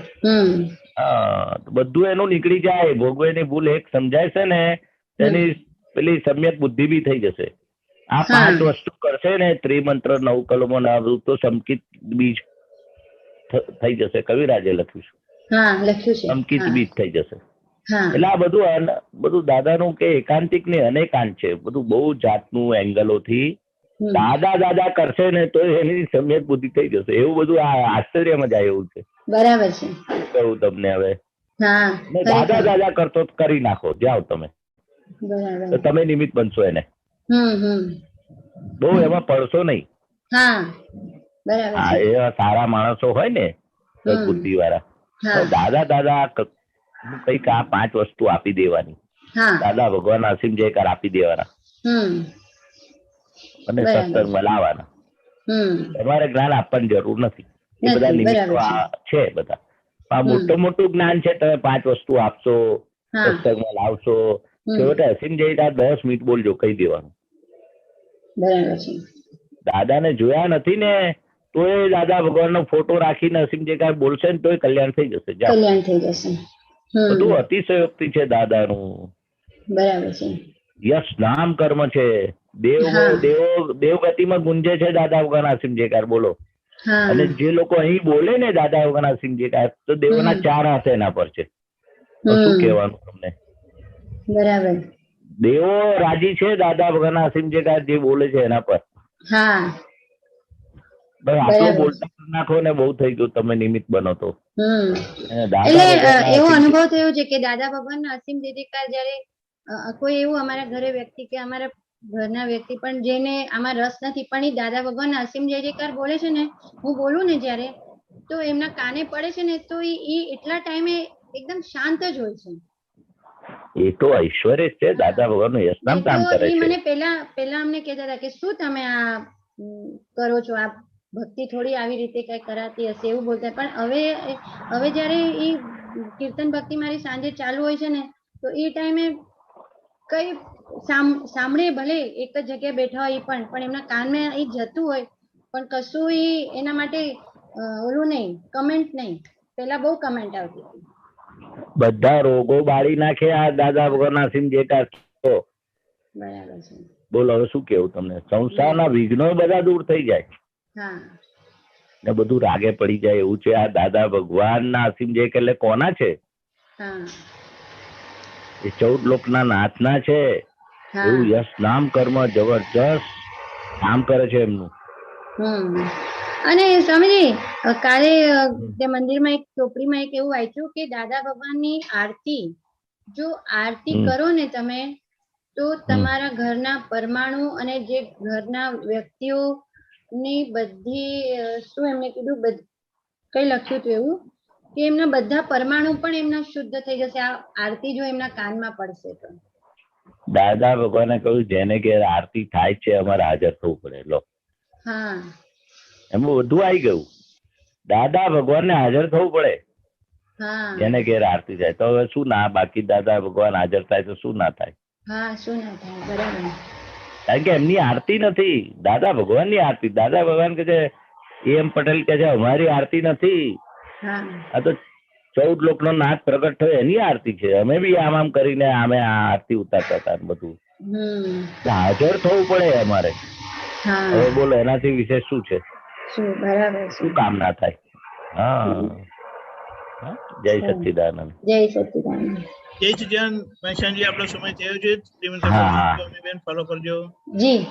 બધું એનું નીકળી જાય. ભોગવેની ભૂલ એક સમજાય છે ને, તેની પેલી સમ્યક બુદ્ધિ બી થઈ જશે. આ 5 વસ્તુ કરશે ને, ત્રિમંત્ર 9 કલમો ના તો સંકિત બીજ થઈ જશે. કવિરાજે લખ્યું છે, સંકિત બીજ થઈ જશે. એટલે આ બધું દાદાનું કે એકાંતિક ને અનેકાંત છે. બધું બહુ જાતનું એંગલોથી દાદા કરશે ને તો એની સમ્યક બુદ્ધિ થઈ જશે. એવું બધું આશ્ચર્યમાં જાય એવું છે. બરાબર છે. કહું તમને હવે, દાદા કરતો કરી નાખો, જાઓ તમે, તો તમે નિમિત્ત બનશો એને. બહુ એમાં પડશો નહીં. એવા સારા માણસો હોય ને, બુદ્ધિ વાળા, દાદા કઈક આ 5 વસ્તુ આપી દેવાની. દાદા ભગવાન અસીમ જયકાર આપી દેવાના અને સત્સંગમાં લાવવાના. તમારે જ્ઞાન આપવાની જરૂર નથી. એ બધા નિમિત્તો છે. બધા આ મોટું જ્ઞાન છે. તમે 5 વસ્તુ આપશો, સત્સંગમાં લાવશો, છેવટે અસીમ જયકાર 10 મિનિટ બોલજો, કહી દેવાનું. દાદાને જોયા નથી ને તો એ દાદા ભગવાન નો ફોટો રાખીને અસીમ જયકાર બોલશે ને તો એ કલ્યાણ થઈ જશે. કલ્યાણ થઈ જશે. બધું અતિશયોક્તિ છે દાદાનું. બરાબર છે. યશ નામ કર્મ છે. દેવગતિમાં ગુંજે છે દાદા ભગવાન અસીમ જયકાર બોલો. અને જે લોકો અહીં બોલે ને દાદા ભગવાન અસીમ જયકાર, તો દેવોના 4 હાથ એના પર છે. શું કહેવાનું તમને? બરાબર. દેવો રાજી છે દાદા ભગવાન અસીમ જયકાર જે બોલે છે એના પર. બસ આટલું બોલતા નાખો ને બહુ થઈ ગયું. તમે નિમિત્ત બનો તો. એટલે એવો અનુભવ થયો છે કે દાદા ભગવાન અસીમ જયકાર જયારે કોઈ એવું અમારા ઘરે વ્યક્તિ કે અમારા ઘરના વ્યક્તિ પણ જેને આમાં રસ નથી, પણ એ દાદા ભગવાન અસીમ જયકાર બોલે છે ને, હું બોલું ને જયારે, તો એમના કાને પડે છે ને, તો એ એટલા ટાઈમે એકદમ શાંત જ હોય છે. એ તો ઐશ્વર્ય છે. દાદા ભગવાન નું યશનામ કામ કરે છે. મને પેલા અમને કહેતા હતા કે શું તમે આ કરો છો, આ ભક્તિ થોડી આવી રીતે કઈ કરાતી હશે એવું બોલતા. પણ હવે જયારે એ કીર્તન ભક્તિ મારી સાંજે ચાલુ હોય છે ને, તો એ ટાઈમે કઈ સાંભળે, ભલે એક જ જગ્યાએ બેઠા હોય પણ એમના કાનમાં એ જતું હોય, પણ કશું એના માટે ઓલું નહીં, કમેન્ટ નહીં. પેલા બહુ કમેન્ટ આવતી હતી. બધા રોગો બાળી નાખે આ દાદા ભગવાન અસીમ જયકાર. બરાબર છે. બોલો હવે શું કેવું તમને? સંસારના વિઘ્નો બધા દૂર થઈ જાય ને બધું રાગે પડી જાય એવું છે. આ દાદા ભગવાન ના અસીમ જયકાર એટલે કોના છે? એ 14 લોકના નાથના છે. એવું યશ નામ કર્મ જબરજસ્ત કામ કરે છે એમનું. અને સ્વામીજી, કાલે મંદિરમાં એક ચોપડીમાં એક એવું વાંચ્યું કે દાદા ભગવાનની આરતી, જો આરતી કરો ને તમે, તો તમારા ઘરના પરમાણુ અને જે ઘરના વ્યક્તિઓ ની બધી, શું એમને કીધું, કઈ લખ્યું હતું એવું કે એમના બધા પરમાણુ પણ એમના શુદ્ધ થઈ જશે આ આરતી જો એમના કાનમાં પડશે તો. દાદા ભગવાને કહ્યું જેને ઘેર આરતી થાય છે અમારે હાજર થવું પડે. લો, એમાં બધું આવી ગયું. દાદા ભગવાન ને હાજર થવું પડે જેને ઘેર આરતી થાય. તો હવે શું ના, બાકી દાદા ભગવાન હાજર થાય તો શું ના થાય? કારણ કે એમની આરતી નથી, દાદા ભગવાન ની આરતી. દાદા ભગવાન કે છે, એમ પટેલ કે છે અમારી આરતી નથી, આ તો 14 લોકનો નાથ પ્રગટ થયો એની આરતી છે. અમે બી આમ કરીને અમે આ આરતી ઉતારતા હતા. બધું હાજર થવું પડે અમારે. હવે બોલો એનાથી વિશેષ શું છે? શું કામ ના થાય? જય સચ્ચિદાનંદ. જય સચ્ચિદાનંદ. જય સચ્ચિદાનંદ. મહેશાનજી, આપણો સમય થયો છે. બેન ફોલો કરજો. જી.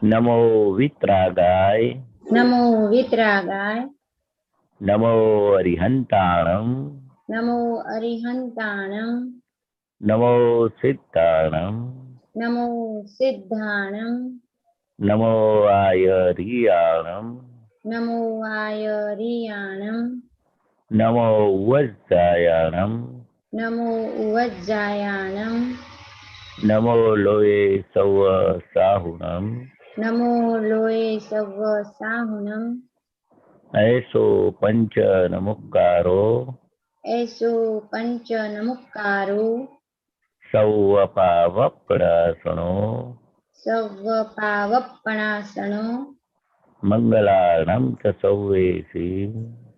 નમો વિતરાગાય. નમો વિતરાગાય. નમો અરિહંતાણમ નમો અરિહંતાણમ નમો સિદ્ધાણમ નમો સિદ્ધાણમ નમો આયરિયાણમ નમો આયરિયાણમ નમો વજ્જાયાણમ નમો ઉવજ્જાયાણમ નમો લોયે સૌ સાહુણમ નમો લોય સવ સાહુણમ એસો પંચ નમુકારો એસો પંચ નમુકારો સૌ પાવપડાસણો સવ પાવપણાસણો મંગલાણમ ચ સૌવેસી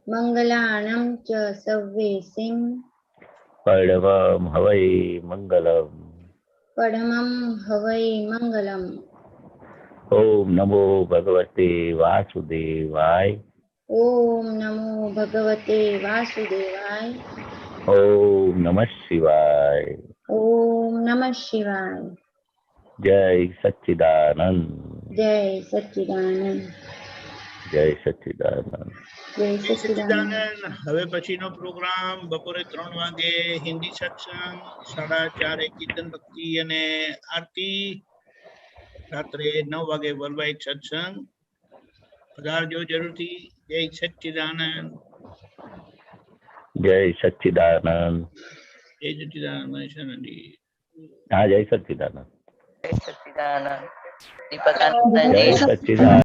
મંગલાણં ચ સવ્વેસિં પડવમ હવૈ મંગલમ પડમં હવૈ મંગલમ ઓમ નમો ભગવતે વાસુદેવાય ઓમ નમો ભગવતે વાસુદેવાય ઓમ નમઃ શિવાય ઓમ નમઃ શિવાય જય સચ્ચિદાનંદ જય સચ્ચિદાનંદ જય સચ્ચિદાનંદ જય જય સચ્ચિદાનંદ સચ્ચિદાનંદ. હવે પછીનો પ્રોગ્રામ બપોરે 3 વાગે હિન્દી સત્સંગ, 4:30 કીર્તન ભક્તિ અને આરતી, રાત્રે 9 વાગે વર્લ્ડવાઇડ સત્સંગ. પધારજો જરૂરથી. જય સચ્ચિદાનંદ. જય સચ્ચિદાનંદ. જય સચ્ચિદાનંદ. શરણજી. હા જય સચ્ચિદાનંદ. જય સચ્ચિદાનંદ. દીપકાનંદ જય સચ્ચિદાનંદ.